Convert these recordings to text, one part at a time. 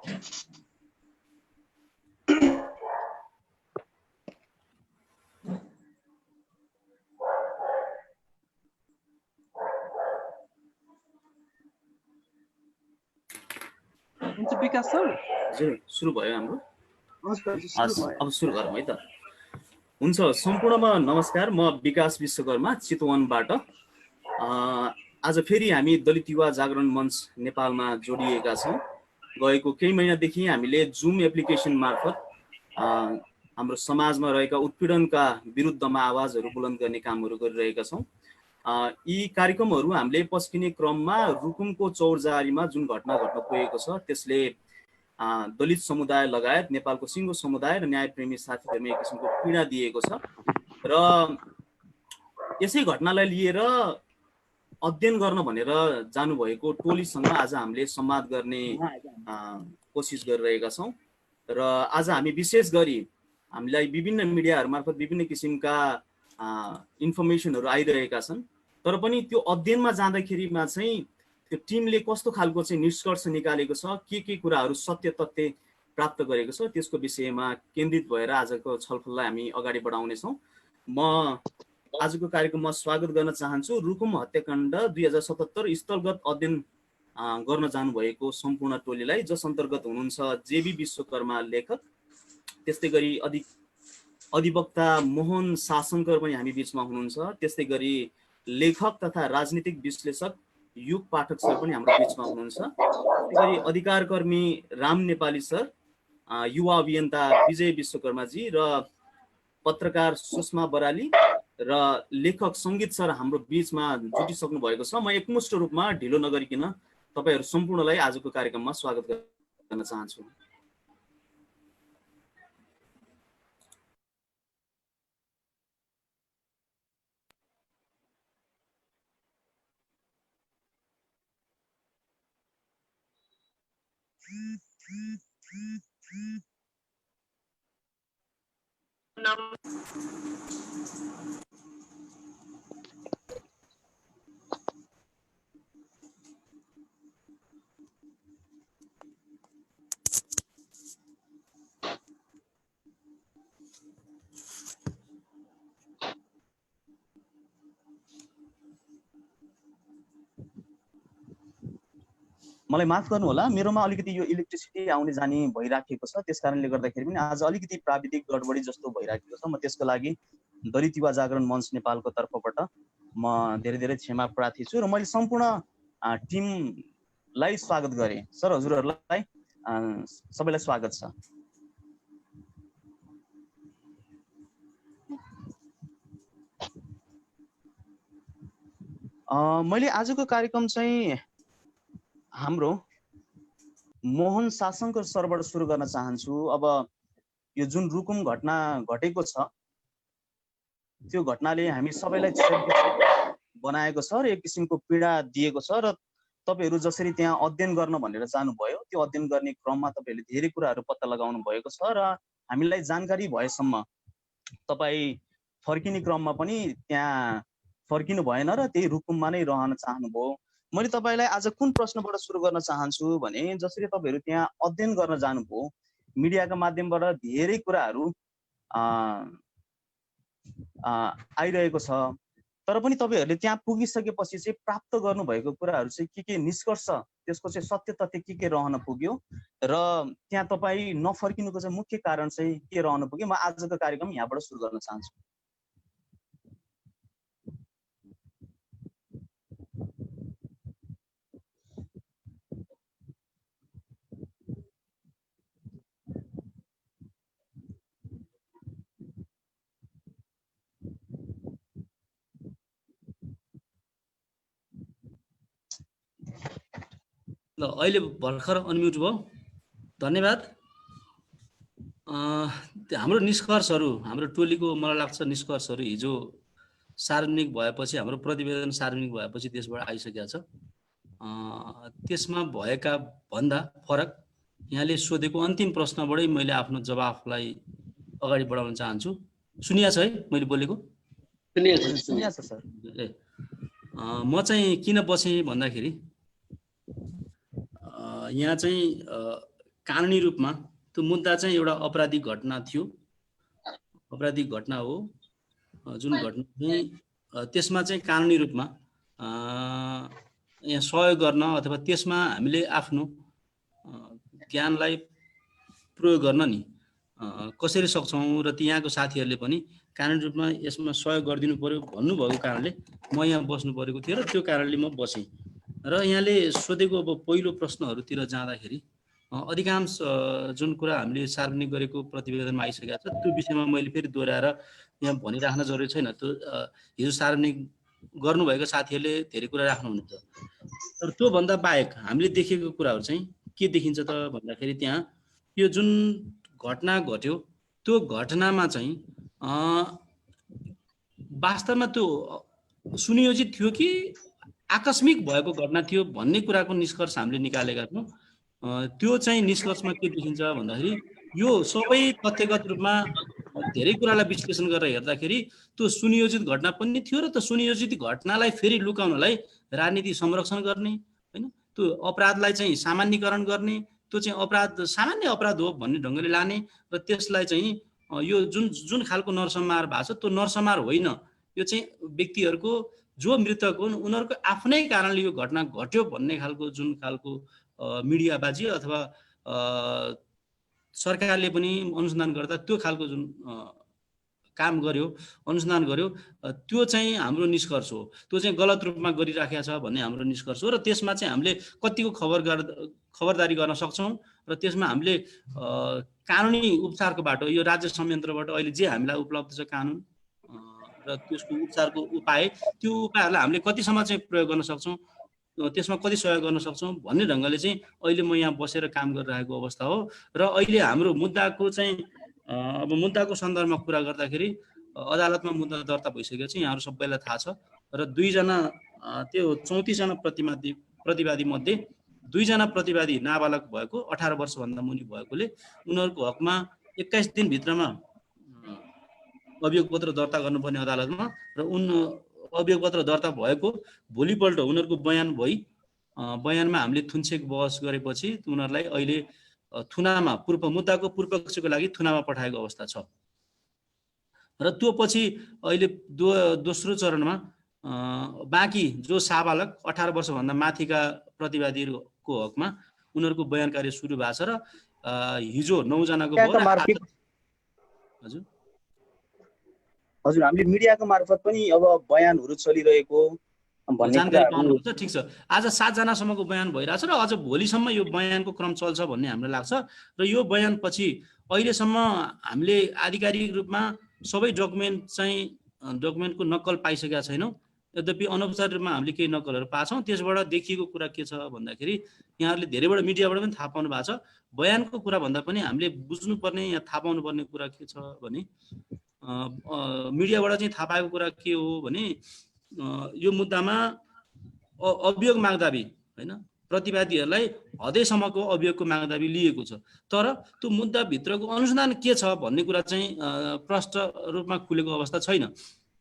हुन्छ विकास सर हजुर सुरु भयो हाम्रो अब सुरु गरौँ है त। हुन्छ, सम्पूर्णमा नमस्कार। म विकास विश्वकर्मा चितवनबाट। आज फेरि हामी दलित युवा जागरण मञ्च नेपालमा जोडिएका छौँ। गएको केही महिनादेखि हामीले जुम एप्लिकेसन मार्फत हाम्रो समाजमा रहेका उत्पीडनका विरुद्धमा आवाजहरू बुलन्द गर्ने कामहरू गरिरहेका छौँ। यी कार्यक्रमहरू हामीले पस्किने क्रममा रुकुमको चौरजारीमा जुन घटना घट्न पुगेको छ त्यसले दलित समुदाय लगायत नेपालको सिङ्गो समुदाय र न्यायप्रेमी साथीहरूमा एक किसिमको पीडा दिएको छ र यसै घटनालाई लिएर अध्ययन गर्न भनेर जानुभएको टोलीसँग आज हामीले संवाद गर्ने कोसिस गरिरहेका छौँ। र आज हामी विशेष गरी हामीलाई विभिन्न मिडियाहरू मार्फत विभिन्न किसिमका इन्फर्मेसनहरू आइरहेका छन्, तर पनि त्यो अध्ययनमा जाँदाखेरिमा चाहिँ त्यो टिमले कस्तो खालको चाहिँ निष्कर्ष निकालेको छ, के कुराहरू सत्य तथ्य प्राप्त गरेको छ, त्यसको विषयमा केन्द्रित भएर आजको छलफललाई हामी अगाडि बढाउनेछौँ। म आजको कार्यक्रममा स्वागत गर्न चाहन्छु रुकुम हत्याकाण्ड 2077 स्थलगत अध्ययन गर्न जानुभएको सम्पूर्ण टोलीलाई, जस अन्तर्गत हुनुहुन्छ जेबी विश्वकर्मा लेखक, त्यस्तै गरी अधिवक्ता मोहन सासङ्कर पनि हामी बिचमा हुनुहुन्छ, त्यस्तै गरी लेखक तथा राजनीतिक विश्लेषक युग पाठक सर पनि हाम्रो बिचमा हुनुहुन्छ, त्यस्तै गरी अधिकारकर्मी राम नेपाली सर, युवा अभियन्ता विजय विश्वकर्माजी र पत्रकार सुषमा बराली र लेखक सङ्गीत सर हाम्रो बिचमा जुटिसक्नु भएको छ। म एकमुष्ट रूपमा ढिलो नगरिकन तपाईहरू सम्पूर्णलाई आजको कार्यक्रममा स्वागत गर्न चाहन्छु। मलाई माफ गर्नु होला, मेरोमा अलिकति यो इलेक्ट्रिसिटी आउने जाने भइराखेको छ, त्यसकारणले गर्दाखेरि पनि आज अलिकति प्राविधिक गडबडी जस्तो भइराखेको छ। म त्यसको लागि दलित युवा जागरण मञ्च नेपालको तर्फबाट म धेरै धेरै क्षमा प्रार्थी छु र मैले सम्पूर्ण टिमलाई स्वागत गरेँ। सर हजुरहरूलाई सबैलाई स्वागत छ। मैले आजको कार्यक्रम चाहिँ हाम्रो मोहन सासङ्कर सरबाट सुरु गर्न चाहन्छु। अब यो जुन रुकुम घटना घटेको छ त्यो घटनाले हामी सबैलाई बनाएको छ र एक किसिमको पीडा दिएको छ र तपाईहरू जसरी त्यहाँ अध्ययन गर्न भनेर जानुभयो त्यो अध्ययन गर्ने क्रममा तपाईहरूले धेरै कुराहरू पत्ता लगाउनु भएको छ र हामीलाई जानकारी भएसम्म तपाईँ फर्किने क्रममा पनि त्यहाँ फर्किनु भएन र त्यही रुकुममा नै रहन चाहनुभयो। मैले तपाईलाई आज कुन प्रश्नबाट सुरु गर्न चाहन्छु भने जसरी तपाईहरू त्यहाँ अध्ययन गर्न जानुभयो, मिडियाका माध्यमबाट धेरै कुराहरू आइरहेको छ, तर पनि तपाईहरूले त्यहाँ पुगिसकेपछि चाहिँ प्राप्त गर्नुभएको कुराहरू चाहिँ के निष्कर्ष, त्यसको चाहिँ सत्य तथ्य के रहन पुग्यो र त्यहाँ तपाईँ नफर्किनुको चाहिँ मुख्य कारण चाहिँ के रहन पुग्यो, म आजको कार्यक्रम यहाँबाट सुरु गर्न चाहन्छु। ल अहिले भर्खर अनम्युट भयो, धन्यवाद। हाम्रो निष्कर्षहरू, हाम्रो टोलीको मलाई लाग्छ निष्कर्षहरू हिजो सार्वजनिक भएपछि, हाम्रो प्रतिवेदन सार्वजनिक भएपछि त्यसबाट आइसकेको छ। त्यसमा भएका भन्दा फरक यहाँले सोधेको अन्तिम प्रश्नबाटै मैले आफ्नो जवाफलाई अगाडि बढाउन चाहन्छु। सुनिया छ है मैले बोलेको? सुनिया छ सर। म चाहिँ किन बसेँ भन्दाखेरि यहाँ चाहिँ कानुनी रूपमा त्यो मुद्दा चाहिँ एउटा अपराधिक घटना थियो, अपराधिक घटना हो। जुन घटना चाहिँ त्यसमा चाहिँ कानुनी रूपमा यहाँ सहयोग गर्न अथवा त्यसमा हामीले आफ्नो ज्ञानलाई प्रयोग गर्न नि कसरी सक्छौँ र यहाँको साथीहरूले पनि कानुनी रूपमा यसमा सहयोग गरिदिनु पर्यो भन्नुभएको कारणले म यहाँ बस्नु परेको थियो र त्यो कारणले म बसेँ। र यहाँले सोधेको अब पहिलो प्रश्नहरूतिर जाँदाखेरि अधिकांश जुन कुरा हामीले सार्वजनिक गरेको प्रतिवेदनमा आइसकेको छ त्यो विषयमा मैले फेरि दोहोऱ्याएर यहाँ भनिराख्न जरुरी छैन। त्यो हिजो सार्वजनिक गर्नुभएको साथीहरूले धेरै कुरा राख्नुहुन्छ। तर त्योभन्दा बाहेक हामीले देखेको कुराहरू चाहिँ के देखिन्छ त भन्दाखेरि त्यहाँ यो जुन घटना घट्यो त्यो घटनामा चाहिँ वास्तवमा त्यो सुनियोजित थियो कि आकस्मिक भएको घटना थियो भन्ने कुराको निष्कर्ष हामीले निकालेका छौँ। त्यो चाहिँ निष्कर्षमा के देखिन्छ भन्दाखेरि यो सबै तथ्यगत रूपमा धेरै कुरालाई विश्लेषण गरेर हेर्दाखेरि त्यो सुनियोजित घटना पनि थियो र त्यो सुनियोजित घटनालाई फेरि लुकाउनलाई राजनीति संरक्षण गर्ने हैन, त्यो अपराधलाई चाहिँ सामान्यीकरण गर्ने, त्यो चाहिँ अपराध सामान्य अपराध हो भन्ने ढङ्गले लाने र त्यसलाई चाहिँ यो जुन खालको नरसंहार भएको छ त्यो नरसंहार होइन, यो चाहिँ व्यक्तिहरूको जो मृतक हुन् उनीहरूको आफ्नै कारणले यो घटना घट्यो भन्ने खालको जुन खालको मिडियाबाजी अथवा सरकारले पनि अनुसन्धान गर्दा त्यो खालको जुन काम गर्यो अनुसन्धान गर्यो त्यो चाहिँ हाम्रो निष्कर्ष हो। त्यो चाहिँ गलत रूपमा गरिराखेको छ भन्ने हाम्रो निष्कर्ष हो र त्यसमा चाहिँ हामीले कतिको खबरदारी गर्न सक्छौँ र त्यसमा हामीले कानुनी उपचारको बाटो यो राज्य संयन्त्रबाट अहिले जे हामीलाई उपलब्ध छ कानुन र त्यसको उपचारको उपाय त्यो उपायहरूलाई हामीले कतिसम्म चाहिँ प्रयोग गर्न सक्छौँ, त्यसमा कति सहयोग गर्न सक्छौँ भन्ने ढङ्गले चाहिँ अहिले म यहाँ बसेर काम गरिरहेको अवस्था हो। र अहिले हाम्रो मुद्दाको चाहिँ अब मुद्दाको सन्दर्भमा कुरा गर्दाखेरि अदालतमा मुद्दा दर्ता भइसकेको छ, यहाँहरू सबैलाई थाहा छ। र 2 जना त्यो 34 जना प्रतिवादी मध्ये 2 जना प्रतिवादी नाबालक भएको 18 वर्षभन्दा मुनि भएकोले उनीहरूको हकमा 21 दिनभित्रमा अभियोग पत्र दर्ता गर्नुपर्ने अदालतमा र अभियोग पत्र दर्ता भएको भोलिपल्ट उनीहरूको बयान भई बयानमा हामीले थुनछेक बहस गरेपछि उनीहरूलाई अहिले थुनामा मुद्दाको पूर्वपक्षको लागि थुनामा पठाएको अवस्था छ। र त्यो पछि अहिले दोस्रो चरणमा बाँकी जो साबालक 18 वर्षभन्दा माथिका प्रतिवादीहरूको हकमा उनीहरूको बयान कार्य सुरु भएको छ र हिजो 9 जनाको हजुर हामीले मिडियाको मार्फत पनि अब बयानहरू चलिरहेको जानकारी पाउनुहुन्छ। ठिक छ, आज 7 जनासम्मको बयान भइरहेछ र अझ भोलिसम्म यो बयानको क्रम चल्छ भन्ने हामीलाई लाग्छ। र यो बयान पछि अहिलेसम्म हामीले आधिकारिक रूपमा सबै डकुमेन्टको नक्कल पाइसकेका छैनौँ। यद्यपि अनौपचारिक रूपमा हामीले केही नक्कलहरू पाछौँ। त्यसबाट देखिएको कुरा के छ भन्दाखेरि यहाँहरूले धेरैबाट मिडियाबाट पनि थाहा पाउनु भएको छ। बयानको कुरा भन्दा पनि हामीले बुझ्नुपर्ने या थाहा पाउनुपर्ने कुरा के छ भने मिडियाबाट चाहिँ थाहा पाएको कुरा के हो भने यो मुद्दामा अभियोग मागदाबी हैन प्रतिवादीहरूलाई हदैसम्मको अभियोगको मागदाबी लिएको छ, तर त्यो मुद्दाभित्रको अनुसन्धान के छ भन्ने कुरा चाहिँ प्रष्ट रूपमा खुलेको अवस्था छैन।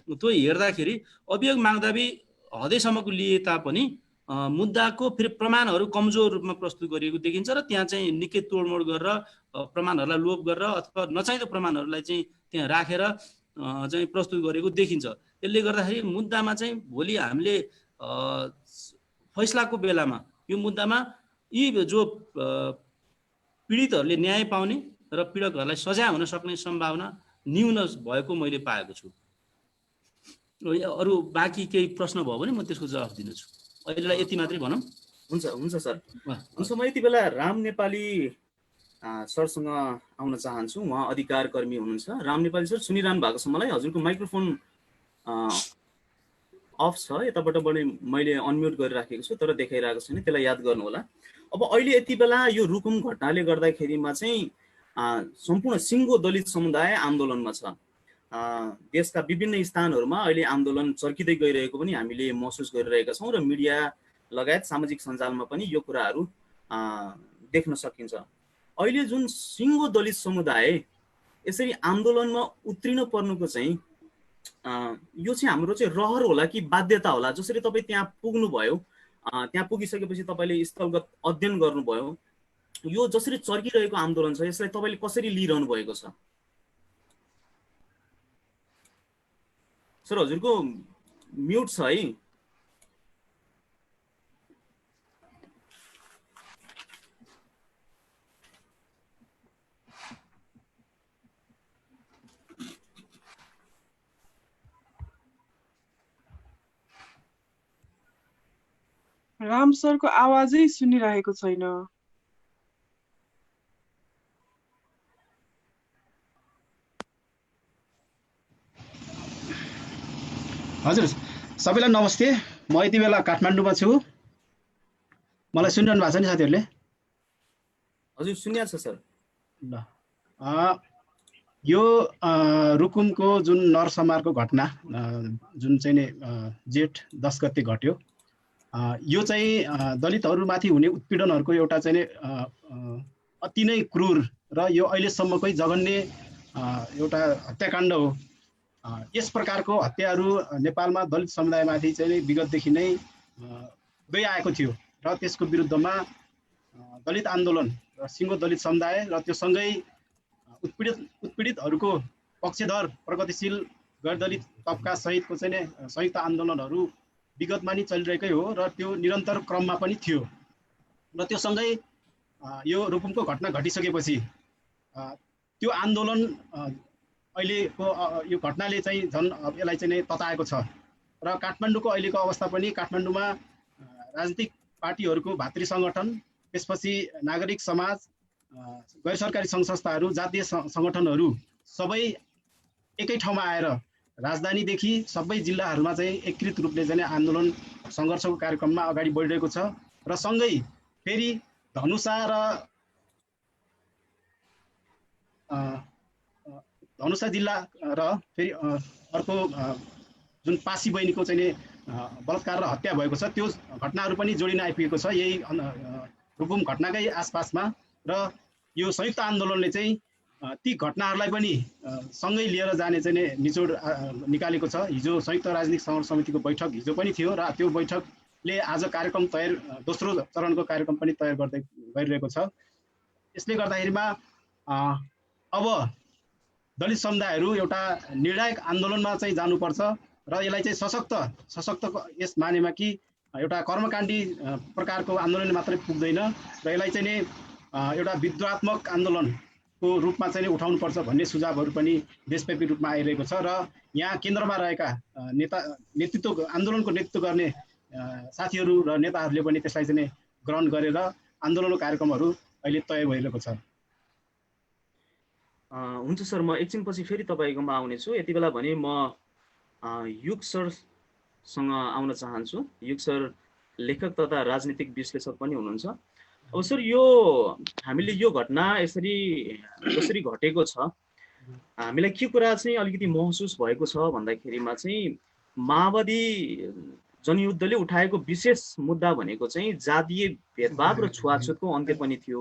त्यो हेर्दाखेरि अभियोग मागदाबी हदैसम्मको लिए तापनि मुद्दाको फेरि प्रमाणहरू कमजोर रूपमा प्रस्तुत गरिएको देखिन्छ र त्यहाँ चाहिँ निकै तोडमोड गरेर प्रमाणहरूलाई लोप गरेर अथवा नचाहिँदो प्रमाणहरूलाई चाहिँ त्यहाँ राखेर चाहिँ प्रस्तुत गरेको देखिन्छ। यसले गर्दाखेरि मुद्दामा चाहिँ भोलि हामीले फैसलाको बेलामा यो मुद्दामा यी जो पीडितहरूले न्याय पाउने र पीडकहरूलाई सजाय हुन सक्ने सम्भावना न्यून भएको मैले पाएको छु। अरू बाँकी केही प्रश्न भयो भने म त्यसको जवाफ दिनेछु। अहिलेलाई यति मात्रै भनौँ। हुन्छ सर। हुन्छ, म यति बेला राम नेपाली सरसँग आउन चाहन्छु। उहाँ अधिकार कर्मी हुनुहुन्छ। राम नेपाली सर सुनिरहनु भएको छ मलाई? हजुरको माइक्रोफोन अफ छ, यताबाट मैले अनम्युट गरिराखेको छु तर देखाइरहेको छैन, त्यसलाई याद गर्नु होला। अब अहिले यति बेला यो रुकुम घटनाले गर्दाखेरिमा चाहिँ सम्पूर्ण सिङ्गो दलित समुदाय आन्दोलनमा छ। देशका विभिन्न स्थानहरूमा अहिले आन्दोलन चर्किँदै गइरहेको पनि हामीले महसुस गरिरहेका छौँ र मिडिया लगायत सामाजिक सञ्जालमा पनि यो कुराहरू देख्न सकिन्छ। अहिले जुन सिङ्गो दलित समुदाय यसरी आन्दोलनमा उत्रिन पर्नुको चाहिँ यो चाहिँ हाम्रो चाहिँ रहर होला कि बाध्यता होला? जसरी तपाईँ त्यहाँ पुग्नुभयो, त्यहाँ पुगिसकेपछि तपाईँले स्थलगत अध्ययन गर्नुभयो, यो जसरी चर्किरहेको आन्दोलन छ यसलाई तपाईले कसरी लिइरहनु भएको छ? सर हजुरको म्युट छ है। राम सरको आवाजै सुनिरहेको छैन। हजुर सबैलाई नमस्ते। म यति बेला काठमाडौँमा छु। मलाई सुनिरहनु भएको छ नि साथीहरूले? हजुर सुनिया छ सर। ल यो रुकुमको जुन नरसंहारको घटना जुन चाहिँ नि जेठ 10 गते घट्यो, यो चाहिँ दलितहरूमाथि हुने उत्पीडनहरूको एउटा चाहिँ अति नै क्रूर र यो अहिलेसम्मकै जघन्य एउटा हत्याकाण्ड हो। यस प्रकारको हत्याहरू नेपालमा दलित समुदायमाथि चाहिँ विगतदेखि नै हुँदै आएको थियो र त्यसको विरुद्धमा दलित आन्दोलन र सिङ्गो दलित समुदाय र त्यो सँगै उत्पीडितहरूको पक्षधर प्रगतिशील गैर दलित तबका सहितको चाहिँ संयुक्त आन्दोलनहरू विगतमा नि चलिरहेकै हो र त्यो निरन्तर क्रममा पनि थियो। र त्यो सँगै यो रुकुमको घटना घटिसकेपछि त्यो आन्दोलन अहिलेको यो घटनाले चाहिँ झन् यसलाई चाहिँ तताएको छ र काठमाडौँको अहिलेको अवस्था पनि काठमाडौँमा राजनीतिक पार्टीहरूको भातृ सङ्गठन, त्यसपछि नागरिक समाज, गैर सरकारी सङ्घ संस्थाहरू, जातीय सङ्गठनहरू सबै एकै ठाउँमा आएर राजधानीदेखि सबै जिल्लाहरूमा चाहिँ एकीकृत रूपले चाहिँ आन्दोलन सङ्घर्षको कार्यक्रममा अगाडि बढिरहेको छ। र सँगै फेरि धनुषा र धनुषा जिल्ला र फेरि अर्को जुन पासी बहिनीको चाहिँ बलात्कार र हत्या भएको छ त्यो घटनाहरू पनि जोडिन आइपुगेको छ यही रुकुम घटनाकै आसपासमा। र यो संयुक्त आन्दोलनले चाहिँ ती घटनाहरूलाई पनि सँगै लिएर जाने चाहिँ निचोड निकालेको छ। हिजो संयुक्त राजनीतिक सङ्घर्ष समितिको बैठक हिजो पनि थियो र त्यो बैठकले आज कार्यक्रम तयार दोस्रो चरणको कार्यक्रम पनि तयार गरिरहेको छ। यसले गर्दाखेरिमा अब दलित समुदायहरू एउटा निर्णायक आन्दोलनमा चाहिँ जानुपर्छ र यसलाई चाहिँ सशक्त यस मानेमा कि एउटा कर्मकाण्डी प्रकारको आन्दोलन मात्रै पुग्दैन र यसलाई चाहिँ एउटा विद्रोहात्मक आन्दोलनको रूपमा चाहिँ उठाउनुपर्छ भन्ने सुझावहरू पनि देशव्यापी रूपमा आइरहेको छ। र यहाँ केन्द्रमा रहेका आन्दोलनको नेतृत्व गर्ने साथीहरू र नेताहरूले पनि त्यसलाई चाहिँ ग्रहण गरेर आन्दोलनको कार्यक्रमहरू अहिले तय भइरहेको छ। हुन्छ सर, म एकछिनपछि फेरि तपाईँकोमा आउनेछु। यति बेला भने म युग सरसँग आउन चाहन्छु। युग सर लेखक तथा राजनीतिक विश्लेषक पनि हुनुहुन्छ। अब सर यो हामीले यो घटना जसरी घटेको छ हामीलाई के कुरा चाहिँ अलिकति महसुस भएको छ भन्दाखेरिमा चाहिँ माओवादी जनयुद्धले उठाएको विशेष मुद्दा भनेको चाहिँ जातीय भेदभाव र छुवाछुतको अन्त्य पनि थियो।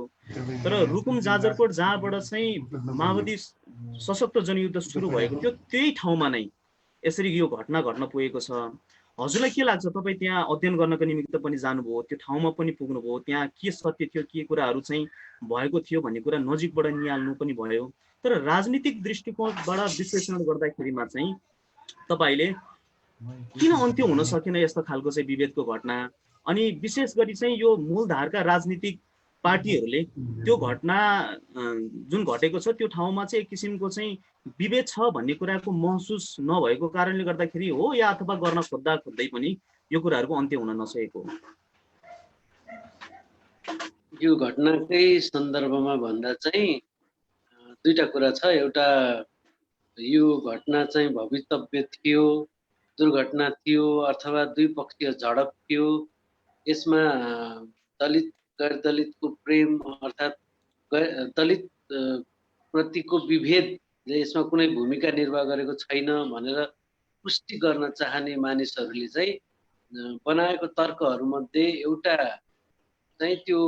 तर रुकुम जाजरकोट जहाँबाट चाहिँ माओवादी सशक्त जनयुद्ध सुरु भएको थियो त्यही ठाउँमा नै यसरी यो घटना घट्न पुगेको छ। हजुरलाई के लाग्छ? तपाईँ त्यहाँ अध्ययन गर्नको निमित्त पनि जानुभयो, त्यो ठाउँमा पनि पुग्नुभयो, त्यहाँ के सत्य थियो, के कुराहरू चाहिँ भएको थियो भन्ने कुरा नजिकबाट निहाल्नु पनि भयो। तर राजनीतिक दृष्टिकोणबाट विश्लेषण गर्दाखेरिमा चाहिँ तपाईँले किन अन्त्य हुन सकेन यस्तो खालको चाहिँ विभेदको घटना? अनि विशेष गरी चाहिँ यो मूलधारका राजनीतिक पार्टीहरूले त्यो घटना जुन घटेको छ त्यो ठाउँमा चाहिँ एक किसिमको चाहिँ विभेद छ भन्ने कुराको महसुस नभएको कारणले गर्दाखेरि हो या अथवा गर्न खोज्दै पनि यो कुराहरूको अन्त्य हुन नसकेको हो? यो घटनाकै सन्दर्भमा भन्दा चाहिँ दुईटा कुरा छ। एउटा यो घटना चाहिँ भवितव्य थियो, दुर्घटना थियो अथवा दुई पक्षीय झडप थियो। यसमा दलित गैर दलितको प्रेम अर्थात् दलित प्रतिको विभेदले यसमा कुनै भूमिका निर्वाह गरेको छैन भनेर पुष्टि गर्न चाहने मानिसहरूले चाहिँ बनाएको तर्कहरूमध्ये एउटा चाहिँ त्यो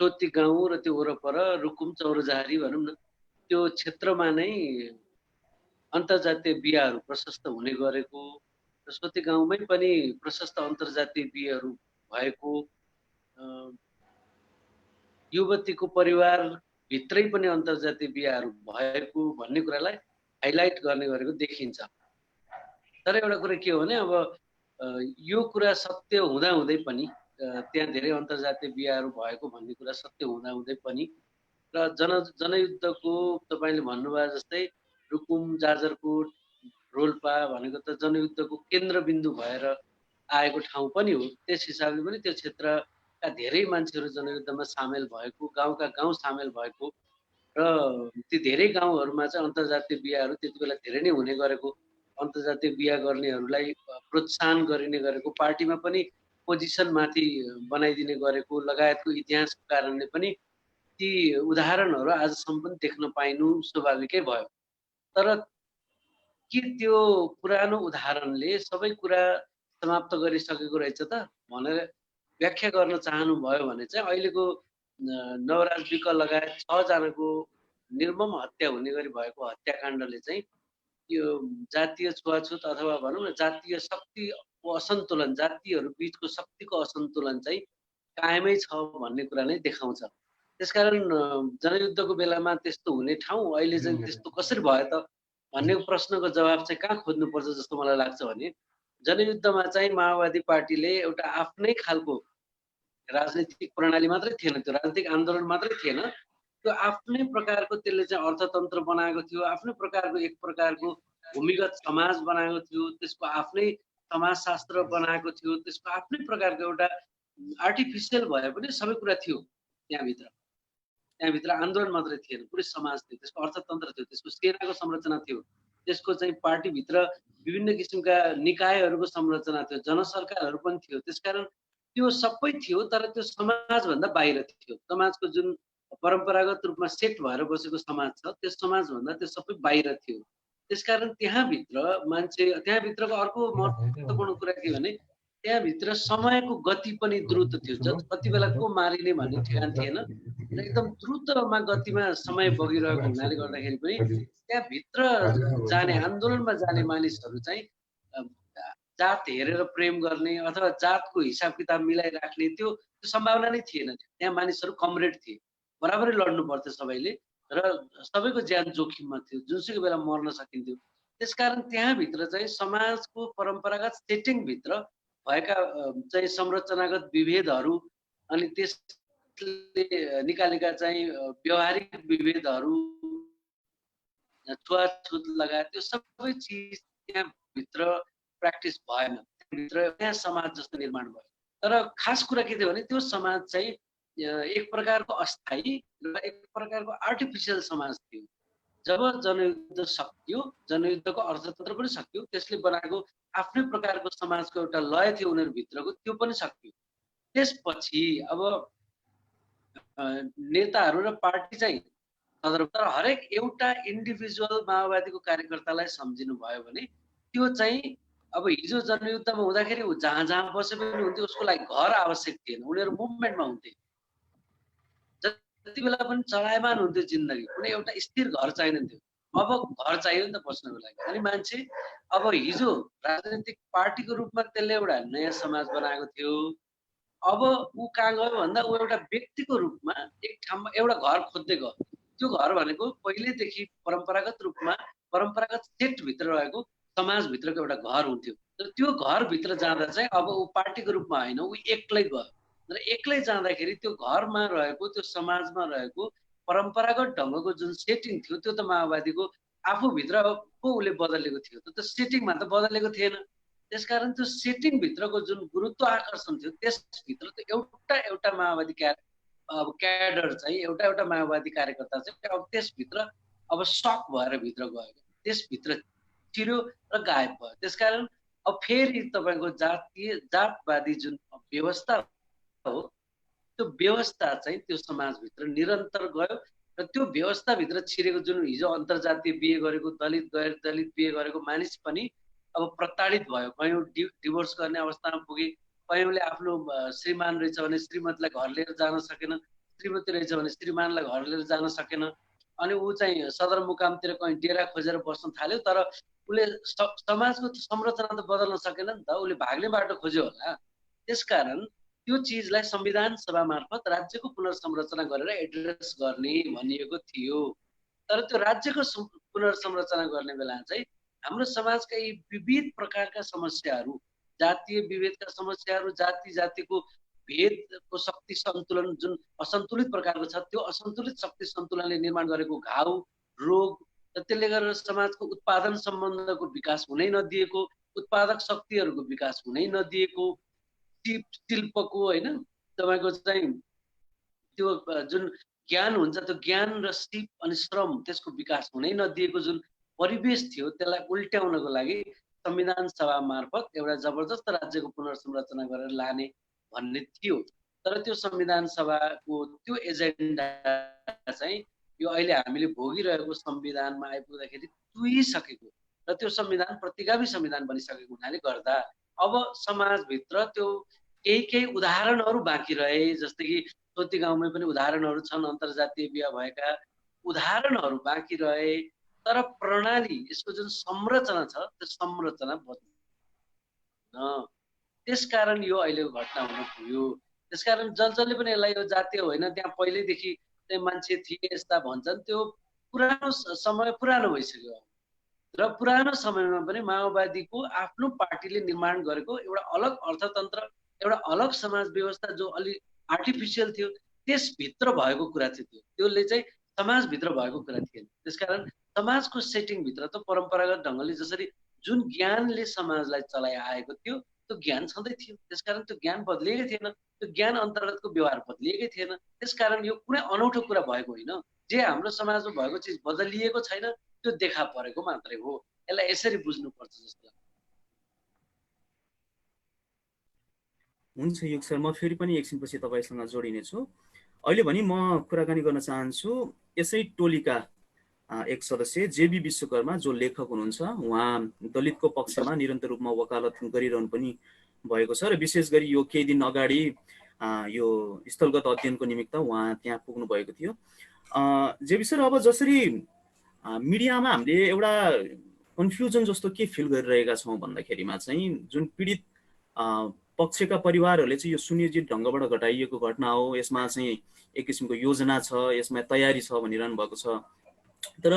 सोती गाउँ र त्यो वरपर रुकुम चौरजहारी भनौँ न त्यो क्षेत्रमा नै अन्तर्जातीय बिहाहरू प्रशस्त हुने गरेको र सोती गाउँमै पनि प्रशस्त अन्तर्जातीय बिहाहरू भएको युवतीको परिवार भित्रै पनि अन्तर्जातीय बिहाहरू भएको भन्ने कुरालाई हाइलाइट गर्ने गरेको देखिन्छ। तर एउटा कुरा के हो भने अब यो कुरा सत्य हुँदाहुँदै पनि त्यहाँ धेरै अन्तर्जातीय बिहाहरू भएको भन्ने कुरा सत्य हुँदाहुँदै पनि र जनयुद्धको तपाईँले भन्नुभयो जस्तै रुकुम, जाजरकोट, रोल्पा भनेको त जनयुद्धको केन्द्रबिन्दु भएर आएको ठाउँ पनि हो। त्यस हिसाबले पनि त्यो क्षेत्रका धेरै मान्छेहरू जनयुद्धमा सामेल भएको, गाउँका गाउँ सामेल भएको र ती धेरै गाउँहरूमा चाहिँ अन्तर्जातीय बिहाहरू त्यति बेला धेरै नै हुने गरेको, अन्तर्जातीय बिहा गर्नेहरूलाई प्रोत्साहन गरिने गरेको, पार्टीमा पनि पोजिसन माथि बनाइदिने गरेको लगायतको इतिहासको कारणले पनि ती उदाहरणहरू आजसम्म पनि देख्न पाइनु स्वाभाविकै भयो। तर के त्यो पुरानो उदाहरणले सबै कुरा समाप्त गरिसकेको रहेछ त भनेर व्याख्या गर्न चाहनुभयो भने चाहिँ अहिलेको नवराज विक लगायत 6 जनाको निर्मम हत्या हुने गरी भएको हत्याकाण्डले चाहिँ यो जातीय छुवाछुत अथवा भनौँ न जातीय शक्तिको असन्तुलन, जातिहरू बीचको शक्तिको असन्तुलन चाहिँ कायमै छ भन्ने कुरा नै देखाउँछ। त्यसकारण जनयुद्धको बेलामा त्यस्तो हुने ठाउँ अहिले चाहिँ त्यस्तो कसरी भयो त भन्ने प्रश्नको जवाब चाहिँ कहाँ खोज्नुपर्छ जस्तो मलाई लाग्छ भने जनयुद्धमा चाहिँ माओवादी पार्टीले एउटा आफ्नै खालको राजनीतिक प्रणाली मात्रै थिएन, त्यो राजनीतिक आन्दोलन मात्रै थिएन, त्यो आफ्नै प्रकारको त्यसले चाहिँ अर्थतन्त्र बनाएको थियो, आफ्नै प्रकारको एक प्रकारको भूमिगत समाज बनाएको थियो, त्यसको आफ्नै समाजशास्त्र बनाएको थियो, त्यसको आफ्नै प्रकारको एउटा आर्टिफिसियल भए पनि सबै कुरा थियो त्यहाँभित्र। त्यहाँभित्र आन्दोलन मात्रै थिएन, पुरै समाज थियो, त्यसको अर्थतन्त्र थियो, त्यसको सेनाको संरचना थियो, त्यसको चाहिँ पार्टीभित्र विभिन्न किसिमका निकायहरूको संरचना थियो, जनसरकारहरू पनि थियो। त्यसकारण त्यो सबै थियो, तर त्यो समाजभन्दा बाहिर थियो। समाजको जुन परम्परागत रूपमा सेट भएर बसेको समाज छ त्यो समाजभन्दा त्यो सबै बाहिर थियो। त्यसकारण त्यहाँभित्र मान्छे, त्यहाँभित्रको अर्को महत्त्वपूर्ण कुरा के भने त्यहाँभित्र समयको गति पनि द्रुत थियो। कति बेला को मारिने भन्ने ठेगान थिएन र एकदम द्रुतमा गतिमा समय बगिरहेको हुनाले गर्दाखेरि पनि त्यहाँभित्र जाने, आन्दोलनमा जाने मानिसहरू चाहिँ जात हेरेर प्रेम गर्ने अथवा जातको हिसाब किताब मिलाइराख्ने त्यो सम्भावना नै थिएन। त्यहाँ मानिसहरू कमरेड थिए, बराबरै लड्नु पर्थ्यो सबैले र सबैको ज्यान जोखिममा थियो, जुनसुकै बेला मर्न सकिन्थ्यो। त्यसकारण त्यहाँभित्र चाहिँ समाजको परम्परागत सेटिङभित्र भएका चाहिँ संरचनागत विभेदहरू अनि त्यसले निकालेका चाहिँ व्यवहारिक विभेदहरू, छुवाछुत लगायत त्यो सबै चिज त्यहाँभित्र प्र्याक्टिस भएन, त्यहाँभित्र त्यहाँ समाज जस्तो निर्माण भयो। तर खास कुरा के थियो भने त्यो समाज चाहिँ एक प्रकारको अस्थायी र एक प्रकारको आर्टिफिसियल समाज थियो। जब जनयुद्ध सकियो, जनयुद्धको अर्थतन्त्र पनि सकियो, त्यसले बनाएको आफ्नै प्रकारको समाजको एउटा लय थियो उनीहरूभित्रको, त्यो पनि सकियो। त्यसपछि अब नेताहरू र पार्टी चाहिँ तर हरेक एउटा इन्डिभिजुअल माओवादीको कार्यकर्तालाई सम्झिनु भयो भने त्यो चाहिँ अब हिजो जनयुद्धमा हुँदाखेरि जहाँ जहाँ बसे पनि हुन्थ्यो, उसको लागि घर आवश्यक थिएन, उनीहरू मुभमेन्टमा हुन्थे। जति बेला पनि चलायमान हुन्थ्यो जिन्दगी, कुनै एउटा स्थिर घर चाहिन्थ्यो। अब घर चाहियो नि त बस्नको लागि। अनि मान्छे अब हिजो राजनीतिक पार्टीको रूपमा त्यसले एउटा नयाँ समाज बनाएको थियो, अब ऊ कहाँ गयो भन्दा ऊ एउटा व्यक्तिको रूपमा एक ठाउँमा एउटा घर खोज्दै गयो। त्यो घर भनेको पहिलेदेखि परम्परागत रूपमा परम्परागत सेटभित्र रहेको समाजभित्रको एउटा घर हुन्थ्यो। तर त्यो घरभित्र जाँदा चाहिँ अब ऊ पार्टीको रूपमा होइन, ऊ एक्लै गयो र एक्लै जाँदाखेरि त्यो घरमा रहेको, त्यो समाजमा रहेको परम्परागत ढङ्गको जुन सेटिङ थियो त्यो त माओवादीको आफूभित्र पो उसले बदलेको थियो, त्यो सेटिङमा त बदलेको थिएन। त्यसकारण त्यो सेटिङभित्रको जुन गुरुत्व आकर्षण थियो त्यसभित्र त एउटा माओवादी क्याडर चाहिँ एउटा माओवादी कार्यकर्ता चाहिँ अब त्यसभित्र अब सक भएर भित्र गयो, त्यसभित्र चिर्यो र गायब भयो। त्यसकारण अब फेरि तपाईँको जातवादी जुन व्यवस्था हो त्यो व्यवस्था चाहिँ त्यो समाजभित्र निरन्तर गयो र त्यो व्यवस्थाभित्र छिरेको जुन हिजो अन्तर्जातीय बिहे गरेको, दलित गैर दलित बिहे गरेको मानिस पनि अब प्रताडित भयो। कयौँ डिभोर्स गर्ने अवस्थामा पुगे, कयौँले आफ्नो श्रीमान रहेछ भने श्रीमतीलाई घर लिएर जान सकेन, श्रीमती रहेछ भने श्रीमानलाई घर लिएर जान सकेन। अनि ऊ चाहिँ सदरमुकामतिर कहीँ डेरा खोजेर बस्न थाल्यो, तर उसले समाजको संरचना त बदल्न सकेन नि त, उसले भाग्ने बाटो खोज्यो होला। त्यसकारण त्यो चिजलाई संविधान सभा मार्फत राज्यको पुनर्संरचना गरेर एड्रेस गर्ने भनिएको थियो। तर त्यो राज्यको पुनर्संरचना गर्ने बेला चाहिँ हाम्रो समाजका यी विविध प्रकारका समस्याहरू, जातीय विभेदका समस्याहरू, जातिको भेदको शक्ति सन्तुलन जुन असन्तुलित प्रकारको छ, त्यो असन्तुलित शक्ति सन्तुलनले निर्माण गरेको घाउ, रोग र त्यसले गरेर समाजको उत्पादन सम्बन्धको विकास हुनै नदिएको, उत्पादक शक्तिहरूको विकास हुनै नदिएको, शिल्पको होइन तपाईँको चाहिँ त्यो जुन ज्ञान हुन्छ, त्यो ज्ञान र सिप अनि श्रम त्यसको विकास हुनै नदिएको जुन परिवेश थियो, त्यसलाई उल्ट्याउनको लागि संविधान सभा मार्फत एउटा जबरजस्त राज्यको पुनर्संरचना गरेर लाने भन्ने थियो। तर त्यो संविधान सभाको त्यो एजेन्डा चाहिँ यो अहिले हामीले भोगिरहेको संविधानमा आइपुग्दाखेरि तुइसकेको र त्यो संविधान प्रतिगामी संविधान बनिसकेको हुनाले गर्दा अब समाजभित्र त्यो केही उदाहरणहरू बाँकी रहे, जस्तै कि सोती गाउँमै पनि उदाहरणहरू छन्, अन्तर्जातीय बिहा भएका उदाहरणहरू बाँकी रहे, तर प्रणाली यसको जुन संरचना छ त्यो संरचना बदल्दैन। त्यसकारण यो अहिलेको घटना हुन पुग्यो। त्यसकारण जसले पनि यसलाई यो जातीय होइन, त्यहाँ पहिल्यैदेखि चाहिँ मान्छे थिए यस्ता भन्छन्, त्यो पुरानो समय पुरानो भइसक्यो। र पुरानो समयमा पनि माओवादीको आफ्नो पार्टीले निर्माण गरेको एउटा अलग अर्थतन्त्र, एउटा अलग समाज व्यवस्था जो अलि आर्टिफिसियल थियो, त्यसभित्र भएको कुरा थियो। त्यसले चाहिँ समाजभित्र भएको कुरा थिएन। त्यसकारण समाजको सेटिङभित्र त परम्परागत ढङ्गले जसरी जुन ज्ञानले समाजलाई चलाइआएको थियो त्यो ज्ञान छँदै थियो। त्यसकारण त्यो ज्ञान बदलिएकै थिएन, त्यो ज्ञान अन्तर्गतको व्यवहार बदलिएकै थिएन। त्यसकारण यो कुनै अनौठो कुरा भएको होइन। जे हाम्रो समाजमा भएको चिज बदलिएको छैन, त्यो देखा परेको मात्रै हो। यसलाई यसरी बुझ्नुपर्छ जस्तो लाग्छ। हुन्छ युग सर, म फेरि पनि एकछिनपछि तपाईँसँग जोडिनेछु। अहिले भने म कुराकानी गर्न चाहन्छु यसै टोलीका एक सदस्य जेबी विश्वकर्मा, जो लेखक हुनुहुन्छ। उहाँ दलितको पक्षमा निरन्तर रूपमा वकालत गरिरहनु पनि भएको छ र विशेष गरी यो केही दिन अगाडि यो स्थलगत अध्ययनको निमित्त उहाँ त्यहाँ पुग्नु भएको थियो। जेबी सर, अब जसरी मिडियामा हामीले एउटा कन्फ्युजन जस्तो के फिल गरिरहेका छौँ भन्दाखेरिमा चाहिँ जुन पीडित पक्षका परिवारहरूले चाहिँ यो सुनियोजित ढङ्गबाट घटाइएको घटना हो, यसमा चाहिँ एक किसिमको योजना छ, यसमा तयारी छ भनिरहनु भएको छ। तर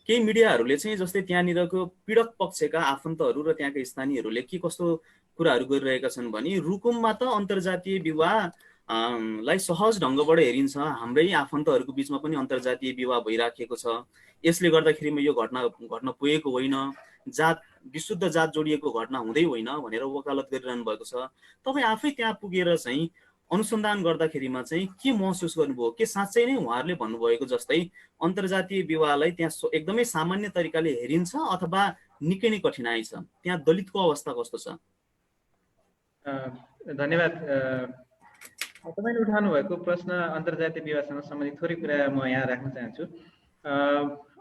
केही मिडियाहरूले चाहिँ जस्तै त्यहाँनिरको पीडक पक्षका आफन्तहरू र त्यहाँका स्थानीयहरूले के कस्तो कुराहरू गरिरहेका छन् भने रुकुममा त अन्तर्जातीय विवाह लाई सहज ढङ्गबाट हेरिन्छ, हाम्रै आफन्तहरूको बिचमा पनि अन्तर्जातीय विवाह भइराखेको छ, यसले गर्दाखेरिमा यो घट्न पुगेको होइन, जात विशुद्ध जात जोडिएको घटना हुँदै होइन भनेर वकालत गरिरहनु भएको छ। तपाईँ आफै त्यहाँ पुगेर चाहिँ अनुसन्धान गर्दाखेरिमा चाहिँ के महसुस गर्नुभयो? के साँच्चै नै उहाँहरूले भन्नुभएको जस्तै अन्तर्जातीय विवाहलाई त्यहाँ एकदमै सामान्य तरिकाले हेरिन्छ अथवा निकै नै कठिनाइ छ? त्यहाँ दलितको अवस्था कस्तो छ? धन्यवाद। तपाईँले उठाउनु भएको प्रश्न अन्तर्जातीय विवाहसँग सम्बन्धित थोरै कुरा म यहाँ राख्न चाहन्छु।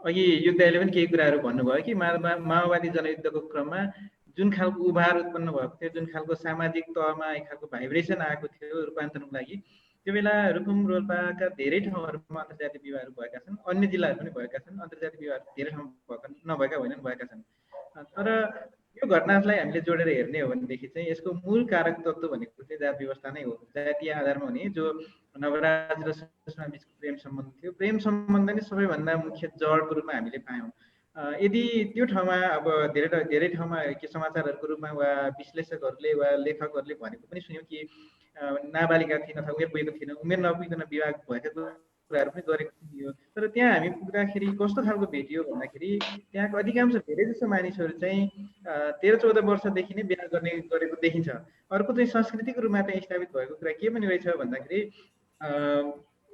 अघि युद्धले पनि केही कुराहरू भन्नुभयो कि माओवादी जनयुद्धको क्रममा जुन खालको उभार उत्पन्न भएको थियो, जुन खालको सामाजिक तहमा एक खालको भाइब्रेसन आएको थियो रूपान्तरणको लागि, त्यो बेला रुकुम रोल्पाका धेरै ठाउँहरूमा अन्तर्जातीय विवाहहरू भएका छन्, अन्य जिल्लाहरू पनि भएका छन्। अन्तर्जातीय विवाहहरू धेरै ठाउँमा नभएका होइनन्, भएका छन्। तर यो घटनालाई हामीले जोडेर हेर्ने हो भनेदेखि चाहिँ यसको मूल कारक तत्त्व भनेको चाहिँ जात व्यवस्था नै हो। जातीय आधारमा हुने जो नवराज र सुषमा बिचको प्रेम सम्बन्ध थियो, प्रेम सम्बन्ध नै सबैभन्दा मुख्य जडको रूपमा हामीले पायौँ। यदि त्यो ठाउँमा अब धेरै ठाउँमा के समाचारहरूको रूपमा वा विश्लेषकहरूले वा लेखकहरूले भनेको पनि सुन्यौँ कि नाबालिका थिएन अथवा उमेर पुगेको थिएन, उमेर नपुगिकन विवाह भएका कुराहरू पनि गरेको थियो। तर त्यहाँ हामी पुग्दाखेरि कस्तो खालको भेटियो भन्दाखेरि त्यहाँको अधिकांश धेरै जसो मानिसहरू चाहिँ 13-14 वर्षदेखि नै बिहा गरेको देखिन्छ। अर्को चाहिँ सांस्कृतिक रूपमा चाहिँ स्थापित भएको कुरा के पनि रहेछ भन्दाखेरि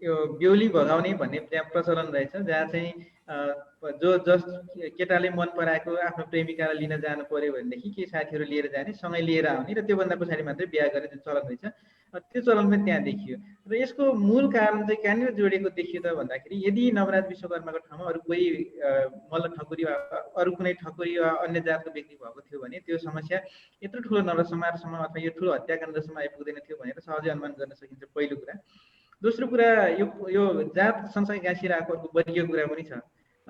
यो बेहुली भगाउने भन्ने त्यहाँ प्रचलन रहेछ, जहाँ चाहिँ जस केटाले मन पराएको आफ्नो प्रेमिकालाई लिन जानु पर्यो भनेदेखि केही साथीहरू लिएर जाने, सँगै लिएर आउने र त्योभन्दा पछाडि मात्रै बिहा गर्ने जुन चलन रहेछ, त्यो चलन पनि त्यहाँ देखियो। र यसको मूल कारण चाहिँ कहाँनिर जोडिएको देखियो त भन्दाखेरि यदि नवराज विश्वकर्माको ठाउँमा अरू कोही मल्ल ठकुरी वा अरू कुनै ठकुरी वा अन्य जातको व्यक्ति भएको थियो भने त्यो समस्या यत्रो ठुलो नरसंहारसम्म अथवा यो ठुलो हत्याकाण्डसम्म आइपुग्दैन थियो भनेर सहजै अनुमान गर्न सकिन्छ, पहिलो कुरा। दोस्रो कुरा, यो जात सँगसँगै गाँसिरहेको अर्को वर्गीय कुरा पनि छ।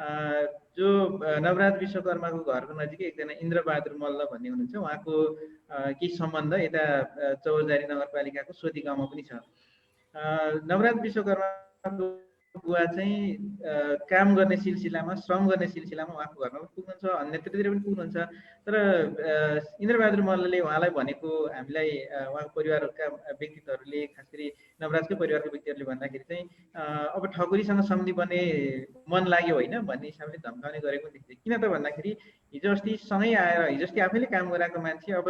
जो नवराज विश्वकर्माको घरको नजिकै एकजना इन्द्रबहादुर मल्ल भन्ने हुनुहुन्छ, उहाँको केही सम्बन्ध यता चौरजारी नगरपालिकाको सोती गाउँमा पनि छ। नवराज विश्वकर्माको बुवा चाहिँ काम गर्ने सिलसिलामा, श्रम गर्ने सिलसिलामा उहाँको घरमा पनि पुग्नुहुन्छ, अन्यत्रतिर पनि पुग्नुहुन्छ। तर इन्द्रबहादुर मल्लले उहाँलाई भनेको हामीलाई उहाँको परिवारका व्यक्तित्वहरूले, खास गरी नवराजकै परिवारको व्यक्तिहरूले भन्दाखेरि चाहिँ अब ठकुरीसँग सम्धि बन्ने मन लाग्यो होइन भन्ने हिसाबले धम्काउने गरेको देखिन्छ। किन त भन्दाखेरि हिजो अस्ति सँगै आएर हिजो अस्ति आफैले काम गराएको मान्छे अब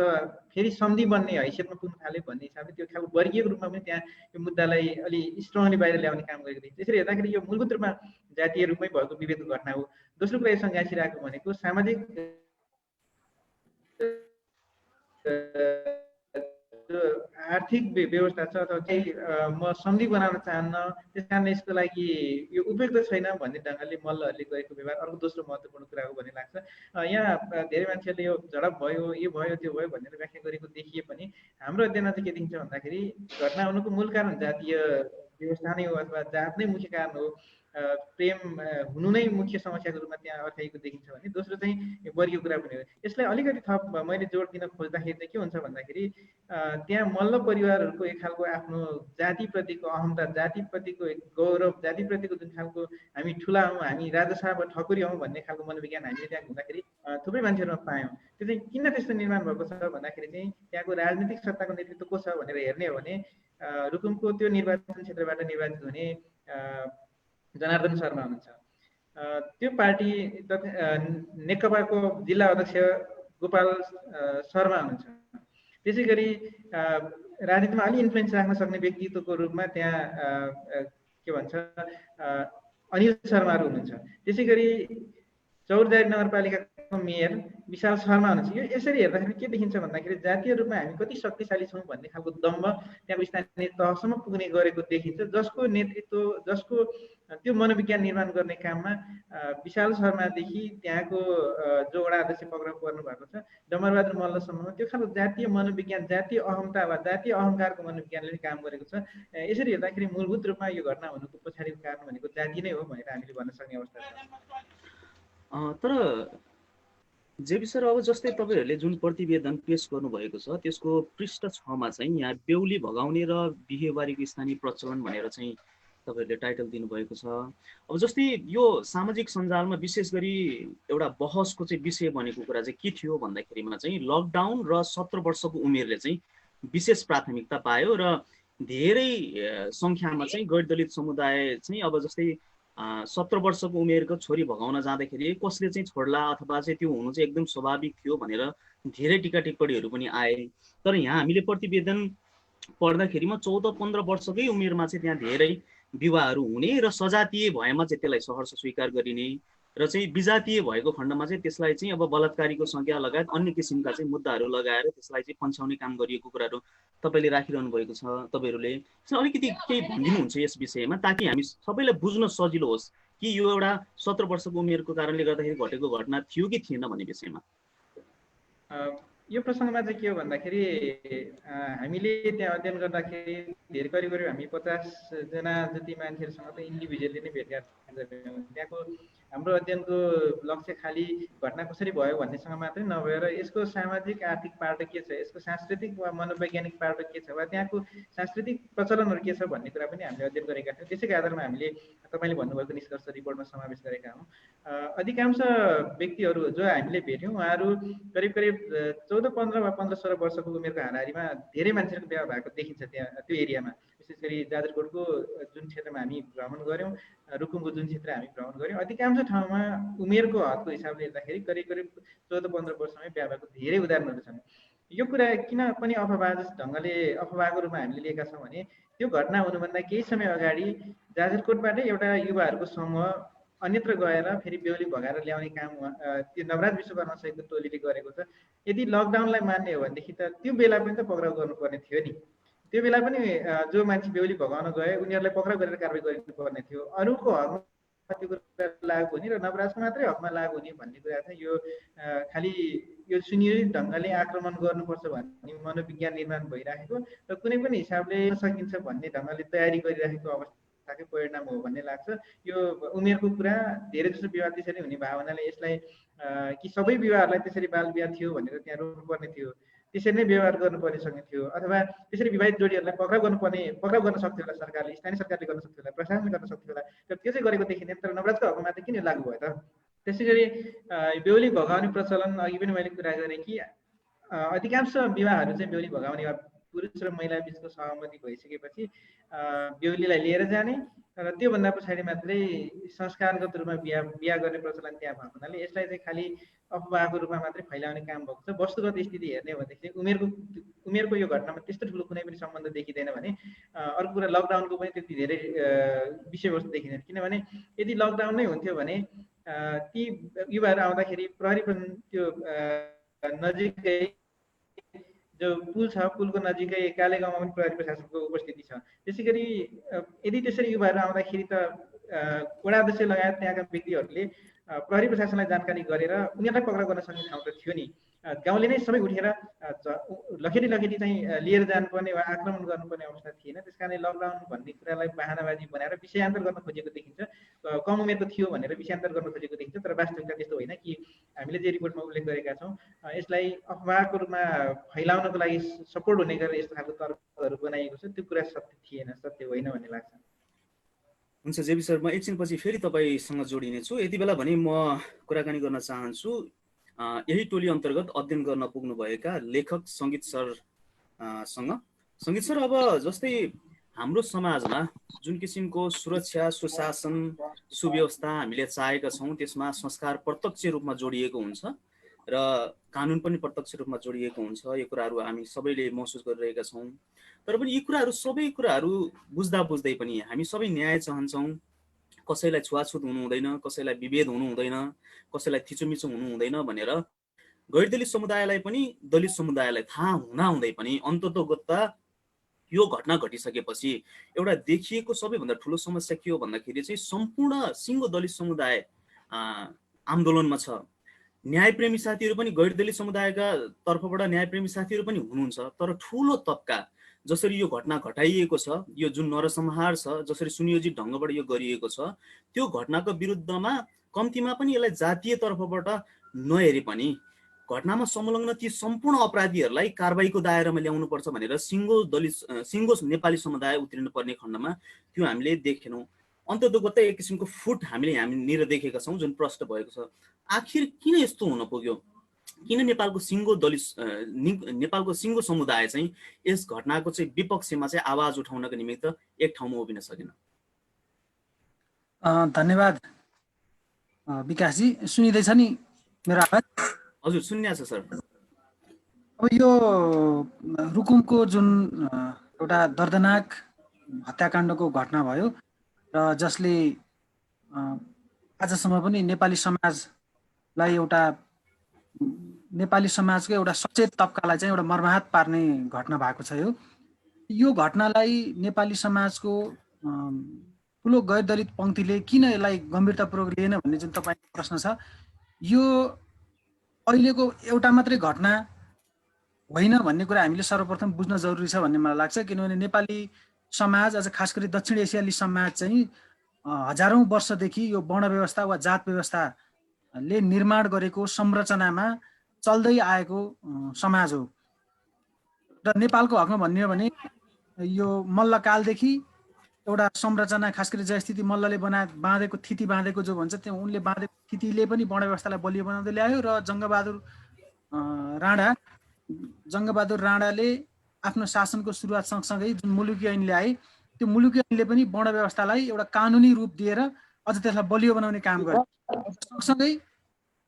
फेरि सम्धि बन्ने हैसियतमा पुग्न थाल्यो भन्ने हिसाबले त्यो खालको वर्गीय रूपमा पनि त्यहाँ यो मुद्दालाई अलि स्ट्रङली बाहिर ल्याउने काम गरेको देखिन्छ। त्यसरी हेर्दाखेरि यो मूलभूत रूपमा जातीय रूपमै भएको विभेदको घटना हो। दोस्रो कुरा यससँग गाँसिरहेको भनेको सामाजिक आर्थिक व्यवस्था छ अथवा केही म सम्धि बनाउन चाहन्न, त्यस कारण यसको लागि यो उपयुक्त छैन भन्ने ढङ्गले मल्लहरूले गरेको व्यवहार अर्को दोस्रो महत्त्वपूर्ण कुरा हो भन्ने लाग्छ। यहाँ धेरै मान्छेहरूले यो झडप भयो, यो भयो, त्यो भयो भनेर व्याख्या गरेको देखिए पनि हाम्रो अध्ययनमा चाहिँ के देखिन्छ भन्दाखेरि घटना हुनुको मूल कारण जातीय व्यवस्था नै हो अथवा जात नै मुख्य कारण हो, प्रेम हुनु नै मुख्य समस्याको रूपमा त्यहाँ अर्थाइएको देखिन्छ भने दोस्रो चाहिँ वर्गीय कुरा पनि हो। यसलाई अलिकति थप मैले जोड दिन खोज्दाखेरि चाहिँ के हुन्छ भन्दाखेरि त्यहाँ मल्ल परिवारहरूको एक खालको आफ्नो जातिप्रतिको अहमता, जातिप्रतिको गौरव, जातिप्रतिको जुन खालको हामी ठुला हौँ, हामी राजा साहब ठकुरी हौँ भन्ने खालको मनोविज्ञान हामीले त्यहाँ घुम्दाखेरि थुप्रै मान्छेहरूमा पायौँ। त्यो चाहिँ किन त्यस्तो निर्माण भएको छ भन्दाखेरि चाहिँ त्यहाँको राजनीतिक सत्ताको नेतृत्व को छ भनेर हेर्ने हो भने रुकुमको त्यो निर्वाचन क्षेत्रबाट निर्वाचित हुने जनार्दन शर्मा हुनुहुन्छ। त्यो पार्टी नेकपाको जिल्ला अध्यक्ष गोपाल शर्मा हुनुहुन्छ। त्यसै गरी राजनीतिमा अलि इन्फ्लुएन्स राख्न सक्ने व्यक्तित्वको रूपमा त्यहाँ के भन्छ अनिल शर्माहरू हुनुहुन्छ। त्यसै गरी चौरजारी नगरपालिकाको मेयर विशाल शर्मा हुनुहुन्छ। यो यसरी हेर्दाखेरि के देखिन्छ भन्दाखेरि जातीय रूपमा हामी कति शक्तिशाली छौँ भन्ने खालको दम्भ त्यहाँको स्थानीय तहसम्म पुग्ने गरेको देखिन्छ, जसको नेतृत्व, जसको त्यो मनोविज्ञान निर्माण गर्ने काममा विशाल शर्मादेखि त्यहाँको जो वडा अध्यक्ष पक्राउ पर्नु भएको छ डमरबहादुर मल्लसम्ममा त्यो खालको जातीय मनोविज्ञान, जातीय अहमता वा जातीय अहङ्कारको मनोविज्ञानले काम गरेको छ। यसरी हेर्दाखेरि मूलभूत रूपमा यो घटना हुनुको पछाडिको कारण भनेको जाति नै हो भनेर हामीले भन्न सक्ने अवस्था छ। तर जेबी सर, अब जस्तै तपाईँहरूले जुन प्रतिवेदन पेश गर्नुभएको छ त्यसको पृष्ठ 6 मा चाहिँ यहाँ बेहुली भगाउने र बिहेबारीको स्थानीय प्रचलन भनेर चाहिँ तपाईँहरूले टाइटल दिनुभएको छ। अब जस्तै यो सामाजिक सञ्जालमा विशेष गरी एउटा बहसको चाहिँ विषय बनेको कुरा चाहिँ के थियो भन्दाखेरिमा चाहिँ लकडाउन र 17 वर्षको उमेरले चाहिँ विशेष प्राथमिकता पायो र धेरै सङ्ख्यामा चाहिँ गैर दलित समुदाय चाहिँ अब जस्तै 17 वर्षको उमेरको छोरी भगाउन जाँदाखेरि कसले चाहिँ छोड्ला अथवा चाहिँ त्यो हुनु चाहिँ एकदम स्वाभाविक थियो भनेर धेरै टिका टिप्पणीहरू पनि आए। तर यहाँ हामीले प्रतिवेदन पढ्दाखेरिमा 14-15 वर्षकै उमेरमा चाहिँ त्यहाँ धेरै विवाहहरू हुने र सजातीय भएमा चाहिँ त्यसलाई सहर्ष स्वीकार गरिने र चाहिँ विजातीय भएको खण्डमा चाहिँ त्यसलाई चाहिँ अब बलात्कारीको संज्ञा लगायत अन्य किसिमका चाहिँ मुद्दाहरू लगाएर त्यसलाई चाहिँ पन्छाउने काम गरिएको कुराहरू तपाईँले राखिरहनु भएको छ। तपाईँहरूले अलिकति केही भनिदिनुहुन्छ यस विषयमा ताकि हामी सबैलाई बुझ्न सजिलो होस् कि यो एउटा 17 वर्षको उमेरको कारणले गर्दाखेरि घटेको घटना थियो कि थिएन भन्ने विषयमा। यो प्रसङ्गमा चाहिँ के हो भन्दाखेरि हामीले त्यहाँ अध्ययन गर्दाखेरि धेरै करिब हामी 50 जना जति मान्छेहरूसँग त इन्डिभिजुअली नै भेटघाट गर्यौँ। त्यहाँको हाम्रो अध्ययनको लक्ष्य खालि घटना कसरी भयो भन्नेसँग मात्रै नभएर यसको सामाजिक आर्थिक पाटो के छ, यसको सांस्कृतिक वा मनोवैज्ञानिक पाटो के छ वा त्यहाँको सांस्कृतिक प्रचलनहरू के छ भन्ने कुरा पनि हामीले अध्ययन गरेका थियौँ। त्यसैको आधारमा हामीले तपाईँले भन्नुभएको निष्कर्ष रिपोर्टमा समावेश गरेका हौँ। अधिकांश व्यक्तिहरू जो हामीले भेट्यौँ उहाँहरू करिब करिब 14-15 वा 15-16 वर्षको उमेरको हाराहारीमा धेरै मान्छेहरूको विवाह भएको देखिन्छ त्यहाँ त्यो एरियामा। विशेष गरी जाजरकोटको जुन क्षेत्रमा हामी भ्रमण गऱ्यौँ, रुकुमको जुन क्षेत्र हामी भ्रमण गऱ्यौँ, अधिकांश ठाउँमा उमेरको हदको हिसाबले हेर्दाखेरि करिब करिब 14-15 वर्षमै बिहा भएको धेरै उदाहरणहरू छन्। यो कुरा किन पनि अफवाह ढङ्गले अफवाहको रूपमा हामीले लिएका छौँ भने त्यो घटना हुनुभन्दा केही समय अगाडि जाजरकोटबाटै एउटा युवाहरूको समूह अन्यत्र गएर फेरि बेहुली भगाएर ल्याउने काम त्यो नवराज विश्वकर्मा सहितको टोलीले गरेको छ। यदि लकडाउनलाई मान्ने हो भनेदेखि त त्यो बेला पनि त पक्राउ गर्नुपर्ने थियो नि। त्यो बेला पनि जो मान्छे बेहुली भगाउन गए उनीहरूलाई पक्राउ गरेर कारवाही गरिनुपर्ने थियो। अरूको हकमा त्यो कुरा लागु हुने र नवराजको मात्रै हकमा लागु हुने भन्ने कुरा चाहिँ यो खालि यो सुनियोजित ढङ्गले आक्रमण गर्नुपर्छ भन्ने मनोविज्ञान निर्माण भइराखेको र कुनै पनि हिसाबले सकिन्छ भन्ने ढङ्गले तयारी गरिराखेको अवस्था अवस्थाकै परिणाम हो भन्ने लाग्छ। यो उमेरको कुरा धेरै जसो विवाह त्यसरी हुने भावनाले यसलाई कि सबै विवाहहरूलाई त्यसरी बाल विवाह थियो भनेर त्यहाँ रोक्नुपर्ने थियो, त्यसरी नै व्यवहार गर्नुपर्ने सँगै थियो, अथवा त्यसरी विवाहित जोडीहरूलाई पक्राउ गर्न सक्थ्यो होला सरकारले, स्थानीय सरकारले गर्न सक्थ्यो होला, प्रशासनले गर्न सक्थ्यो होला, तर त्यो चाहिँ गरेको देखिँदैन। तर नवराजको हकमा मात्रै किन लागू भयो त? त्यसै गरी बेहुली भगाउने प्रचलन अघि पनि मैले कुरा गरेँ कि अधिकांश विवाहहरू चाहिँ बेहुली भगाउने वा पुरुष र महिला बिचको सहमति भइसकेपछि बेहुलीलाई लिएर जाने र त्योभन्दा पछाडि मात्रै संस्कारगत रूपमा बिहा गर्ने प्रचलन त्यहाँ भएको हुनाले यसलाई चाहिँ खालि अफवाहको रूपमा मात्रै फैलाउने काम भएको छ। वस्तुगत स्थिति हेर्ने हो भनेदेखि उमेरको यो घटनामा त्यस्तो ठुलो कुनै पनि सम्बन्ध देखिँदैन भने अर्को कुरा लकडाउनको पनि त्यति धेरै विषयवस्तु देखिँदैन। किनभने यदि लकडाउन नै हुन्थ्यो भने ती युवाहरू आउँदाखेरि प्रहरी पनि त्यो नजिकै जो पुल छ पुलको नजिकै काले गाउँमा पनि प्रहरी प्रशासनको उपस्थिति छ। त्यसै गरी यदि त्यसरी युवाहरू आउँदाखेरि त वडाध्यक्ष लगायत त्यहाँका व्यक्तिहरूले प्रहरी प्रशासनलाई जानकारी गरेर उनीहरूलाई पक्राउ गर्न सक्ने ठाउँ त थियो नि। गाउँले नै सबै उठेर लखेटी चाहिँ लिएर जानुपर्ने वा आक्रमण गर्नुपर्ने अवस्था थिएन। त्यस कारणले लकडाउन भन्ने कुरालाई बहानाबाजी बनाएर विषयान्तर गर्न खोजेको देखिन्छ। कम उमेरको थियो भनेर विषयान्तर गर्न खोजेको देखिन्छ, तर वास्तविकता त्यस्तो होइन कि हामीले जे रिपोर्टमा उल्लेख गरेका छौँ यसलाई अफवाहको रूपमा फैलाउनको लागि सपोर्ट हुने गरेर यस्तो खालको तर्कहरू बनाइएको छ, त्यो कुरा सत्य थिएन, सत्य होइन भन्ने लाग्छ। हुन्छ जेबी सर, म एकछिनपछि फेरि तपाईँसँग जोडिनेछु। यति बेला भने म कुराकानी गर्न चाहन्छु यही टोली अन्तर्गत अध्ययन गर्न पुग्नुभएका लेखक सङ्गीत सरसँग। सङ्गीत सर, अब जस्तै हाम्रो समाजमा जुन किसिमको सुरक्षा, सुशासन, सुव्यवस्था हामीले चाहेका छौँ त्यसमा संस्कार प्रत्यक्ष रूपमा जोडिएको हुन्छ र कानुन पनि प्रत्यक्ष रूपमा जोडिएको हुन्छ। यो कुराहरू हामी सबैले महसुस गरिरहेका छौँ। तर पनि यी कुराहरू सबै कुराहरू बुझ्दा बुझ्दै पनि हामी सबै न्याय चाहन्छौँ। कसैलाई छुवाछुत हुनु हुँदैन, कसैलाई विभेद हुनु हुँदैन, कसैलाई थिचोमिचो हुनु हुँदैन भनेर गैर दलित समुदायलाई पनि दलित समुदायलाई थाहा हुँदै पनि अन्ततोगत्ता यो घटना घटिसकेपछि एउटा देखिएको सबैभन्दा ठुलो समस्या के हो भन्दाखेरि चाहिँ सम्पूर्ण सिङ्गो दलित समुदाय आन्दोलनमा छ। न्यायप्रेमी साथीहरू पनि गैर दलित समुदायका तर्फबाट न्यायप्रेमी साथीहरू पनि हुनुहुन्छ, तर ठुलो तबका जसरी यो घटना घटाइएको छ, यो जुन नरसंहार छ, जसरी सुनियोजित ढङ्गबाट यो गरिएको छ, त्यो घटनाको विरुद्धमा कम्तीमा पनि यसलाई जातीय तर्फबाट नहेरे पनि घटनामा संलग्न ती सम्पूर्ण अपराधीहरूलाई कारबाहीको दायरामा ल्याउनुपर्छ भनेर सिङ्गो नेपाली समुदाय उत्रिनु पर्ने खण्डमा त्यो हामीले देखेनौँ। अन्ततोगत्तै एक किसिमको फुट हामीले हामीनिर देखेका छौँ जुन प्रष्ट भएको छ। आखिर किन यस्तो हुन पुग्यो? किन नेपालको सिङ्गो समुदाय चाहिँ यस घटनाको चाहिँ विपक्षमा चाहिँ आवाज उठाउनको निमित्त एक ठाउँमा उभिन सकेन? धन्यवाद विकासजी। सुनिँदैछ नि मेरो आवाज? हजुर, सुन्या छ सर। अब यो रुकुमको जुन एउटा दर्दनाक हत्याकाण्डको घटना भयो र जसले आजसम्म पनि नेपाली समाजको एउटा सचेत तबकालाई चाहिँ एउटा मर्माहत पार्ने घटना भएको छ। यो घटनालाई नेपाली समाजको ठुलो गैर दलित पङ्क्तिले किन यसलाई गम्भीरतापूर्वक लिएन भन्ने जुन तपाईँको प्रश्न छ, यो अहिलेको एउटा मात्रै घटना होइन भन्ने कुरा हामीले सर्वप्रथम बुझ्न जरुरी छ भन्ने मलाई लाग्छ। किनभने नेपाली समाज, अझ खास गरी दक्षिण एसियाली समाज चाहिँ हजारौँ वर्षदेखि यो वर्ण व्यवस्था वा जात व्यवस्थाले निर्माण गरेको संरचनामा चल्दै आएको समाज हो। र नेपालको हकमा भन्ने हो भने यो मल्लकालदेखि एउटा संरचना, खास गरी जयस्थिति मल्लले बाँधेको थिति बाँधेको जो भन्छ त्यो उनले बाँधेको थितिले पनि वर्ण व्यवस्थालाई बलियो बनाउँदै ल्यायो। र जङ्गबहादुर राणाले आफ्नो शासनको सुरुवात सँगसँगै जुन मुलुकी ऐन ल्याए, त्यो मुलुकी ऐनले पनि वर्ण व्यवस्थालाई एउटा कानुनी रूप दिएर अझ त्यसलाई बलियो बनाउने काम गर्यो। सँगसँगै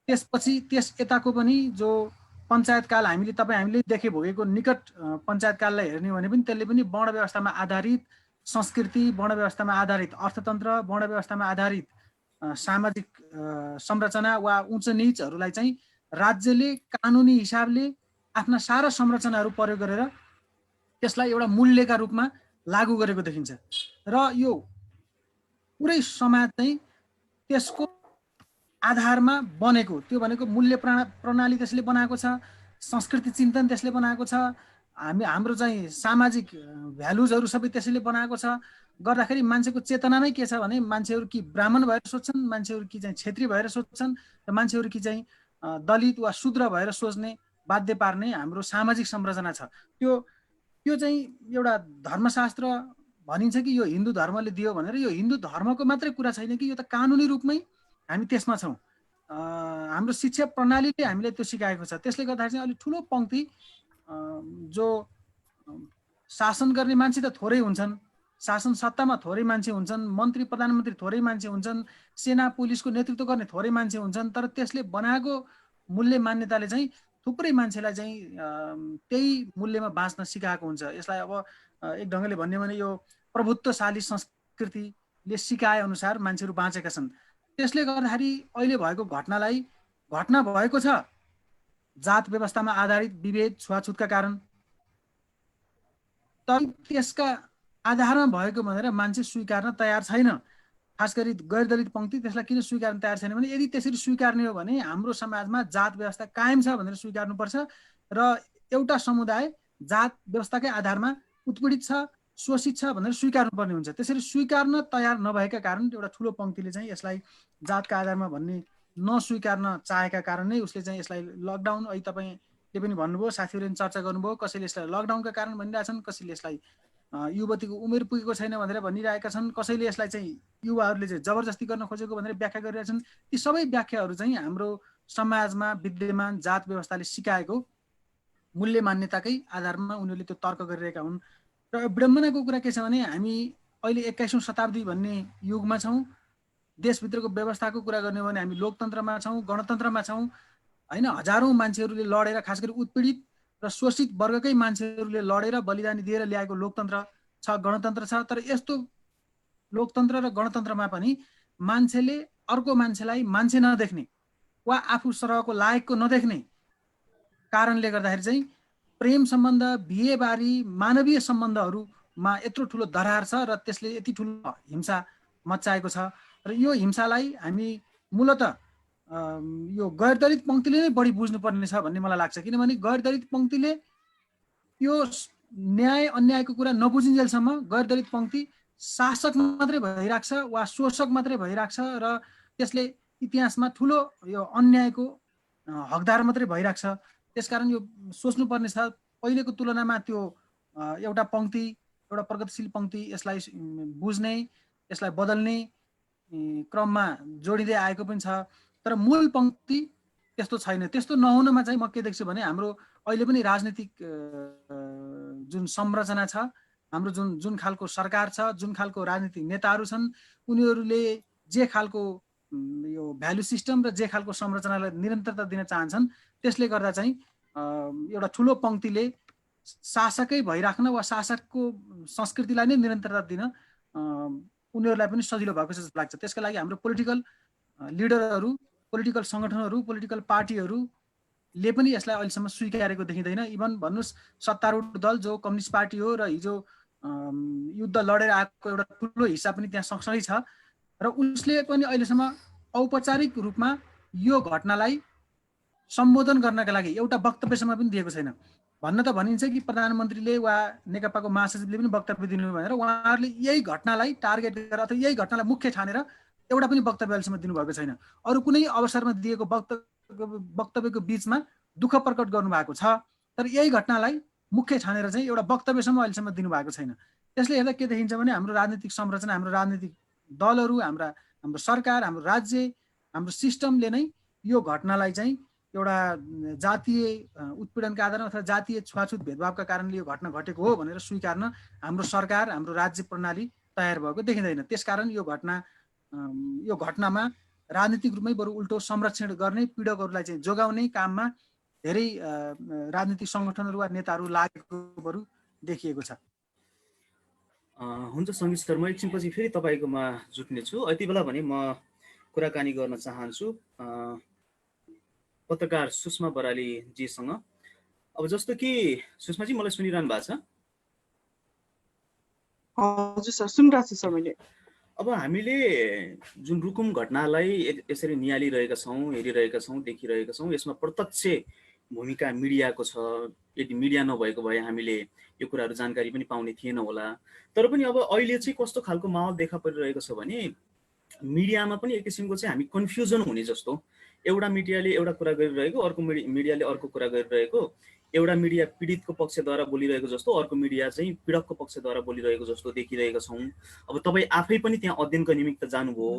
त्यसपछि त्यस यताको पनि जो पञ्चायतकाल हामीले देखे भोगेको निकट पञ्चायतकाललाई हेर्ने भने पनि त्यसले पनि वर्ण व्यवस्थामा आधारित संस्कृति, वर्ण व्यवस्थामा आधारित अर्थतन्त्र, वर्ण व्यवस्थामा आधारित सामाजिक संरचना वा उच्च नीचहरूलाई चाहिँ राज्यले कानुनी हिसाबले आफ्ना सारा संरचनाहरू प्रयोग गरेर त्यसलाई एउटा मूल्यका रूपमा लागू गरेको देखिन्छ। र यो पुरै समाज चाहिँ त्यसको आधारमा बनेको, त्यो भनेको मूल्य प्रणाली त्यसले बनाएको छ, संस्कृति चिन्तन त्यसले बनाएको छ, हाम्रो चाहिँ सामाजिक भ्यालुजहरू सबै त्यसैले बनाएको छ गर्दाखेरि मान्छेको चेतना नै के छ भने मान्छेहरू कि ब्राह्मण भएर सोच्छन्, मान्छेहरू कि चाहिँ क्षेत्री भएर सोच्छन् र मान्छेहरू कि चाहिँ दलित वा शूद्र भएर सोच्ने बाध्य पार्ने हाम्रो सामाजिक संरचना छ। त्यो चाहिँ एउटा धर्मशास्त्र भनिन्छ कि यो हिन्दू धर्मले दियो भनेर, यो हिन्दू धर्मको मात्रै कुरा छैन कि यो त कानुनी रूपमै हामी त्यसमा छौँ। हाम्रो शिक्षा प्रणालीले हामीलाई त्यो सिकाएको छ। त्यसले गर्दा चाहिँ अलिक ठुलो पङ्क्ति जो शासन गर्ने मान्छे त थोरै हुन्छन्, शासन सत्तामा थोरै मान्छे हुन्छन्, मन्त्री प्रधानमन्त्री थोरै मान्छे हुन्छन्, सेना पुलिसको नेतृत्व गर्ने थोरै मान्छे हुन्छन्, तर त्यसले बनाएको मूल्य मान्यताले चाहिँ थुप्रै मान्छेलाई चाहिँ त्यही मूल्यमा बाँच्न सिकाएको हुन्छ। यसलाई अब एक ढङ्गले भन्यो भने यो प्रभुत्वशाली संस्कृतिले सिकाए अनुसार मान्छेहरू बाँचेका छन्। त्यसले गर्दाखेरि अहिले भएको घटनालाई घटना भएको छ जात व्यवस्थामा आधारित विभेद छुवाछुतका कारण, तर त्यसका आधारमा भएको भनेर मान्छे स्वीकार्न तयार छैन। खास गरी गैर दलित पङ्क्ति त्यसलाई किन स्वीकार्न तयार छैन भने यदि त्यसरी स्वीकार्ने हो भने हाम्रो समाजमा जात व्यवस्था कायम छ भनेर स्वीकार्नुपर्छ र एउटा समुदाय जात व्यवस्थाकै आधारमा उत्पीडित छ, शोषित छ भनेर स्वीकार्नुपर्ने हुन्छ। त्यसरी स्वीकार्न तयार नभएका कारण एउटा ठुलो पङ्क्तिले चाहिँ यसलाई जातका आधारमा भन्ने नस्वीकार्न चाहेका कारण नै उसले चाहिँ यसलाई लकडाउन, अहिले तपाईँले पनि भन्नुभयो, साथीहरूले चर्चा गर्नुभयो, कसैले यसलाई लकडाउनका कारण भनिरहेछन्, कसैले यसलाई युवतीको उमेर पुगेको छैन भनेर भनिरहेका छन्, कसैले यसलाई चाहिँ युवाहरूले चाहिँ जबरजस्ती गर्न खोजेको भनेर व्याख्या गरिरहेछन्। ती सबै व्याख्याहरू चाहिँ हाम्रो समाजमा विद्यमान जात व्यवस्थाले सिकाएको मूल्य मान्यताकै आधारमा उनीहरूले त्यो तर्क गरिरहेका हुन्। र विडम्बनाको कुरा के छ भने हामी अहिले 21औं शताब्दी भन्ने युगमा छौँ। देशभित्रको व्यवस्थाको कुरा गर्ने हो भने हामी लोकतन्त्रमा छौँ, गणतन्त्रमा छौँ होइन। हजारौँ मान्छेहरूले लडेर, खास गरी उत्पीडित र शोषित वर्गकै मान्छेहरूले लडेर बलिदानी दिएर ल्याएको लोकतन्त्र छ, गणतन्त्र छ। तर यस्तो लोकतन्त्र र गणतन्त्रमा पनि मान्छेले अर्को मान्छेलाई मान्छे नदेख्ने वा आफू सरहको लायकको नदेख्ने कारणले गर्दाखेरि चाहिँ प्रेम सम्बन्ध, बिहेबारी, मानवीय सम्बन्धहरूमा यत्रो ठुलो दरार छ र त्यसले यति ठुलो हिंसा मच्चाएको छ। र यो हिंसालाई हामी मूलतः यो गैर दलित पङ्क्तिले नै बढी बुझ्नुपर्ने छ भन्ने मलाई लाग्छ। किनभने गैर दलित पङ्क्तिले यो न्याय अन्यायको कुरा नबुझिन्जेलसम्म गैर दलित पङ्क्ति शासक मात्रै भइरहेको छ वा शोषक मात्रै भइरहेको छ र त्यसले इतिहासमा ठुलो यो अन्यायको हकदार मात्रै भइरहेको छ। त्यसकारण यो सोच्नुपर्ने छ पहिलेको तुलनामा त्यो एउटा पङ्क्ति, एउटा प्रगतिशील पङ्क्ति यसलाई बुझ्ने, यसलाई बदल्ने क्रममा जोडिँदै आएको पनि छ। तर मूल पङ्क्ति त्यस्तो छैन। त्यस्तो नहुनमा चाहिँ म के देख्छु भने हाम्रो अहिले पनि राजनीतिक जुन संरचना छ, हाम्रो जुन खालको सरकार छ, जुन खालको राजनीतिक नेताहरू छन्, उनीहरूले जे खालको यो भ्यालु सिस्टम र जे खालको संरचनालाई निरन्तरता दिन चाहन्छन्, त्यसले गर्दा चाहिँ एउटा ठुलो पङ्क्तिले शासकै भइराख्न वा शासकको संस्कृतिलाई नै निरन्तरता दिन उनीहरूलाई पनि सजिलो भएको जस्तो लाग्छ। त्यसका लागि हाम्रो पोलिटिकल लिडरहरू, पोलिटिकल सङ्गठनहरू, पोलिटिकल पार्टीहरूले पनि यसलाई अहिलेसम्म स्वीकारेको देखिँदैन। इभन भन्नुहोस् सत्तारूढ दल जो कम्युनिस्ट पार्टी हो र हिजो युद्ध लडेर आएको एउटा ठुलो हिस्सा पनि त्यहाँ सँगसँगै छ र उसले पनि अहिलेसम्म औपचारिक रूपमा यो घटनालाई सम्बोधन गर्नका लागि एउटा वक्तव्यसम्म पनि दिएको छैन। भन्न त भनिन्छ कि प्रधानमन्त्रीले वा नेकपाको महासचिवले पनि वक्तव्य दिनु भनेर, उहाँहरूले यही घटनालाई टार्गेट गरेर अथवा यही घटनालाई मुख्य ठानेर एउटा पनि वक्तव्य अहिलेसम्म दिनुभएको छैन। अरू कुनै अवसरमा दिएको वक्तव्यको बिचमा दुःख प्रकट गर्नुभएको छ, तर यही घटनालाई मुख्य ठानेर चाहिँ एउटा वक्तव्यसम्म अहिलेसम्म दिनुभएको छैन। त्यसले हेर्दा के देखिन्छ भने हाम्रो राजनीतिक संरचना, हाम्रो राजनीतिक दलहरू, हाम्रो सरकार, हाम्रो राज्य, हाम्रो सिस्टमले नै यो घटनालाई चाहिँ एउटा जातीय उत्पीडनका आधारमा अथवा जातीय छुवाछुत भेदभावका कारणले यो घटना घटेको हो भनेर स्वीकार्न हाम्रो सरकार, हाम्रो राज्य प्रणाली तयार भएको देखिँदैन। त्यसकारण यो घटनामा राजनीतिक रूपमै बरु उल्टो संरक्षण गर्ने, पीडकहरूलाई चाहिँ जोगाउने काममा धेरै राजनीतिक सङ्गठनहरू वा नेताहरू लागेको बरु देखिएको छ। हुन्छ सङ्गीत सर, म एकछिनपछि फेरि तपाईँकोमा जुट्नेछु। यति बेला भने म कुराकानी गर्न चाहन्छु पत्रकार सुषमा बरालीजीसँग। अब जस्तो कि सुषमाजी मलाई सुनिरहनु भएको छ? हजुर सर, सुनिरहेको छु सर मैले। अब हामीले जुन रुकुम घटनालाई यसरी निहालिरहेका छौँ, हेरिरहेका छौँ, देखिरहेका छौँ, यसमा प्रत्यक्ष भूमिका मिडियाको छ। यदि मिडिया नभएको भए हामीले यो कुराहरू जानकारी पनि पाउने थिएन होला। तर पनि अब अहिले चाहिँ कस्तो खालको माहौल देखा परिरहेको छ भने मिडियामा पनि एक किसिमको चाहिँ हामी कन्फ्युजन हुने जस्तो, एउटा मिडियाले एउटा कुरा गरिरहेको, अर्को मिडियाले अर्को कुरा गरिरहेको, एउटा मिडिया पीडितको पक्षद्वारा बोलिरहेको जस्तो, अर्को मिडिया चाहिँ पीडकको पक्षद्वारा बोलिरहेको जस्तो देखिरहेका छौँ। अब तपाईँ आफै पनि त्यहाँ अध्ययनको निमित्त जानुभयो,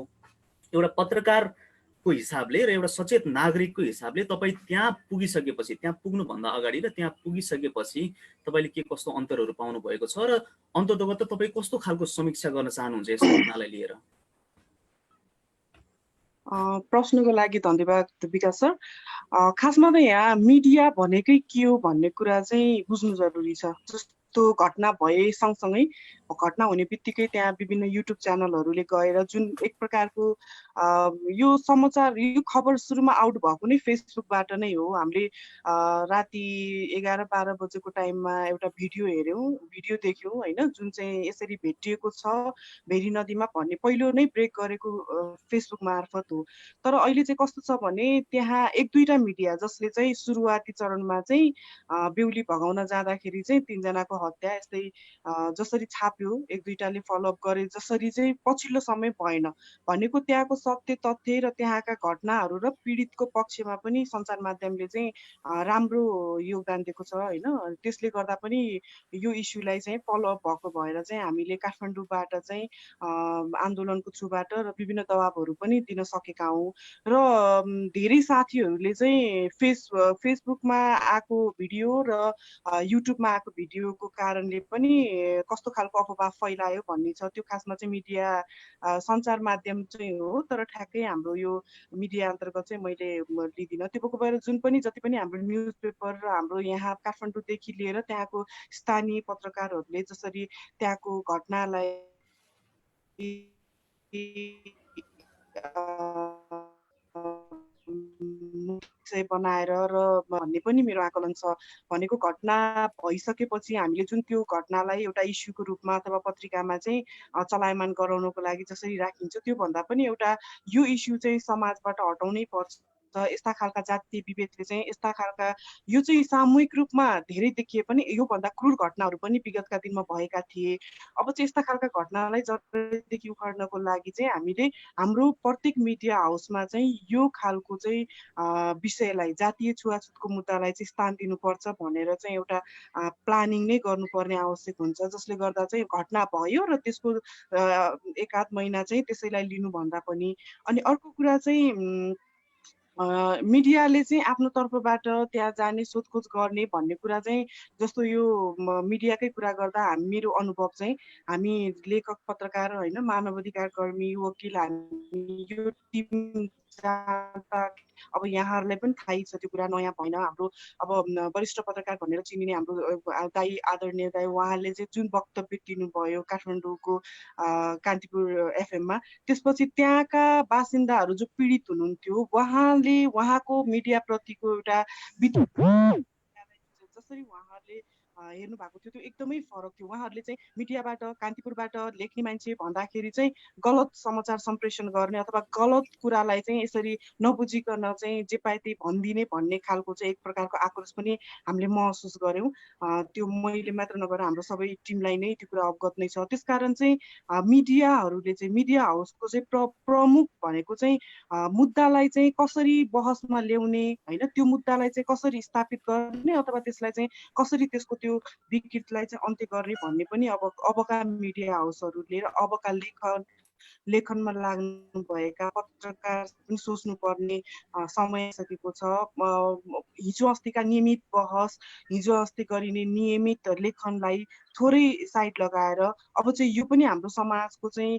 एउटा पत्रकारको हिसाबले र एउटा सचेत नागरिकको हिसाबले तपाईँ त्यहाँ पुगिसकेपछि, त्यहाँ पुग्नुभन्दा अगाडि र त्यहाँ पुगिसकेपछि तपाईँले के कस्तो अन्तरहरू पाउनु भएको छ र अन्ततोगत तपाईँ कस्तो खालको समीक्षा गर्न चाहनुहुन्छ यस घटनालाई लिएर? प्रश्नको लागि धन्यवाद विकास सर। खासमा त यहाँ मिडिया भनेकै के हो भन्ने कुरा चाहिँ बुझ्नु जरुरी छ। जस्तो घटना भए सँगसँगै घटना हुने बित्तिकै त्यहाँ विभिन्न युट्युब च्यानलहरूले गएर जुन एक प्रकारको यो समाचार, यो खबर सुरुमा आउट भएको नै फेसबुकबाट नै हो। हामीले राति 11-12 बजेको टाइममा एउटा भिडियो हेऱ्यौँ, भिडियो देख्यौँ होइन, जुन चाहिँ यसरी भेटिएको छ भेरी नदीमा भन्ने पहिलो नै ब्रेक गरेको फेसबुक मार्फत हो। तर अहिले चाहिँ कस्तो छ भने त्यहाँ 1-2टा मिडिया जसले चाहिँ सुरुवाती चरणमा चाहिँ बेहुली भगाउन जाँदाखेरि चाहिँ 3 जनाको हत्या यस्तै जसरी छाप्यो, 1-2टाले फलोअप गरे जसरी चाहिँ पछिल्लो समय भएन भनेको त्यहाँको सत्य तथ्य र त्यहाँका घटनाहरू र पीडितको पक्षमा पनि सञ्चार माध्यमले चाहिँ राम्रो योगदान दिएको छ होइन। त्यसले गर्दा पनि यो इस्युलाई चाहिँ फलोअप भएको भएर चाहिँ हामीले काठमाडौँबाट चाहिँ आन्दोलनको थ्रुबाट र विभिन्न दबाबहरू पनि दिन सकेका हौँ। र धेरै साथीहरूले चाहिँ फेसबुकमा आएको भिडियो र युट्युबमा आएको भिडियोको कारणले पनि कस्तो खालको अफवाह फैलायो भन्ने छ। त्यो खासमा चाहिँ मिडिया सञ्चार माध्यम चाहिँ हो, तर ठ्याक्कै हाम्रो यो मिडिया अन्तर्गत चाहिँ मैले लिँदिनँ। त्यो भएको भएर जुन पनि जति पनि हाम्रो न्युज पेपर र हाम्रो यहाँ काठमाडौँदेखि लिएर त्यहाँको स्थानीय पत्रकारहरूले जसरी त्यहाँको घटनालाई बनाएर र भन्ने पनि मेरो आकलन छ। भनेको घटना भइसकेपछि हामीले जुन त्यो घटनालाई एउटा इस्युको रूपमा अथवा पत्रिकामा चाहिँ चलायमान गराउनको लागि जसरी राखिन्छ, त्यो भन्दा पनि एउटा यो इस्यु चाहिँ समाजबाट हटाउनै पर्छ। यस्ता खालका जातीय विभेदले चाहिँ यस्ता खालका यो चाहिँ सामूहिक रूपमा धेरै देखिए पनि योभन्दा क्रूर घटनाहरू पनि विगतका दिनमा भएका थिए। अब चाहिँ यस्ता खालका घटनालाई जडदेखि उखाड्नको लागि चाहिँ हामीले हाम्रो प्रत्येक मिडिया हाउसमा चाहिँ यो खालको चाहिँ विषयलाई, जातीय छुवाछुतको मुद्दालाई चाहिँ स्थान दिनुपर्छ भनेर चाहिँ एउटा प्लानिङ नै गर्नुपर्ने आवश्यक हुन्छ। जसले गर्दा चाहिँ घटना भयो र त्यसको 1-8 महिना चाहिँ त्यसैलाई लिनुभन्दा पनि। अनि अर्को कुरा चाहिँ मिडियाले चाहिँ आफ्नो तर्फबाट त्यहाँ जाने सोधखोज गर्ने भन्ने कुरा चाहिँ जस्तो यो मिडियाकै कुरा गर्दा मेरो अनुभव चाहिँ हामी लेखक पत्रकार होइन, मानव अधिकार कर्मी, वकिल, हामी यो टिम अब यहाँहरूलाई पनि थाहै छ त्यो कुरा नयाँ भएन। हाम्रो अब वरिष्ठ पत्रकार भनेर चिनिने हाम्रो दाई, आदरणीय दाई, उहाँले चाहिँ जुन वक्तव्य दिनुभयो काठमाडौँको कान्तिपुर एफएममा, त्यसपछि त्यहाँका बासिन्दाहरू जो पीडित हुनुहुन्थ्यो उहाँको मिडियाप्रतिको एउटा जसरी उहाँहरूले हेर्नु भएको थियो त्यो एकदमै फरक थियो। उहाँहरूले चाहिँ मिडियाबाट, कान्तिपुरबाट लेख्ने मान्छे भन्दाखेरि चाहिँ गलत समाचार सम्प्रेषण गर्ने अथवा गलत कुरालाई चाहिँ यसरी नबुझिकन चाहिँ जे पाए त्यही भनिदिने भन्ने खालको चाहिँ एक प्रकारको आक्रोश पनि हामीले महसुस गऱ्यौँ। त्यो मैले मात्र नगरेर हाम्रो सबै टिमलाई नै त्यो कुरा अवगत नै छ। त्यसकारण चाहिँ मिडियाहरूले चाहिँ, मिडिया हाउसको चाहिँ प्रमुख भनेको चाहिँ मुद्दालाई चाहिँ कसरी बहसमा ल्याउने होइन, त्यो मुद्दालाई चाहिँ कसरी स्थापित गर्ने अथवा त्यसलाई चाहिँ कसरी त्यसको त्यो विकृतिलाई चाहिँ अन्त्य गर्ने भन्ने पनि अबका मिडिया हाउसहरूले र अबका लेखनमा लाग्नु भएका पत्रकार पनि सोच्नुपर्ने समय सकेको छ। हिजो अस्तिका नियमित बहस, हिजो अस्ति गरिने नियमित लेखनलाई थोरै साइड लगाएर अब चाहिँ यो पनि हाम्रो समाजको चाहिँ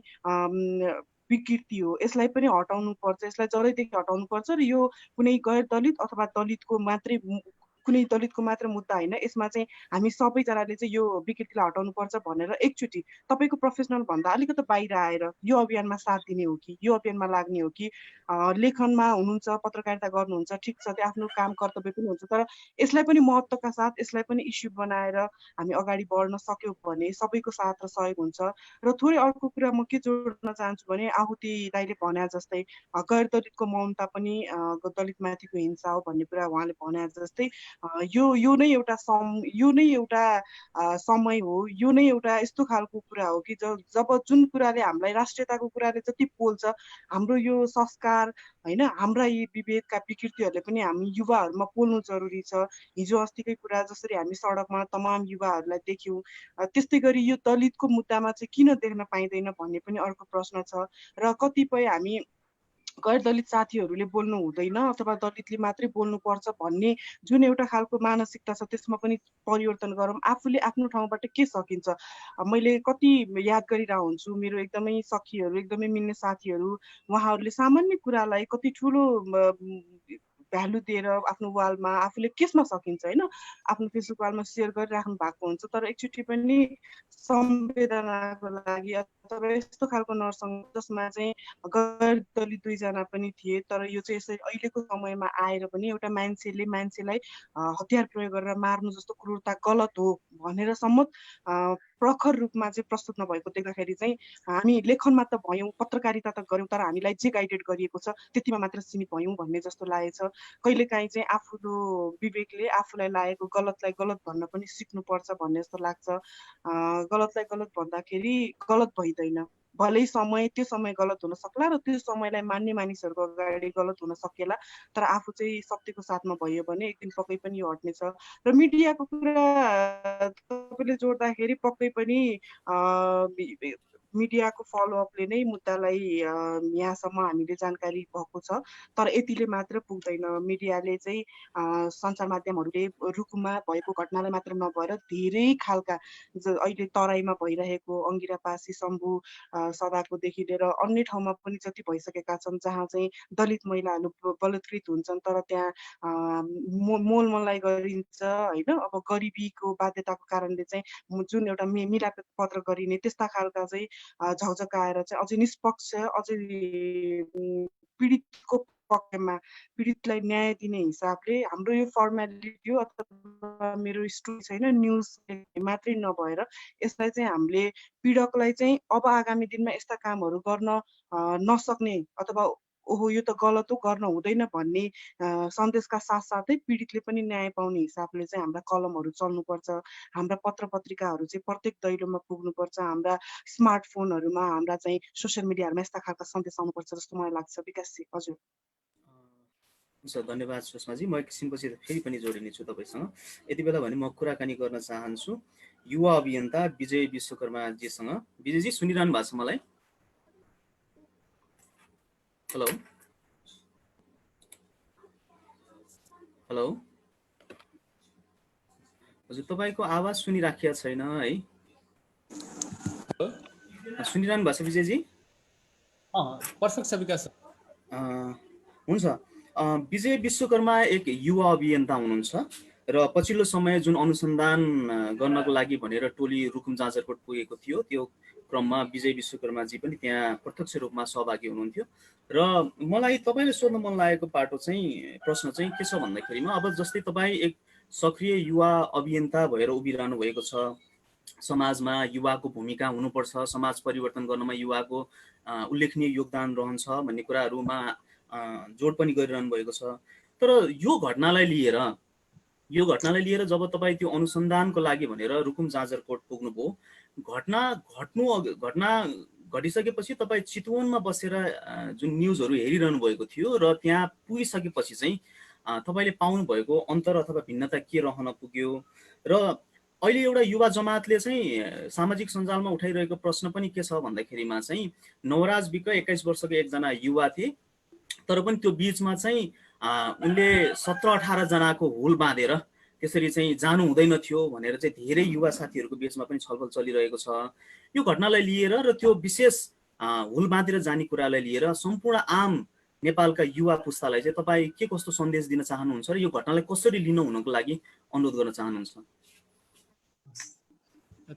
विकृति हो, यसलाई पनि हटाउनु पर्छ, यसलाई जडैदेखि हटाउनु पर्छ र यो कुनै गैर दलित अथवा दलितको मात्रै कुनै दलितको मात्र मुद्दा होइन, यसमा चाहिँ हामी सबैजनाले चाहिँ यो विकृतिलाई हटाउनुपर्छ भनेर एकचोटि तपाईँको प्रोफेसनल भन्दा अलिकति बाहिर आएर यो अभियानमा साथ दिने हो कि यो अभियानमा लाग्ने हो कि लेखनमा हुनुहुन्छ, पत्रकारिता गर्नुहुन्छ, ठिक छ, त्यो आफ्नो काम कर्तव्य पनि हुन्छ, तर यसलाई पनि महत्त्वका साथ यसलाई पनि इस्यु बनाएर हामी अगाडि बढ्न सक्यौँ भने सबैको साथ र सहयोग हुन्छ। र थोरै अर्को कुरा म के जोड्न चाहन्छु भने आहुति दाइले भने जस्तै गैर दलितको मौनता पनि दलितमाथिको हिंसा हो भन्ने कुरा उहाँले भने जस्तै यो नै एउटा समय हो, यो नै एउटा यस्तो खालको कुरा हो कि जब जुन कुराले हामीलाई राष्ट्रियताको कुराले जति पोल्छ, हाम्रो यो संस्कार होइन, हाम्रा यी विभेदका विकृतिहरूले पनि हामी युवाहरूमा पोल्नु जरुरी छ। हिजो अस्तिकै कुरा जसरी हामी सडकमा तमाम युवाहरूलाई देख्यौँ, त्यस्तै गरी यो दलितको मुद्दामा चाहिँ किन देख्न पाइँदैन भन्ने पनि अर्को प्रश्न छ। र कतिपय हामी गैर दलित साथीहरूले बोल्नु हुँदैन अथवा दलितले मात्रै बोल्नुपर्छ भन्ने जुन एउटा खालको मानसिकता छ त्यसमा पनि परिवर्तन गरौँ। आफूले आफ्नो ठाउँबाट के सकिन्छ, मैले कति याद गरिरहेको हुन्छु, मेरो एकदमै सखीहरू, एकदमै मिल्ने साथीहरू, उहाँहरूले सामान्य कुरालाई कति ठुलो भ्यालु दिएर आफ्नो वालमा आफूले केसमा सकिन्छ होइन, आफ्नो फेसबुक वालमा सेयर गरिराख्नु भएको हुन्छ, तर एकचोटि पनि संवेदनाको लागि अथवा यस्तो खालको नरसंग जसमा चाहिँ गैर दलित दुईजना पनि थिए, तर यो चाहिँ यसरी अहिलेको समयमा आएर पनि एउटा मान्छेले मान्छेलाई हतियार प्रयोग गरेर मार्नु जस्तो क्रूरता गलत हो भनेर सम्म प्रखर रूपमा चाहिँ प्रस्तुत नभएको देख्दाखेरि चाहिँ हामी लेखनमा त भयौँ, पत्रकारिता त गऱ्यौँ, तर हामीलाई जे गाइडेड गरिएको छ त्यतिमा मात्र सीमित भयौँ भन्ने जस्तो लागेको छ। कहिलेकाहीँ चाहिँ आफ्नो विवेकले आफूलाई लागेको गलतलाई गलत भन्न पनि सिक्नुपर्छ भन्ने जस्तो लाग्छ। गलतलाई गलत भन्दाखेरि गलत भइँदैन, भलै त्यो समय गलत हुन सक्ला र त्यो समयलाई मान्ने मानिसहरूको अगाडि गलत हुन सकेला, तर आफू चाहिँ सत्यको साथमा भयो भने एक दिन पक्कै पनि यो हट्नेछ। र मिडियाको कुरा तपाईँले जोड्दाखेरि पक्कै पनि मिडियाको फलोअपले नै मुद्दालाई यहाँसम्म हामीले जानकारी भएको छ, तर यतिले मात्र पुग्दैन। मिडियाले चाहिँ सञ्चार माध्यमहरूले रुकुममा भएको घटनालाई मात्र नभएर धेरै खालका अहिले तराईमा भइरहेको अङ्गिरापासी शम्भु सदाकोदेखि लिएर अन्य ठाउँमा पनि जति भइसकेका छन् जहाँ चाहिँ दलित महिलाहरू बलात्कृत हुन्छन्, तर त्यहाँ मोलमलाई गरिन्छ होइन। अब गरिबीको बाध्यताको कारणले चाहिँ जुन एउटा मिलाप पत्र गरिने त्यस्ता खालका चाहिँ झकझकाएर चाहिँ अझै निष्पक्ष, अझै पीडितको पक्षमा पीडितलाई न्याय दिने हिसाबले हाम्रो यो फर्मालिटी हो अथवा मेरो स्टोरी छैन न्युज मात्रै नभएर यसलाई चाहिँ हामीले पीडकलाई चाहिँ अब आगामी दिनमा यस्ता कामहरू गर्न नसक्ने अथवा ओहो यो त गलत हो, गर्न हुँदैन भन्ने सन्देशका साथसाथै पीडितले पनि न्याय पाउने हिसाबले चाहिँ हाम्रा कलमहरू चल्नुपर्छ, हाम्रा पत्र पत्रिकाहरू चाहिँ प्रत्येक दैलोमा पुग्नुपर्छ, हाम्रा स्मार्टफोनहरूमा, हाम्रा चाहिँ सोसियल मिडियाहरूमा यस्ता खालका सन्देश आउनुपर्छ जस्तो मलाई लाग्छ। विकासजी हजुर। हुन्छ, धन्यवाद सुषमाजी। म एकछिनपछि फेरि पनि जोडिनेछु तपाईँसँग। यति बेला भने म कुराकानी गर्न चाहन्छु युवा अभियन्ता विजय विश्वकर्माजीसँग। विजयजी सुनिरहनु भएको छ मलाई? हेलो हेलो हजुर, तपाईँको आवाज सुनिराखिया छैन है? सुनिरहनु भएको छ विजयजी? पर्फेक्ट छ विकास। हुन्छ, विजय विश्वकर्मा एक युवा अभियन्ता हुनुहुन्छ र पछिल्लो समय जुन अनुसन्धान गर्नको लागि भनेर टोली रुकुम जाजरकोट पुगेको थियो त्यो क्रममा विजय विश्वकर्माजी पनि त्यहाँ प्रत्यक्ष रूपमा सहभागी हुनुहुन्थ्यो। र मलाई तपाईँले सोध्न मन लागेको प्रश्न चाहिँ के छ भन्दाखेरिमा अब जस्तै तपाईँ एक सक्रिय युवा अभियन्ता भएर उभिरहनु भएको छ, समाजमा युवाको भूमिका हुनुपर्छ, समाज परिवर्तन गर्नमा युवाको उल्लेखनीय योगदान रहन्छ भन्ने कुराहरूमा जोड पनि गरिरहनु भएको छ। तर यो घटनालाई लिएर जब तपाईँ त्यो अनुसन्धानको लागि भनेर रुकुम जाजरकोट पुग्नुभयो, घटना घटिसकेपछि तपाईँ चितवनमा बसेर जुन न्युजहरू हेरिरहनु भएको थियो र त्यहाँ पुगिसकेपछि चाहिँ तपाईँले पाउनु भएको अन्तर अथवा भिन्नता के रहन पुग्यो? र अहिले एउटा युवा जमातले चाहिँ सामाजिक सञ्जालमा उठाइरहेको प्रश्न पनि के छ भन्दाखेरिमा चाहिँ नवराज विक 21 वर्षको एकजना युवा थिए, तर पनि त्यो बिचमा चाहिँ उनले 17-18 जनाको हुल बाँधेर त्यसरी चाहिँ जानु हुँदैन थियो भनेर चाहिँ धेरै युवा साथीहरूको बिचमा पनि छलफल चलिरहेको छ। यो घटनालाई लिएर र त्यो विशेष हुल बाँधेर जाने कुरालाई लिएर सम्पूर्ण आम नेपालका युवा पुस्तालाई चाहिँ तपाईँ के कस्तो सन्देश दिन चाहनुहुन्छ र यो घटनालाई कसरी लिनु हुनको लागि अनुरोध गर्न चाहनुहुन्छ?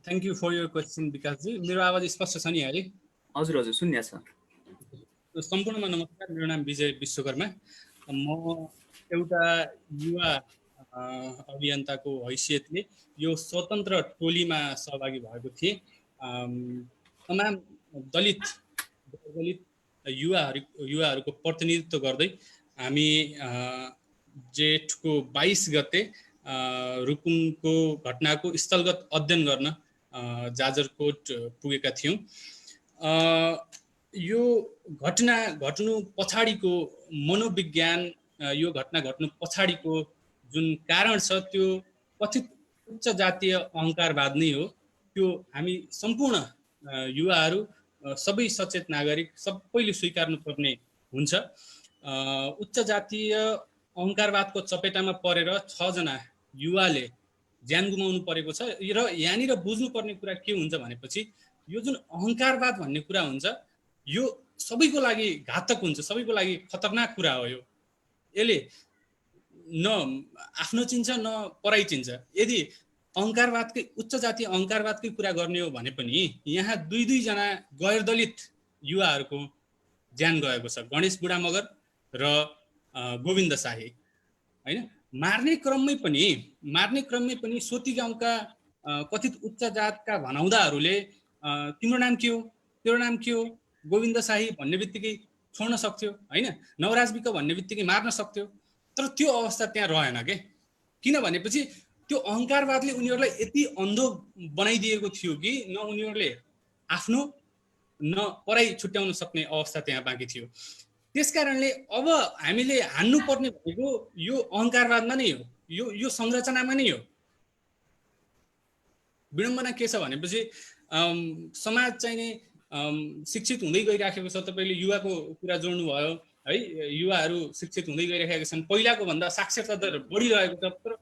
Thank you for your question Vikas ji. मेरो आवाज स्पष्ट छ नि है? हजुर हजुर सुन्या छ। सम्पूर्णमा नमस्कार, मेरो नाम विजय विश्वकर्मा। म एउटा युवा अभियन्ताको हैसियतले यो स्वतन्त्र टोलीमा सहभागी भएको थिएँ। तमाम दलित युवाहरूको प्रतिनिधित्व गर्दै हामी जेठको 22 गते रुकुमको घटनाको स्थलगत अध्ययन गर्न जाजरकोट पुगेका थियौँ। यो घटना घट्नु पछाडिको मनोविज्ञान, यो घटना घट्नु पछाडिको जुन कारण छ त्यो कथित उच्च जातीय अहङ्कारवाद नै हो। त्यो हामी सम्पूर्ण युवाहरू, सबै सचेत नागरिक सबैले स्वीकार्नुपर्ने हुन्छ। उच्च जातीय अहङ्कारवादको चपेटामा परेर 6 जना युवाले ज्यान गुमाउनु परेको छ। र यहाँनिर बुझ्नुपर्ने कुरा के हुन्छ भनेपछि यो जुन अहङ्कारवाद भन्ने कुरा हुन्छ यो सबैको लागि घातक हुन्छ, सबैको लागि खतरनाक कुरा हो। यसले न आफ्नो चिन्छ न पराई चिन्छ। यदि अहङ्कारवादकै उच्च जातीय अहङ्कारवादकै कुरा गर्ने हो भने पनि यहाँ 2 जना गैर दलित युवाहरूको ज्यान गएको छ, गणेश बुढा मगर र गोविन्द शाही हैन। मार्ने क्रममै पनि सोती गाउँका कथित उच्च जातका भनाउँदाहरूले तिम्रो नाम के हो, तेरो नाम के हो, गोविन्द शाही भन्ने बित्तिकै छोड्न सक्थ्यो हैन, नवराज विक भन्ने बित्तिकै मार्न सक्थ्यो। तर त्यो अवस्था त्यहाँ रहेन के, किन भनेपछि त्यो अहङ्कारवादले उनीहरूलाई यति अन्धो बनाइदिएको थियो कि न उनीहरूले आफ्नो न पराई छुट्याउन सक्ने अवस्था त्यहाँ बाँकी थियो। त्यसकारणले अब हामीले हान्नु पर्ने भनेको यो अहङ्कारवादमा नै हो, यो संरचनामा नै हो। विडम्बना के छ भनेपछि समाज चाहिँ नै शिक्षित हुँदै गइराखेको छ। तपाईँले युवाको कुरा जोड्नु भयो है, युवाहरू शिक्षित हुँदै गइराखेका छन्। पहिलाको भन्दा साक्षरता दर बढिरहेको छ, तर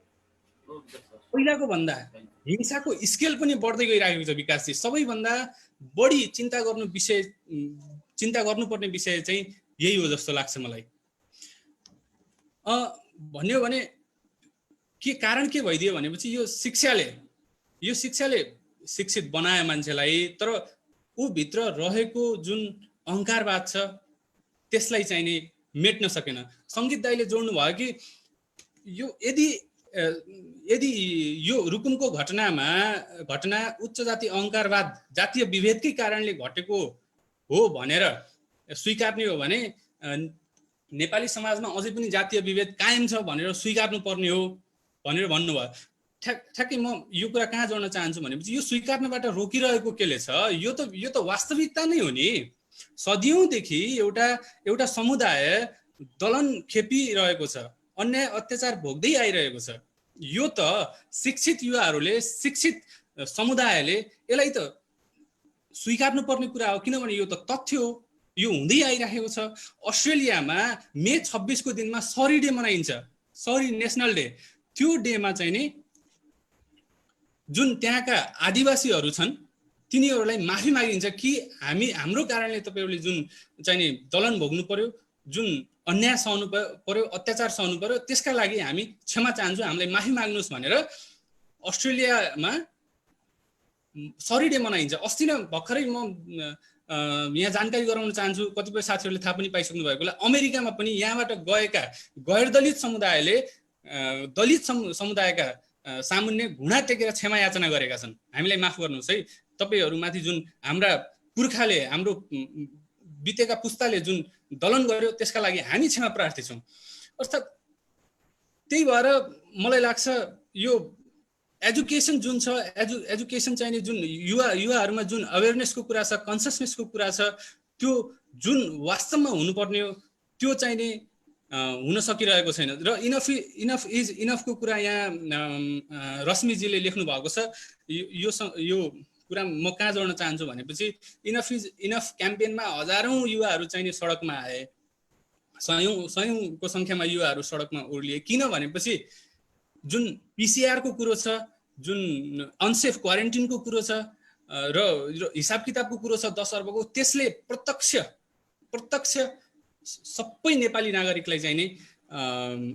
पहिलाको भन्दा हिंसाको स्केल पनि बढ्दै गइरहेको छ। विकासजी, सबैभन्दा बढी चिन्ता गर्नुपर्ने विषय चाहिँ यही हो जस्तो लाग्छ मलाई। भन्यो भने के कारण के भइदियो भनेपछि यो शिक्षाले शिक्षित बनायो मान्छेलाई, तर ऊ भित्र रहेको जुन अहङ्कारवाद छ त्यसलाई चाहिँ नि मेट्न सकेन। सङ्गीत दाइले जोड्नु भयो कि यो यदि यो रुकुमको घटना उच्च जातीय अहङ्कारवाद, जातीय विभेदकै कारणले घटेको हो भनेर स्वीकार्ने हो भने नेपाली समाजमा अझै पनि जातीय विभेद कायम छ भनेर स्वीकार्नु पर्ने हो भनेर भन्नुभयो। ठ्याक्कै म यो कुरा कहाँ जोड्न चाहन्छु भनेपछि यो स्वीकार्नबाट रोकिरहेको केले छ? यो त वास्तविकता नै हो नि। सदियौँदेखि एउटा समुदाय दलन खेपिरहेको छ, अन्याय अत्याचार भोग्दै आइरहेको छ। यो त शिक्षित युवाहरूले, शिक्षित समुदायले यसलाई त स्वीकार्नु पर्ने कुरा हो, किनभने यो त तथ्य हो, यो हुँदै आइरहेको छ। अस्ट्रेलियामा मे 26 को दिनमा सरी डे मनाइन्छ, सरी नेसनल डे। त्यो डेमा चाहिँ नि जुन त्यहाँका आदिवासीहरू छन् तिनीहरूलाई माफी मागिन्छ कि हाम्रो कारणले तपाईँहरूले जुन चाहिँ नि दलन भोग्नु पर्यो, जुन अन्याय सहनु पर्यो, अत्याचार सहनु पर्यो, त्यसका लागि हामी क्षमा चाहन्छौँ, हामीलाई माफी माग्नुहोस् भनेर अस्ट्रेलियामा सरी डे मनाइन्छ। अस्ति नै भर्खरै म यहाँ जानकारी गराउन चाहन्छु, कतिपय साथीहरूले थाहा पनि पाइसक्नु भएको होला, अमेरिकामा पनि यहाँबाट गएका गैर दलित समुदायले दलित समुदायका सामुन्ने घुँडा टेकेर क्षमा याचना गरेका छन्। हामीलाई माफ गर्नुहोस् है, तपाईँहरूमाथि जुन हाम्रा पुर्खाले, हाम्रो बितेका पुस्ताले जुन दलन गर्यो त्यसका लागि हामी क्षमा प्रार्थी छौँ। अर्थात् त्यही भएर मलाई लाग्छ यो एजुकेसन जुन छ, एजुकेसन चाहिने जुन युवाहरूमा जुन अवेरनेसको कुरा छ, कन्सियसनेसको कुरा छ, त्यो जुन वास्तवमा हुनुपर्ने हो त्यो चाहिँ नि हुन सकिरहेको छैन। र इनफ इज इनफको कुरा यहाँ रश्मिजीले लेख्नु भएको छ। यो कुरा म कहाँ जोड्न चाहन्छु भनेपछि इनफ इज इनफ क्याम्पेनमा हजारौँ युवाहरू चाहिँ नि सडकमा आए, सयौँको सङ्ख्यामा युवाहरू सडकमा ओर्लिए। किन भनेपछि जुन पिसिआरको कुरो छ, जुन अनसेफ क्वारेन्टिनको कुरो छ र हिसाब किताबको कुरो छ 10 अर्बको, त्यसले प्रत्यक्ष सबै नेपाली नागरिकलाई चाहिँ नि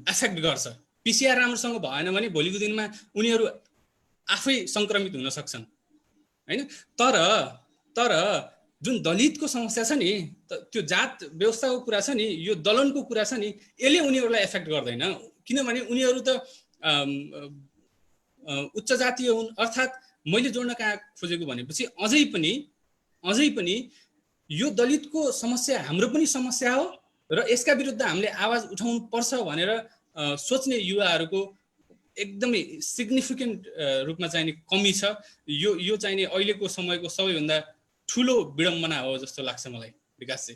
एफेक्ट गर्छ। पिसिआर राम्रोसँग भएन भने भोलिको दिनमा उनीहरू आफै सङ्क्रमित हुन सक्छन् हैन। तर जुन दलितको समस्या छ नि, त्यो जात व्यवस्थाको कुरा छ नि, यो दलनको कुरा छ नि, यसले उनीहरूलाई एफेक्ट गर्दैन। किनभने उनीहरू त उच्च जातीय हुन्। अर्थात् मैले जोड्न कहाँ खोजेको भनेपछि अझै पनि यो दलितको समस्या हाम्रो पनि समस्या हो र यसका विरुद्ध हामीले आवाज उठाउनु पर्छ भनेर सोच्ने युवाहरूको एकदमै सिग्निफिकेन्ट रूपमा चाहिँ नि कमी छ। यो चाहिँ नि अहिलेको समयको सबैभन्दा ठुलो विडम्बना हो जस्तो लाग्छ मलाई विकासजी।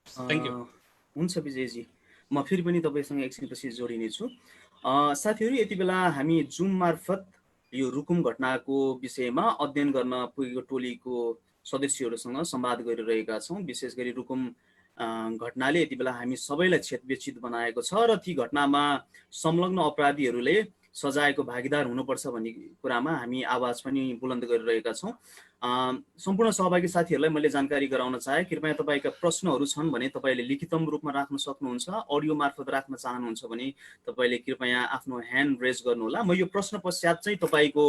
Thank you. हुन्छ विजयजी, म फेरि पनि तपाईँसँग एकछिनपछि जोडिनेछु। साथीहरू, यति बेला हामी जुम मार्फत यो रुकुम घटनाको विषयमा अध्ययन गर्न पुगेको टोलीको सदस्यहरूसँग संवाद गरिरहेका छौँ। विशेष गरी रुकुम घटनाले यति बेला हामी सबैलाई क्षतविक्षत बनाएको छ र ती घटनामा संलग्न अपराधीहरूले सजायको भागीदार हुनुपर्छ भन्ने कुरामा हामी आवाज पनि बुलन्द गरिरहेका छौँ। सम्पूर्ण सहभागी साथीहरूलाई मैले जानकारी गराउन चाहे, कृपया तपाईँका प्रश्नहरू छन् भने तपाईँले लिखितम रूपमा राख्न सक्नुहुन्छ। अडियो मार्फत राख्न चाहनुहुन्छ भने तपाईँले कृपया आफ्नो ह्यान्ड रेज गर्नुहोला। म यो प्रश्न पश्चात चाहिँ तपाईँको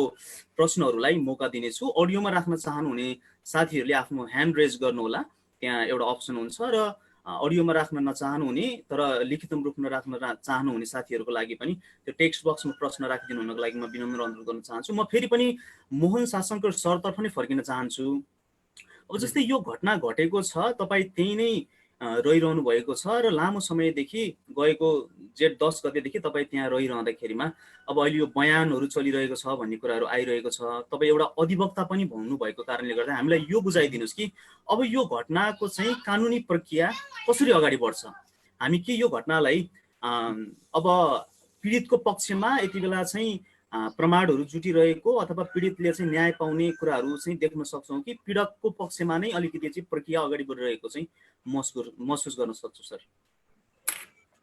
प्रश्नहरूलाई मौका दिनेछु। अडियोमा राख्न चाहनुहुने साथीहरूले आफ्नो ह्यान्ड रेज गर्नुहोला, त्यहाँ एउटा अप्सन हुन्छ। र अडियोमा राख्न नचाहनुहुने तर लिखितम रूपमा राख्न चाहनुहुने साथीहरूको लागि पनि त्यो टेक्स्ट बक्समा प्रश्न राखिदिनु हुनको लागि म विनम्र अनुरोध गर्न चाहन्छु। म फेरि पनि मोहन शासनको सरतर्फ नै फर्किन चाहन्छु। अब जस्तै यो घटना घटेको छ, तपाईँ त्यही नै रहिरहनु भएको छ र लामो समयदेखि गएको जेठ 10 गतेदेखि तपाईँ त्यहाँ रहिरहँदाखेरिमा अब अहिले यो बयानहरू चलिरहेको छ भन्ने कुराहरू आइरहेको छ। तपाईँ एउटा अधिवक्ता पनि भन्नुभएको कारणले गर्दा हामीलाई यो बुझाइदिनुहोस् कि अब यो घटनाको चाहिँ कानुनी प्रक्रिया कसरी अगाडि बढ्छ। हामी के यो घटनालाई अब पीडितको पक्षमा यति बेला चाहिँ प्रमाणहरू जुटिरहेको अथवा पीडितले चाहिँ न्याय पाउने कुराहरू चाहिँ देख्न सक्छौँ कि पीडकको पक्षमा नै अलिकति चाहिँ प्रक्रिया अगाडि बढिरहेको चाहिँ महसुस गर्न सक्छु सर।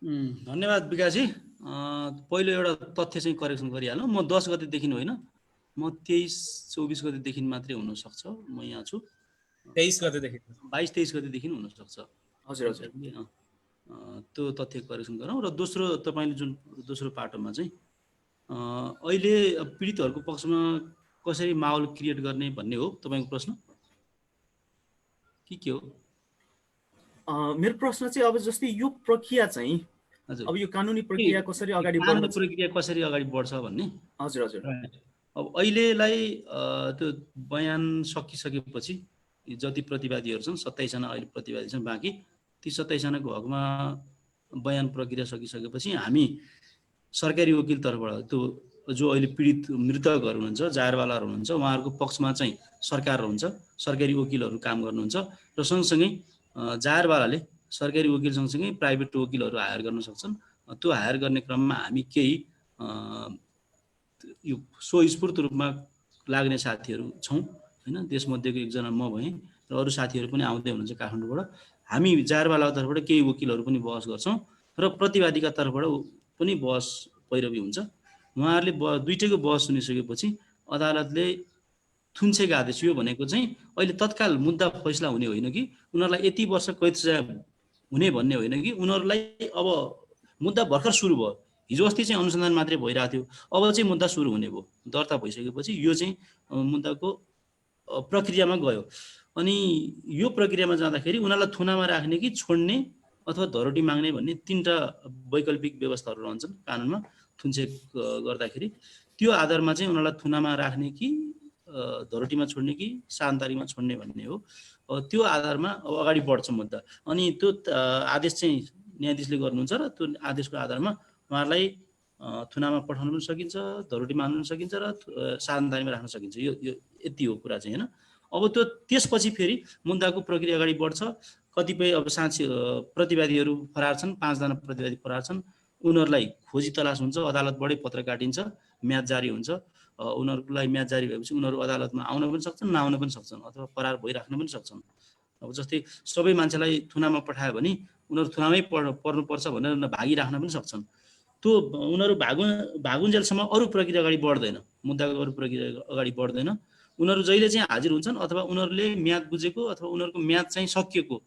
धन्यवाद विकासजी। पहिलो एउटा तथ्य चाहिँ करेक्सन गरिहालौँ। म 10 गतेदेखि होइन, म 23-24 गतेदेखि मात्रै हुनसक्छ। म यहाँ छु 23 गतेदेखि, 22-23 गतेदेखि हुनसक्छ। हजुर हजुर, त्यो तथ्य करेक्सन गरौँ। र दोस्रो, तपाईँले जुन दोस्रो पाटोमा चाहिँ अहिले पीडितहरूको पक्षमा कसरी माहौल क्रिएट गर्ने भन्ने हो तपाईँको प्रश्न के हो? मेरो प्रश्न चाहिँ अब जस्तै यो प्रक्रिया चाहिँ अब यो कानुनी प्रक्रिया कसरी अगाडि बढ्छ, प्रक्रिया कसरी अगाडि बढ्छ भन्ने। हजुर हजुर। अब अहिलेलाई त्यो बयान सकिसकेपछि जति प्रतिवादीहरू छन् 27 जना अहिले प्रतिवादी छन्, बाँकी ती 27 जनाको हकमा बयान प्रक्रिया सकिसकेपछि हामी सरकारी वकिल तर्फबाट त्यो जो अहिले पीडित मृतकहरू हुनुहुन्छ, जाहेरवालाहरू हुनुहुन्छ, उहाँहरूको पक्षमा चाहिँ सरकार हुन्छ, सरकारी वकिलहरू काम गर्नुहुन्छ र सँगसँगै जाहेरवालाले सरकारी वकिल सँगसँगै प्राइभेट वकिलहरू हायर गर्न सक्छन्। त्यो हायर गर्ने क्रममा हामी केही यो स्वस्फूर्त रूपमा लाग्ने साथीहरू छौँ होइन। त्यसमध्येको एकजना म भएँ र अरू साथीहरू पनि आउँदै हुनुहुन्छ काठमाडौँबाट। हामी जाहेरवालाको तर्फबाट केही वकिलहरू पनि बहस गर्छौँ र प्रतिवादीका तर्फबाट पनि बहस पैरवी हुन्छ। उहाँहरूले दुईटैको बहस सुनिसकेपछि अदालतले थुन्सेको आदेश, यो भनेको चाहिँ अहिले तत्काल मुद्दा फैसला हुने होइन कि उनीहरूलाई यति वर्ष कैद सजाय हुने भन्ने होइन कि उनीहरूलाई अब मुद्दा भर्खर सुरु भयो। हिजो अस्ति चाहिँ अनुसन्धान मात्रै भइरहेको थियो, अब चाहिँ मुद्दा सुरु हुने भयो। दर्ता भइसकेपछि यो चाहिँ मुद्दाको प्रक्रियामा गयो। अनि यो प्रक्रियामा जाँदाखेरि उनीहरूलाई थुनामा राख्ने कि छोड्ने अथवा धरोटी माग्ने भन्ने 3टा वैकल्पिक व्यवस्थाहरू रहन्छन् कानुनमा। थुन्सेक गर्दाखेरि त्यो आधारमा चाहिँ उनीहरूलाई थुनामा राख्ने कि धरोटीमा छोड्ने कि सान्तारीमा छोड्ने भन्ने हो। त्यो आधारमा अब अगाडि बढ्छ मुद्दा। अनि त्यो आदेश चाहिँ न्यायाधीशले गर्नुहुन्छ र त्यो आदेशको आधारमा उहाँहरूलाई थुनामा पठाउन पनि सकिन्छ, धरोटीमा हाल्न पनि सकिन्छ र सान्तारीमा राख्न सकिन्छ। यो यति हो कुरा चाहिँ होइन। अब त्यो त्यसपछि फेरि मुद्दाको प्रक्रिया अगाडि बढ्छ। कतिपय अब प्रतिवादीहरू फरार छन्, 5 जना प्रतिवादी फरार छन्, उनीहरूलाई खोजी तलास हुन्छ, अदालतबाटै पत्र काटिन्छ, म्याद जारी हुन्छ। उनीहरूलाई म्याद जारी भएपछि उनीहरू अदालतमा आउन पनि सक्छन्, नआउन पनि सक्छन् अथवा फरार भइराख्न पनि सक्छन्। अब जस्तै सबै मान्छेलाई थुनामा पठायो भने उनीहरू थुनामै पर्नुपर्छ भनेर भागिराख्न पनि सक्छन्। त्यो उनीहरू भागुन्जेलसम्म अरू प्रक्रिया अगाडि बढ्दैन, मुद्दाको अरू प्रक्रिया अगाडि बढ्दैन। उनीहरू जहिले चाहिँ हाजिर हुन्छन् अथवा उनीहरूले म्याद बुझेको अथवा उनीहरूको म्याद चाहिँ सकिएको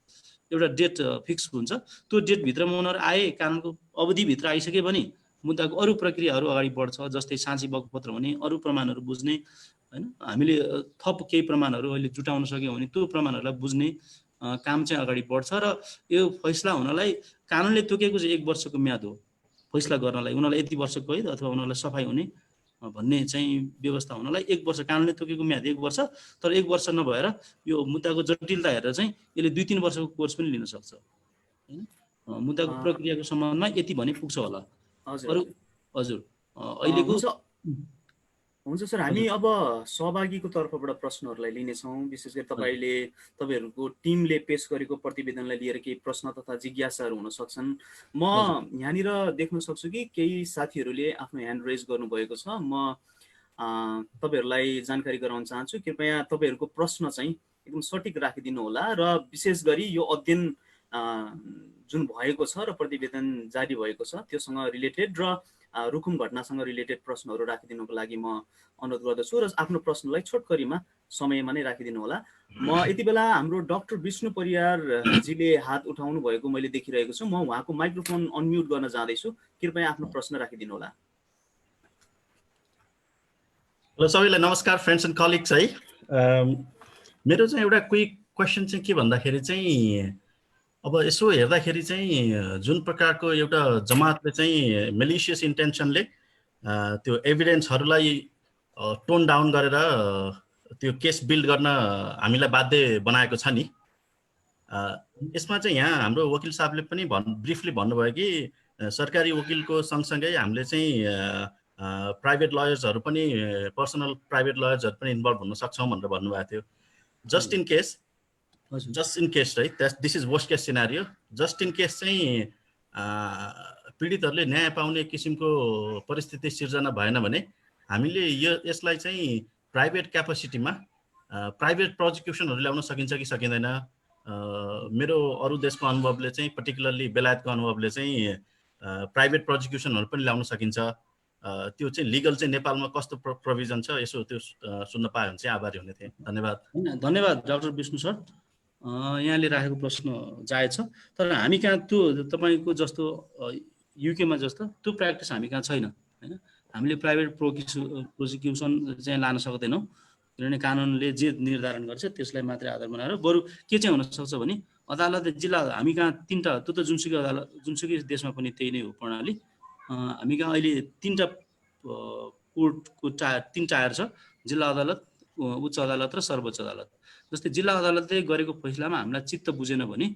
एउटा डेट फिक्स हुन्छ। त्यो डेटभित्रमा उनीहरू आए, कानुनको अवधिभित्र आइसके भने मुद्दाको अरू प्रक्रियाहरू अगाडि बढ्छ। जस्तै साँची बगपत्र हुने, अरू प्रमाणहरू बुझ्ने, होइन, हामीले थप केही प्रमाणहरू अहिले जुटाउन सक्यौँ भने त्यो प्रमाणहरूलाई बुझ्ने काम चाहिँ अगाडि बढ्छ। र यो फैसला हुनलाई कानुनले तोकेको चाहिँ 1 वर्षको म्याद हो। फैसला गर्नलाई उनीहरूलाई यति वर्ष कैद अथवा उनीहरूलाई सफाइ हुने भन्ने चाहिँ व्यवस्था हुनलाई 1 वर्ष, कानुनले तोकेको म्याद 1 वर्ष। तर 1 वर्ष नभएर यो मुद्दाको जटिलता हेरेर चाहिँ यसले 2-3 वर्षको कोर्स पनि लिन सक्छ, होइन। मुद्दाको प्रक्रियाको सम्बन्धमा यति भने पुग्छ होला। अरू हजुर अहिलेको हुन्छ सर, हामी अब सहभागीको तर्फबाट प्रश्नहरूलाई लिनेछौँ। विशेष गरी तपाईँहरूको टिमले पेश गरेको प्रतिवेदनलाई लिएर केही प्रश्न तथा जिज्ञासाहरू हुन सक्छन्। म यहाँनिर देख्न सक्छु कि केही साथीहरूले आफ्नो ह्यान्ड रेज गर्नुभएको छ। म तपाईँहरूलाई जानकारी गराउन चाहन्छु, कृपया तपाईँहरूको प्रश्न चाहिँ एकदम सटिक राखिदिनु होला र विशेष गरी यो अध्ययन जुन भएको छ र प्रतिवेदन जारी भएको छ त्योसँग रिलेटेड र रुकुम घटनासँग रिलेटेड प्रश्नहरू राखिदिनुको लागि म अनुरोध गर्दछु र आफ्नो प्रश्नलाई छोटकरीमा समयमा नै राखिदिनु होला। म यति बेला हाम्रो डाक्टर विष्णु परियारजीले हात उठाउनु भएको मैले देखिरहेको छु। म उहाँको माइक्रोफोन अनम्युट गर्न जाँदैछु, कृपया आफ्नो प्रश्न राखिदिनु होला। हेलो सबैलाई नमस्कार फ्रेन्ड्स एन्ड कलिग्स है। मेरो चाहिँ एउटा क्विक क्वेसन चाहिँ के भन्दाखेरि चाहिँ अब यसो हेर्दाखेरि चाहिँ जुन प्रकारको एउटा जमातले चाहिँ मेलिसियस इन्टेन्सनले त्यो एभिडेन्सहरूलाई टोन डाउन गरेर त्यो केस बिल्ड गर्न हामीलाई बाध्य बनाएको छ नि, यसमा चाहिँ यहाँ हाम्रो वकिल साहबले पनि ब्रिफली भन्नुभयो कि सरकारी वकिलको सँगसँगै हामीले चाहिँ प्राइभेट लयर्सहरू पनि, पर्सनल प्राइभेट लयर्सहरू पनि इन्भल्भ हुन सक्छौँ भनेर भन्नुभएको थियो। जस्ट इन केस है, this is worst case scenario. Just in case चाहिँ पीडितहरूले न्याय पाउने किसिमको परिस्थिति सिर्जना भएन भने हामीले यसलाई चाहिँ प्राइभेट क्यापेसिटीमा प्राइभेट प्रोजिक्युसनहरू ल्याउन सकिन्छ कि सकिँदैन। मेरो अरू देशको अनुभवले चाहिँ, पर्टिकुलरली बेलायतको अनुभवले चाहिँ प्राइभेट प्रोजिक्युसनहरू पनि ल्याउन सकिन्छ। त्यो चाहिँ लिगल चाहिँ नेपालमा कस्तो प्रोभिजन छ, यसो त्यो सुन्न पायो भने चाहिँ आभारी हुने थिएँ। धन्यवाद। धन्यवाद डाक्टर विष्णु सर, यहाँले राखेको प्रश्न जायज छ। तर हामी कहाँ त्यो तपाईँको जस्तो युकेमा जस्तो त्यो प्र्याक्टिस हामी कहाँ छैन, होइन। हामीले प्राइभेट प्रोसिक्युसन चाहिँ लान सक्दैनौँ, किनभने कानुनले जे निर्धारण गर्छ त्यसलाई मात्रै आधार बनाएर। बरु के चाहिँ हुनसक्छ भने अदालत जिल्ला, हामी कहाँ 3टा, त्यो त जुनसुकै अदालत जुनसुकै देशमा पनि त्यही नै हो प्रणाली। हामी कहाँ अहिले 3टा कोर्टको 3 टायर छ, जिल्ला अदालत, उच्च अदालत र सर्वोच्च अदालत। जस्तै जिल्ला अदालतले गरेको फैसलामा हामीलाई चित्त बुझेन भने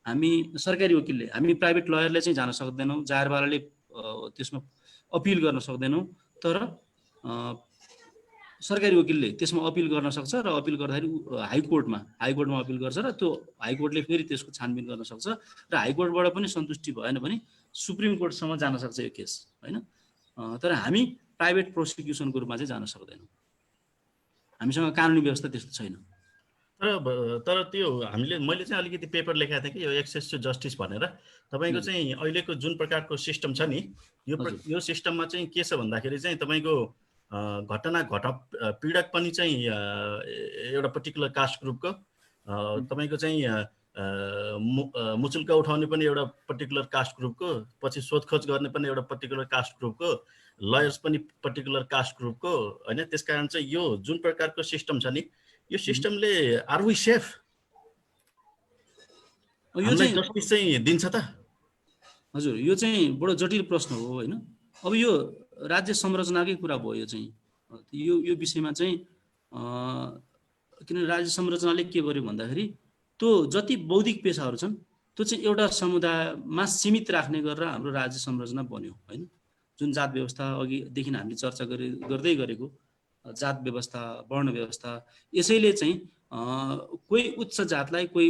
हामी सरकारी वकिलले, हामी प्राइभेट लयरले चाहिँ जान सक्दैनौँ, जाहेरवालाले त्यसमा अपिल गर्न सक्दैनौँ। तर सरकारी वकिलले त्यसमा अपिल गर्न सक्छ र अपिल गर्दाखेरि हाइकोर्टमा अपिल गर्छ र त्यो हाइकोर्टले फेरि त्यसको छानबिन गर्न सक्छ र हाइकोर्टबाट पनि सन्तुष्टि भएन भने सुप्रिम कोर्टसम्म जान सक्छ यो केस, होइन। तर हामी प्राइभेट प्रोसिक्युसनको रूपमा चाहिँ जान सक्दैनौँ, हामीसँग कानुनी व्यवस्था त्यस्तो छैन। तर त्यो मैले चाहिँ अलिकति पेपर लेखाएको थिएँ कि यो एक्सेस टु जस्टिस भनेर। तपाईँको चाहिँ अहिलेको जुन प्रकारको सिस्टम छ नि, यो सिस्टममा चाहिँ के छ भन्दाखेरि चाहिँ तपाईँको पीडक पनि चाहिँ एउटा पर्टिकुलर कास्ट ग्रुपको, तपाईँको चाहिँ मुचुल्का उठाउने पनि एउटा पर्टिकुलर कास्ट ग्रुपको, पछि सोधखोज गर्ने पनि एउटा पर्टिकुलर कास्ट ग्रुपको, लयर्स पनि पर्टिकुलर कास्ट ग्रुपको, होइन। त्यसकारण चाहिँ यो जुन प्रकारको सिस्टम छ नि, यो सिस्टमले आर वी सेफ, यो चाहिँ जस्टिस चाहिँ दिन्छ त? हजुर, यो चाहिँ बडो जटिल प्रश्न हो, होइन। अब यो राज्य संरचनाकै कुरा भयो। यो चाहिँ यो विषयमा चाहिँ किनभने राज्य संरचनाले के गर्यो भन्दाखेरि त्यो जति बौद्धिक पेसाहरू छन् त्यो चाहिँ एउटा समुदायमा सीमित राख्ने गरेर हाम्रो राज्य संरचना बन्यो, होइन। जुन जात व्यवस्था अघिदेखि हामीले चर्चा गर्दै गरेको जात व्यवस्था, वर्ण व्यवस्था, यसैले चाहिँ कोही उच्च जातलाई, कोही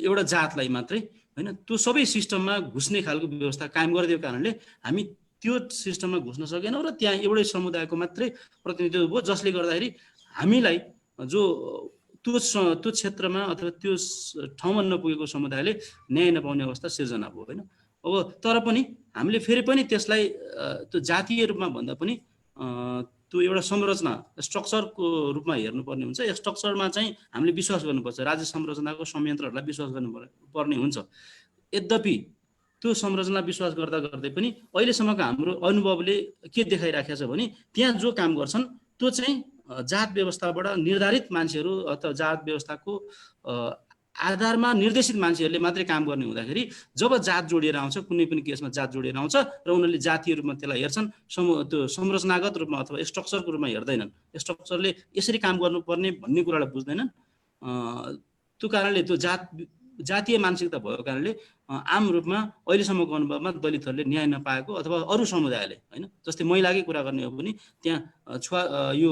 एउटा जातलाई मात्रै, होइन, त्यो सबै सिस्टममा घुस्ने खालको व्यवस्था कायम गरिदिएको कारणले हामी त्यो सिस्टममा घुस्न सकेनौँ र त्यहाँ एउटै समुदायको मात्रै प्रतिनिधित्व भयो, जसले गर्दाखेरि हामीलाई जो त्यो क्षेत्रमा अथवा त्यो ठाउँमा नपुगेको समुदायले न्याय नपाउने अवस्था सिर्जना भयो, होइन। अब तर पनि हामीले फेरि पनि त्यसलाई त्यो जातीय रूपमा भन्दा पनि त्यो एउटा संरचना स्ट्रक्चरको रूपमा हेर्नुपर्ने हुन्छ। स्ट्रक्चरमा चाहिँ हामीले विश्वास गर्नुपर्छ, राज्य संरचनाको संयन्त्रहरूलाई विश्वास गर्नुपर्ने हुन्छ। यद्यपि त्यो संरचना विश्वास गर्दा गर्दै पनि अहिलेसम्मको हाम्रो अनुभवले के देखाइराखेको छ भने त्यहाँ जो काम गर्छन् त्यो चाहिँ जात व्यवस्थाबाट निर्धारित मान्छेहरू अथवा जात व्यवस्थाको आधारमा निर्देशित मान्छेहरूले मात्रै काम गर्ने हुँदाखेरि जब जात जोडिएर आउँछ, कुनै पनि केसमा जात जोडिएर आउँछ र उनीहरूले जातीय रूपमा त्यसलाई हेर्छन्, त्यो संरचनागत रूपमा अथवा स्ट्रक्चरको रूपमा हेर्दैनन्, स्ट्रक्चरले यसरी काम गर्नुपर्ने भन्ने कुरालाई बुझ्दैनन्। त्यो कारणले त्यो जातीय मानसिकता भएको कारणले आम रूपमा अहिलेसम्मको अनुभवमा दलितहरूले न्याय नपाएको अथवा अरू समुदायले होइन, जस्तै महिलाकै कुरा गर्ने हो भने त्यहाँ यो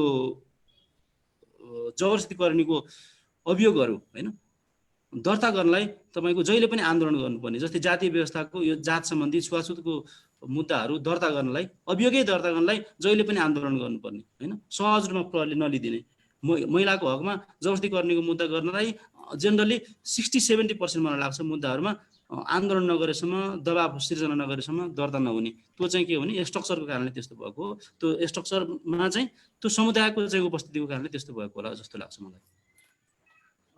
जबरजस्तीकरणीको अभियोगहरू होइन दर्ता गर्नलाई तपाईँको जहिले पनि आन्दोलन गर्नुपर्ने, जस्तै जातीय व्यवस्थाको यो जात सम्बन्धी छुवाछुतको मुद्दाहरू दर्ता गर्नलाई, अभियोगै दर्ता गर्नलाई जहिले पनि आन्दोलन गर्नुपर्ने होइन, सहज रूपमा प्रहरीले नलिदिने। महिलाको हकमा जबरजस्तीकरणीको मुद्दा गर्नलाई जेनरली 60-70% मलाई लाग्छ मुद्दाहरूमा आन्दोलन नगरेसम्म, दबाब सिर्जना नगरेसम्म दर्ता नहुने। त्यो चाहिँ के हो भने स्ट्रक्चरको कारणले त्यस्तो भएको हो। त्यो स्ट्रक्चरमा चाहिँ त्यो समुदायको चाहिँ उपस्थितिको कारणले त्यस्तो भएको होला जस्तो लाग्छ मलाई।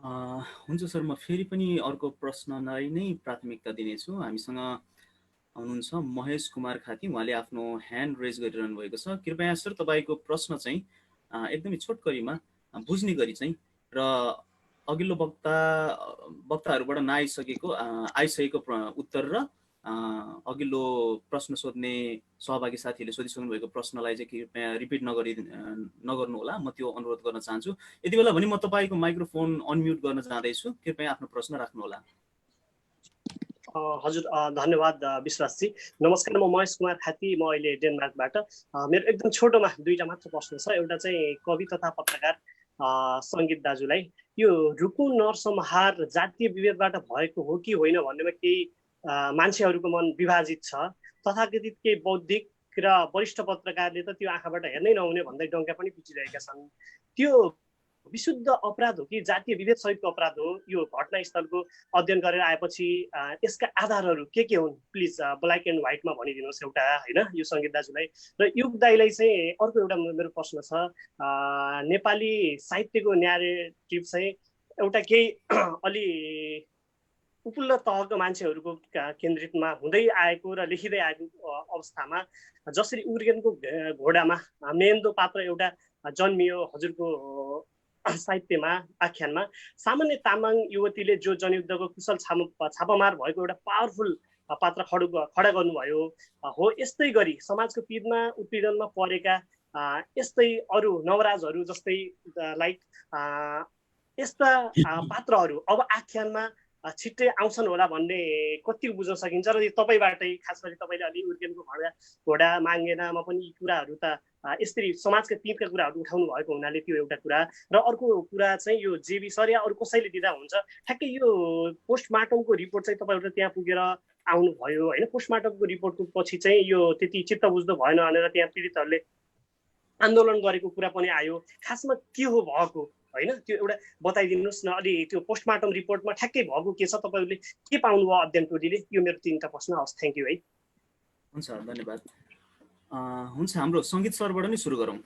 हुन्छ सर, म फेरि पनि अर्को प्रश्नलाई नै प्राथमिकता दिनेछु। हामीसँग हुनुहुन्छ महेश कुमार खाती, उहाँले आफ्नो ह्यान्ड रेज गरिरहनु भएको छ। कृपया सर तपाईँको प्रश्न चाहिँ एकदमै छोटकरीमा बुझ्ने गरी चाहिँ र अघिल्लो वक्ताहरूबाट आइसकेको उत्तर र अघिल्लो प्रश्न सोध्ने सहभागी साथीहरूले सोधिसक्नु भएको प्रश्नलाई चाहिँ कृपया रिपिट नगर्नु होला, म त्यो अनुरोध गर्न चाहन्छु। यति बेला भने म तपाईँको माइक्रोफोन अनम्युट गर्न चाहँदैछु, कृपया आफ्नो प्रश्न राख्नुहोला। हजुर, धन्यवाद विश्वासजी। नमस्कार, म महेश कुमार खाती, म अहिले डेनमार्कबाट। मेरो एकदम छोटोमा दुईटा मात्र प्रश्न छ। एउटा चाहिँ कवि तथा पत्रकार सङ्गीत दाजुलाई, यो रुकुम नरसंहार जातीय विभेदबाट भएको हो कि होइन भन्नेमा केही मान्छेहरूको मन विभाजित छ। तथाकथित केही बौद्धिक र वरिष्ठ पत्रकारले त त्यो आँखाबाट हेर्नै नहुने भन्दै डङ्का पनि पिटिरहेका छन्। त्यो विशुद्ध अपराध हो कि जातीय विभेद सहितको अपराध हो? यो घटनास्थलको अध्ययन गरेर आएपछि यसका आधारहरू के हुन्? प्लिज ब्ल्याक एन्ड व्हाइटमा भनिदिनुहोस् एउटा, होइन, यो सङ्गीत दाजुलाई। र युग दाईलाई चाहिँ अर्को एउटा मेरो प्रश्न छ। नेपाली साहित्यको न्यारेटिभ चाहिँ एउटा केही अलि उपल्लो तहको मान्छेहरूको केन्द्रितमा हुँदै आएको र लेखिँदै आएको अवस्थामा जसरी उर्गेनको घोडामा मेहेन्दो पात्र एउटा जन्मियो हजुरको साहित्यमा, आख्यानमा, सामान्य तामाङ युवतीले जो जनयुद्धको कुशल छापामार भएको एउटा पावरफुल पात्र खडा गर्नुभयो हो। यस्तै गरी समाजको पीडमा उत्पीडनमा परेका यस्तै अरू नवराजहरू जस्तै लाइक यस्ता पात्रहरू अब आख्यानमा छिट्टै आउँछन् होला भन्ने कतिको बुझ्न सकिन्छ? र तपाईँबाटै खास गरी तपाईँले अलि उर्गेनको घोडा मागेनामा पनि यी कुराहरू त यसरी समाजका पीडका कुराहरू उठाउनु भएको हुनाले त्यो एउटा कुरा। र अर्को कुरा चाहिँ यो जेबी सर या अरू कसैले दिँदा हुन्छ, ठ्याक्कै यो पोस्टमार्टमको रिपोर्ट चाहिँ तपाईँहरू त्यहाँ पुगेर आउनुभयो होइन, पोस्टमार्टमको रिपोर्टको पछि चाहिँ यो त्यति चित्त बुझ्दो भएन भनेर त्यहाँ पीडितहरूले आन्दोलन गरेको कुरा पनि आयो। खासमा के हो भएको होइन, त्यो एउटा बताइदिनुहोस् न। अलि त्यो पोस्टमार्टम रिपोर्टमा ठ्याक्कै भएको के छ, तपाईँहरूले के पाउनुभयो अध्ययन टोलीले? यो मेरो 3टा प्रश्न। हस्, थ्याङ्क यू है। हुन्छ, धन्यवाद। हुन्छ, हाम्रो सङ्गीत सरबाट नै सुरु गरौँ।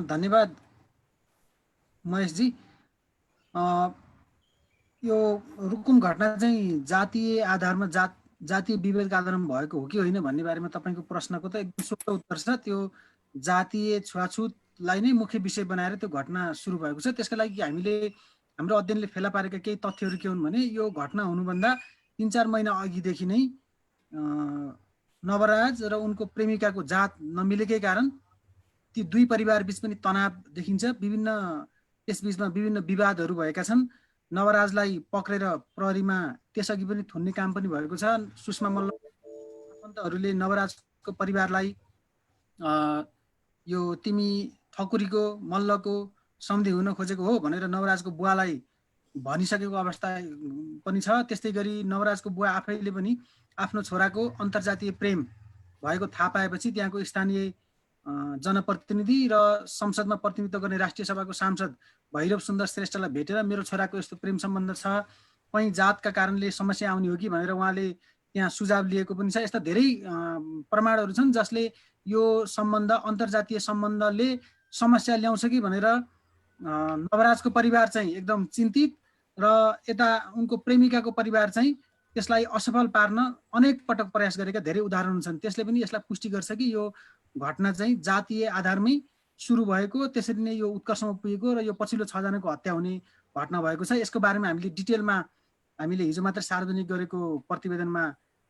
धन्यवाद महेशजी। यो रुकुम घटना चाहिँ जातीय आधारमा जातीय विभेदका आधारमा भएको हो कि होइन भन्ने बारेमा तपाईँको प्रश्नको त एकदम सोझो उत्तर छ। त्यो जातीय छुवाछुतलाई नै मुख्य विषय बनाएर त्यो घटना सुरु भएको छ। त्यसका लागि हामीले हाम्रो अध्ययनले फेला पारेका केही तथ्यहरू के हुन् भने यो घटना हुनुभन्दा 3-4 महिना अघिदेखि नै नवराज र उनको प्रेमिकाको जात नमिलेकै कारण ती दुई परिवार बीच पनि तनाव देखिन्छ। त्यसबीचमा विभिन्न विवादहरू भएका छन्। नवराजलाई पक्रेर प्रहरीमा त्यसअघि पनि थुन्ने काम पनि भएको छ। सुषमा मल्ल आफन्तहरूले नवराजको परिवारलाई यो तिमी ठकुरीको मल्लको सम्धि हुन खोजेको हो भनेर नवराजको बुवालाई भनिसकेको अवस्था पनि छ। त्यस्तै गरी नवराजको बुवा आफैले पनि आफ्नो छोराको अन्तर्जातीय प्रेम भएको थाहा पाएपछि त्यहाँको स्थानीय जनप्रतिनिधि र संसदमा प्रतिनिधित्व गर्ने राष्ट्रिय सभाको सांसद भैरव सुन्दर श्रेष्ठलाई भेटेर मेरो छोराको यस्तो प्रेम सम्बन्ध छ, कहीँ जातका कारणले समस्या आउने हो कि भनेर उहाँले त्यहाँ सुझाव लिएको पनि छ। यस्ता धेरै प्रमाणहरू छन् जसले यो सम्बन्ध अन्तर्जातीय सम्बन्धले समस्या ल्याउँछ कि भनेर नवराजको परिवार चाहिँ एकदम चिन्तित र यता उनको प्रेमिकाको परिवार चाहिँ त्यसलाई असफल पार्न अनेक पटक प्रयास गरेका धेरै उदाहरण छन्। त्यसले पनि यसलाई पुष्टि गर्छ कि यो घटना चाहिँ जातीय आधारमै सुरु भएको, त्यसरी नै यो उत्कर्षमा पुगेको र यो पछिल्लो 6 जनाको हत्या हुने घटना भएको छ। यसको बारेमा हामीले डिटेलमा हामीले हिजो मात्र सार्वजनिक गरेको प्रतिवेदनमा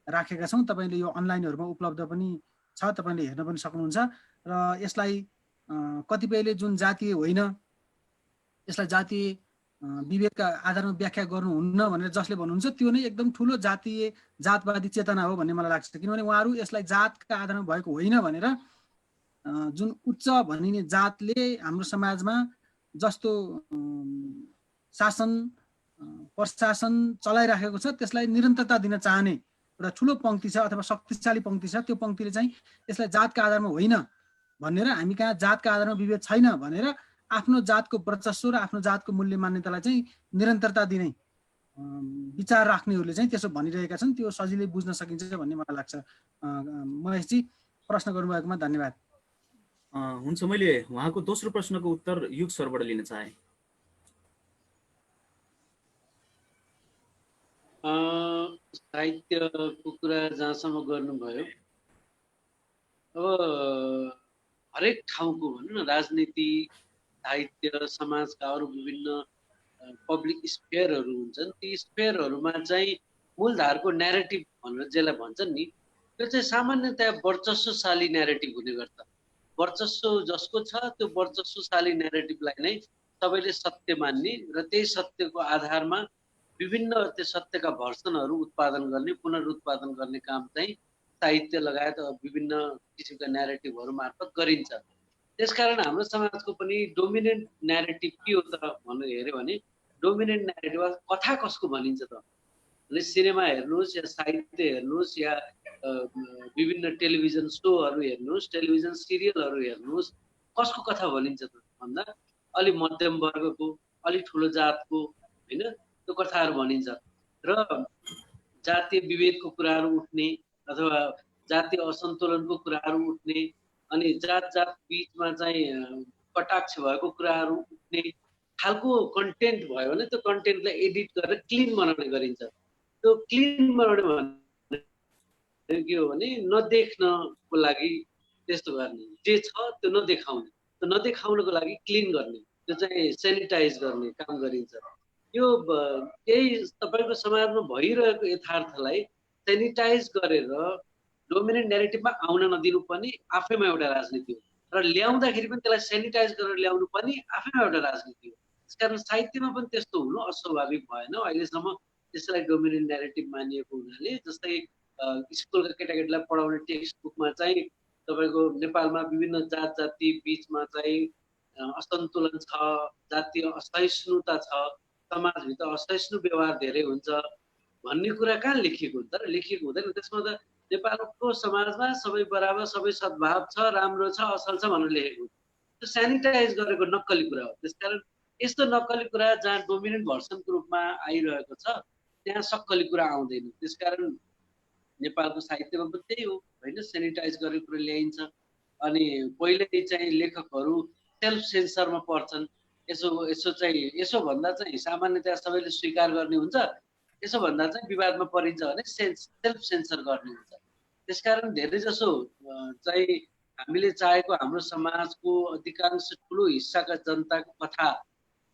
राखेका छौँ। तपाईँले यो अनलाइनहरूमा उपलब्ध पनि छ, तपाईँले हेर्न पनि सक्नुहुन्छ। र यसलाई कतिपयले जुन जातीय होइन, यसलाई जातीय विवेकका आधारमा व्याख्या गर्नुहुन्न भनेर जसले भन्नुहुन्छ त्यो नै एकदम ठुलो जातवादी चेतना हो भन्ने मलाई लाग्छ। किनभने उहाँहरू यसलाई जातका आधारमा भएको होइन भनेर जुन उच्च भनिने जातले हाम्रो समाजमा जस्तो शासन प्रशासन चलाइराखेको छ त्यसलाई निरन्तरता दिन चाहने एउटा ठुलो पङ्क्ति छ अथवा शक्तिशाली पङ्क्ति छ। त्यो पङ्क्तिले चाहिँ यसलाई जातका आधारमा होइन भनेर, हामी कहाँ जातका आधारमा विभेद छैन भनेर आफ्नो जातको वर्चस्व र आफ्नो जातको मूल्य मान्यतालाई चाहिँ निरन्तरता दिने विचार राख्नेहरूले चाहिँ त्यसो भनिरहेका छन्। त्यो सजिलै बुझ्न सकिन्छ भन्ने मलाई लाग्छ। महेशजी, प्रश्न गर्नुभएकोमा धन्यवाद। हुन्छ, मैले उहाँको दोस्रो प्रश्नको उत्तर युग सरबाट लिन चाहे। साहित्यको कुरा जहाँसम्म गर्नुभयो, अब हरेक ठाउँको भनौँ न राजनीति, साहित्य, समाजका अरू विभिन्न पब्लिक स्फेयरहरू हुन्छन्। ती स्फेयरहरूमा चाहिँ मूलधारको न्यारेटिभ भनेर जसलाई भन्छन् नि, त्यो चाहिँ सामान्यतया वर्चस्वशाली न्यारेटिभ हुने गर्छ। वर्चस्व जसको छ त्यो वर्चस्वशाली न्यारेटिभलाई नै सबैले सत्य मान्ने र त्यही सत्यको आधारमा विभिन्न त्यो सत्यका भर्सनहरू उत्पादन गर्ने, पुनरुत्पादन गर्ने काम चाहिँ साहित्य लगायत विभिन्न किसिमका न्यारेटिभहरू मार्फत गरिन्छ। त्यसकारण हाम्रो समाजको पनि डोमिनेन्ट न्यारेटिभ के हो त भनेर हेऱ्यो भने, डोमिनेन्ट न्यारेटिभ कथा कसको भनिन्छ त भने सिनेमा हेर्नुहोस् या साहित्य हेर्नुहोस् या विभिन्न टेलिभिजन सोहरू हेर्नुहोस्, टेलिभिजन सिरियलहरू हेर्नुहोस्, कसको कथा भनिन्छ त भन्दा अलि मध्यम वर्गको, अलि ठुलो जातको होइन त्यो कथाहरू भनिन्छ। र जातीय विभेदको कुराहरू उठ्ने अथवा जातीय असन्तुलनको कुराहरू उठ्ने, अनि जात बीचमा चाहिँ कटाक्ष भएको कुराहरू उठ्ने खालको कन्टेन्ट भयो भने त्यो कन्टेन्टलाई एडिट गरेर क्लिन बनाउने गरिन्छ। त्यो क्लिन बनाउने भने के हो भने नदेख्नको लागि त्यस्तो गर्ने, जे छ त्यो नदेखाउने, त्यो नदेखाउनको लागि क्लिन गर्ने, त्यो चाहिँ सेनिटाइज गर्ने काम गरिन्छ। यो यही तपाईँको समाजमा भइरहेको यथार्थलाई सेनिटाइज गरेर डोमिनेन्ट न्यारेटिभमा आउन नदिनु पनि आफैमा एउटा राजनीति हो, र ल्याउँदाखेरि पनि त्यसलाई सेनिटाइज गरेर ल्याउनु पनि आफैमा एउटा राजनीति हो। त्यसकारण साहित्यमा पनि त्यस्तो हुनु अस्वाभाविक भएन। अहिलेसम्म त्यसलाई डोमिनेन्ट न्यारेटिभ मानिएको हुनाले, जस्तै स्कुलका केटाकेटीलाई पढाउने टेक्स्ट बुकमा चाहिँ तपाईँको नेपालमा विभिन्न जाति बिचमा चाहिँ असन्तुलन छ, जातीय असहिष्णुता छ, समाजभित्र असहिष्णु व्यवहार धेरै हुन्छ भन्ने कुरा कहाँ लेखिएको हुन्छ र? लेखिएको हुँदैन। त्यसमा त नेपालको समाजमा सबै बराबर, सबै सद्भाव छ, राम्रो छ, असल छ भनेर लेखेको हुन्छ। त्यो सेनिटाइज गरेको नक्कली कुरा हो। त्यसकारण यस्तो नक्कली कुरा जहाँ डोमिनेन्ट भर्सनको रूपमा आइरहेको छ त्यहाँ सक्कली कुरा आउँदैन। त्यसकारण नेपालको साहित्यमा पनि त्यही हो होइन, सेनिटाइज गरेको कुरा ल्याइन्छ। अनि पहिल्यै चाहिँ लेखकहरू सेल्फ सेन्सरमा पर्छन्। यसो चाहिँ यसो भन्दा चाहिँ सामान्यतया सबैले स्वीकार गर्ने हुन्छ, यसो भन्दा चाहिँ विवादमा परिन्छ भने सेल्फ सेन्सर गर्ने हुन्छ। त्यसकारण धेरै जसो चाहिँ हामीले चाहेको हाम्रो समाजको अधिकांश ठुलो हिस्साका जनताको कथा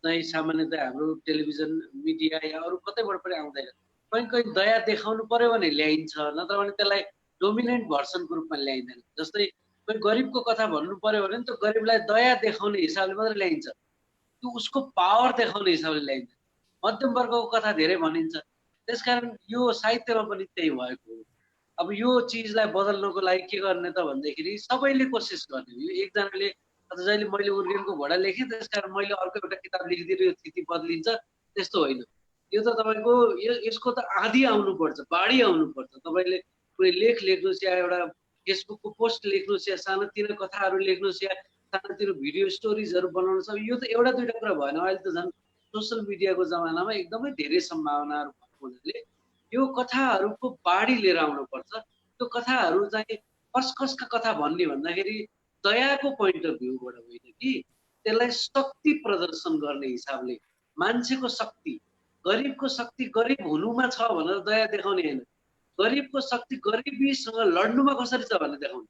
चाहिँ सामान्यतया हाम्रो टेलिभिजन मिडिया या अरू कतैबाट पनि आउँदैन। कहीँ कहीँ दया देखाउनु पर्यो भने ल्याइन्छ, नत्र भने त्यसलाई डोमिनेन्ट भर्सनको रूपमा ल्याइँदैन। जस्तै कोही गरिबको कथा भन्नु पर्यो भने त्यो गरिबलाई दया देखाउने हिसाबले मात्रै ल्याइन्छ, त्यो उसको पावर देखाउने हिसाबले ल्याइन्छ। मध्यम वर्गको कथा धेरै भनिन्छ। त्यसकारण यो साहित्यमा पनि त्यही भएको हो। अब यो चिजलाई बदल्नको लागि के गर्ने त भन्दाखेरि सबैले कोसिस गर्ने। यो एकजनाले जहिले मैले उर्गेनको घोडा लेखेँ त्यसकारण मैले अर्को एउटा किताब लेखिदिएर यो स्थिति बदलिन्छ त्यस्तो होइन। यो त तपाईँको यसको त आधी आउनुपर्छ, बाढी आउनुपर्छ। तपाईँले कुनै लेख लेख्नुहोस् या एउटा फेसबुकको पोस्ट लेख्नुहोस् या सानोतिनो कथाहरू लेख्नुहोस् या सानोतिनो भिडियो स्टोरिजहरू बनाउनुहोस्। अब यो त एउटा दुईवटा कुरा भएन, अहिले त झन् सोसियल मिडियाको जमानामा एकदमै धेरै सम्भावनाहरू भएको हुनाले यो कथाहरूको बाढी लिएर आउनुपर्छ। त्यो कथाहरू चाहिँ कसका कथा भन्ने भन्दाखेरि दयाको पोइन्ट अफ भ्यूबाट होइन कि त्यसलाई शक्ति प्रदर्शन गर्ने हिसाबले, मान्छेको शक्ति, गरिबको शक्ति गरिब हुनुमा छ भनेर दया देखाउने होइन, गरिबको शक्ति गरिबीसँग लड्नुमा कसरी छ भनेर देखाउने,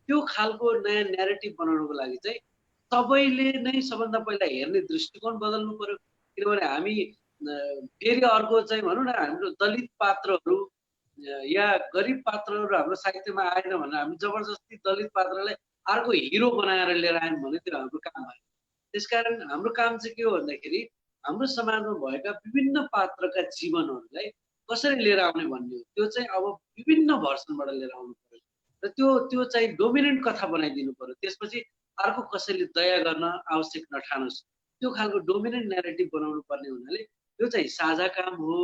त्यो खालको नयाँ न्यारेटिभ बनाउनको लागि चाहिँ सबैले नै सबभन्दा पहिला हेर्ने दृष्टिकोण बदल्नु पर्यो। किनभने हामी फेरि अर्को चाहिँ भनौँ न, हाम्रो दलित पात्रहरू या गरिब पात्रहरू हाम्रो साहित्यमा आएन भनेर हामी जबरजस्ती दलित पात्रलाई अर्को हिरो बनाएर लिएर आयौँ भने त्यो हाम्रो काम भयो। त्यसकारण हाम्रो काम चाहिँ के हो भन्दाखेरि हाम्रो समाजमा भएका विभिन्न पात्रका जीवनहरूलाई कसरी लिएर आउने भन्ने हो। त्यो चाहिँ अब विभिन्न भर्सनबाट लिएर आउनु पर्यो र त्यो चाहिँ डोमिनेन्ट कथा बनाइदिनु पर्यो। त्यसपछि अर्को कसैले दया गर्न आवश्यक नठानोस्, त्यो खालको डोमिनेन्ट न्यारेटिभ बनाउनु पर्ने हुनाले यो चाहिँ साझा काम हो।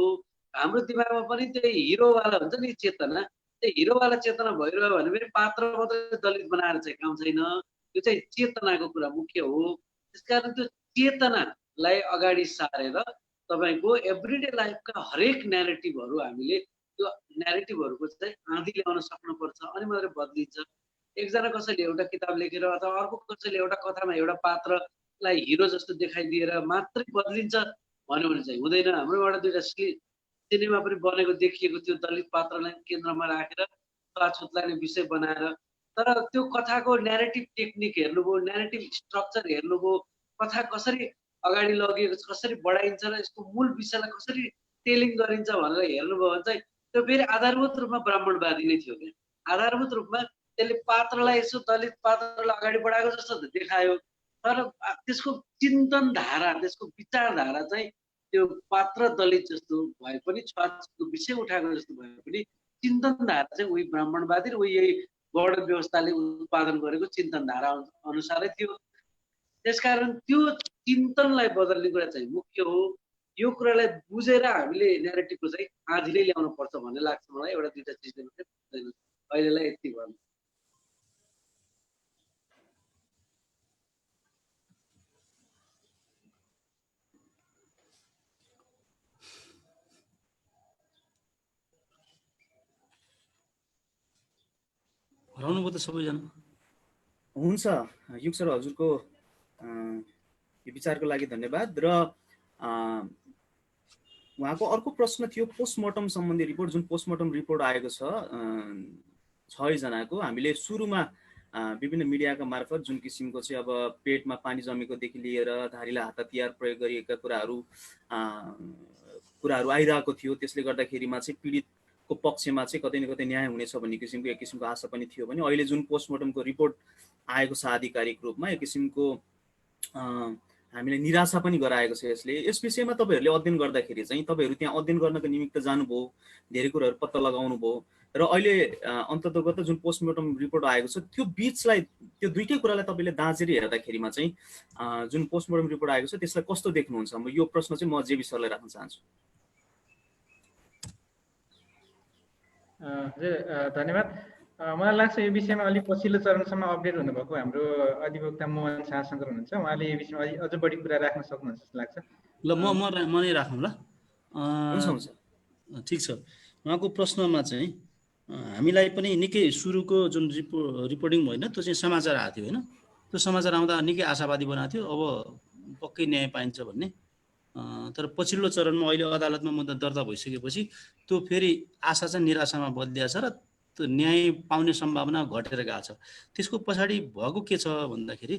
हाम्रो दिमागमा पनि त्यही हिरोवाला हुन्छ नि चेतना, त्यो हिरोवाला चेतना भइरह्यो भने पनि पात्र मात्रै दलित बनाएर चाहिँ काम छैन। त्यो चाहिँ चेतनाको कुरा मुख्य हो। त्यसकारण त्यो चेतनालाई अगाडि सारेर तपाईँको एभ्रिडे लाइफका हरेक न्यारेटिभहरू हामीले त्यो न्यारेटिभहरूको चाहिँ आँधी ल्याउन सक्नुपर्छ, अनि मात्रै बदलिन्छ। एकजना कसैले एउटा किताब लेखेर अथवा अर्को कसैले एउटा कथामा एउटा पात्रलाई हिरो जस्तो देखाइदिएर मात्रै बदलिन्छ भन्यो भने चाहिँ हुँदैन। हाम्रो एउटा दुईवटा सिनेमा पनि बनेको देखिएको थियो, दलित पात्रलाई केन्द्रमा राखेर छुवाछुतलाई नै विषय बनाएर, तर त्यो कथाको न्यारेटिभ टेक्निक हेर्नुभयो, न्यारेटिभ स्ट्रक्चर हेर्नुभयो, कथा कसरी अगाडि लगिएको छ, कसरी बढाइन्छ र यसको मूल विषयलाई कसरी टेलिङ गरिन्छ भनेर हेर्नुभयो भने चाहिँ त्यो फेरि आधारभूत रूपमा ब्राह्मणवादी नै थियो। क्या आधारभूत रूपमा त्यसले पात्रलाई यसो दलित पात्रलाई अगाडि बढाएको जस्तो देखायो, तर त्यसको चिन्तन धारा, त्यसको विचारधारा चाहिँ त्यो पात्र दलित जस्तो भए पनि, छुवाछुतको विषय उठाएको जस्तो भए पनि चिन्तन धारा चाहिँ उही ब्राह्मणवादी र उही यही गौड व्यवस्थाले उत्पादन गरेको चिन्तन धारा अनुसारै थियो। त्यसकारण त्यो चिन्तनलाई बदल्ने कुरा चाहिँ मुख्य हो। यो कुरालाई बुझेर हामीले न्यारेटिभको चाहिँ आँधी नै ल्याउनु पर्छ भन्ने लाग्छ मलाई। एउटा दुईवटा चिजले मात्रै बुझ्दैन। अहिलेलाई यति भन्नु। हराउनु भयो त सबैजना। हुन्छ युग सर, हजुरको यो विचारको लागि धन्यवाद। र उहाँको अर्को प्रश्न थियो पोस्टमर्टम सम्बन्धी रिपोर्ट, जुन पोस्टमर्टम रिपोर्ट आएको छ 6 जनाको। हामीले सुरुमा विभिन्न मिडियाका मार्फत जुन किसिमको चाहिँ अब पेटमा पानी जमेकोदेखि लिएर धारिला हात हतियार प्रयोग गरिएका कुराहरू आइरहेको थियो। त्यसले गर्दाखेरिमा चाहिँ पीडितको पक्षमा चाहिँ कतै न कतै न्याय हुनेछ भन्ने किसिमको एक किसिमको आशा पनि थियो भने अहिले जुन पोस्टमर्टमको रिपोर्ट आएको छ आधिकारिक रूपमा, एक किसिमको हामीले निराशा पनि गराएको छ यसले। यस विषयमा तपाईँहरूले अध्ययन गर्दाखेरि चाहिँ तपाईँहरू त्यहाँ अध्ययन गर्नको निमित्त जानुभयो, धेरै कुराहरू पत्ता लगाउनु भयो र अहिले अन्ततगत जुन पोस्टमर्टम रिपोर्ट आएको छ त्यो बिचलाई, त्यो दुईटै कुरालाई तपाईँले दाँजेर हेर्दाखेरिमा चाहिँ जुन पोस्टमर्टम रिपोर्ट आएको छ त्यसलाई कस्तो देख्नुहुन्छ? म यो प्रश्न चाहिँ म जेबी सरलाई राख्न चाहन्छु। धन्यवाद। मलाई लाग्छ यो विषयमा अलिक पछिल्लो चरणसम्म अपडेट हुनुभएको हाम्रो अधिवक्ता मोहन शाह शङ्कर हुनुहुन्छ। उहाँले यो विषयमा अझ बढी कुरा राख्न सक्नुहुन्छ जस्तो लाग्छ। ल म नै राखौँ ल। ठिक छ। उहाँको प्रश्नमा चाहिँ हामीलाई पनि निकै सुरुको जुन रिपोर्टिङ होइन त्यो चाहिँ समाचार आएको थियो होइन, त्यो समाचार आउँदा निकै आशावादी बनाएको थियो, अब पक्कै न्याय पाइन्छ भन्ने। तर पछिल्लो चरणमा अहिले अदालतमा मुद्दा दर्ता भइसकेपछि त्यो फेरि आशा चाहिँ निराशामा बदलिएको छ र त्यो न्याय पाउने सम्भावना घटेर गएको छ। त्यसको पछाडि भएको के छ भन्दाखेरि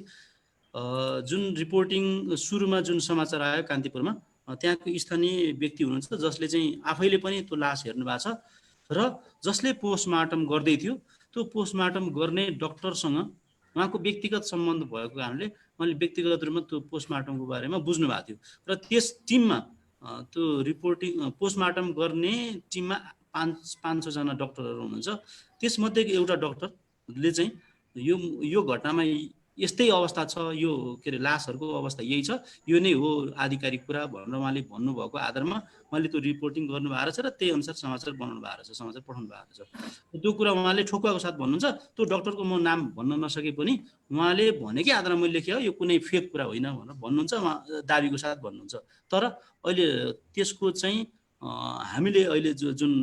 जुन रिपोर्टिङ सुरुमा जुन समाचार आयो कान्तिपुरमा, त्यहाँको स्थानीय व्यक्ति हुनुहुन्छ जसले चाहिँ आफैले पनि त्यो लास हेर्नु भएको छ र जसले पोस्टमार्टम गर्दै थियो त्यो पोस्टमार्टम गर्ने डक्टरसँग उहाँको व्यक्तिगत सम्बन्ध भएको कारणले मैले व्यक्तिगत रूपमा त्यो पोस्टमार्टमको बारेमा बुझ्नु भएको थियो र त्यस टिममा त्यो रिपोर्टिङ पोस्टमार्टम गर्ने टिममा 5-6 जना डक्टरहरू हुनुहुन्छ। त्यसमध्येको एउटा डक्टरले चाहिँ यो घटनामा यस्तै अवस्था छ, यो के अरे लासहरूको अवस्था यही छ, यो नै हो आधिकारिक कुरा भनेर उहाँले भन्नुभएको आधारमा मैले त्यो रिपोर्टिङ गर्नुभएको रहेछ र त्यही अनुसार समाचार बनाउनु भएको रहेछ, समाचार पठाउनु भएको रहेछ। त्यो कुरा उहाँले ठोकुवाको साथ भन्नुहुन्छ। त्यो डक्टरको म नाम भन्न नसके पनि उहाँले भनेकै आधारमा मैले लेखेँ यो कुनै फेक कुरा होइन भनेर भन्नुहुन्छ, उहाँ दाबीको साथ भन्नुहुन्छ। तर अहिले त्यसको चाहिँ हामीले अहिले जुन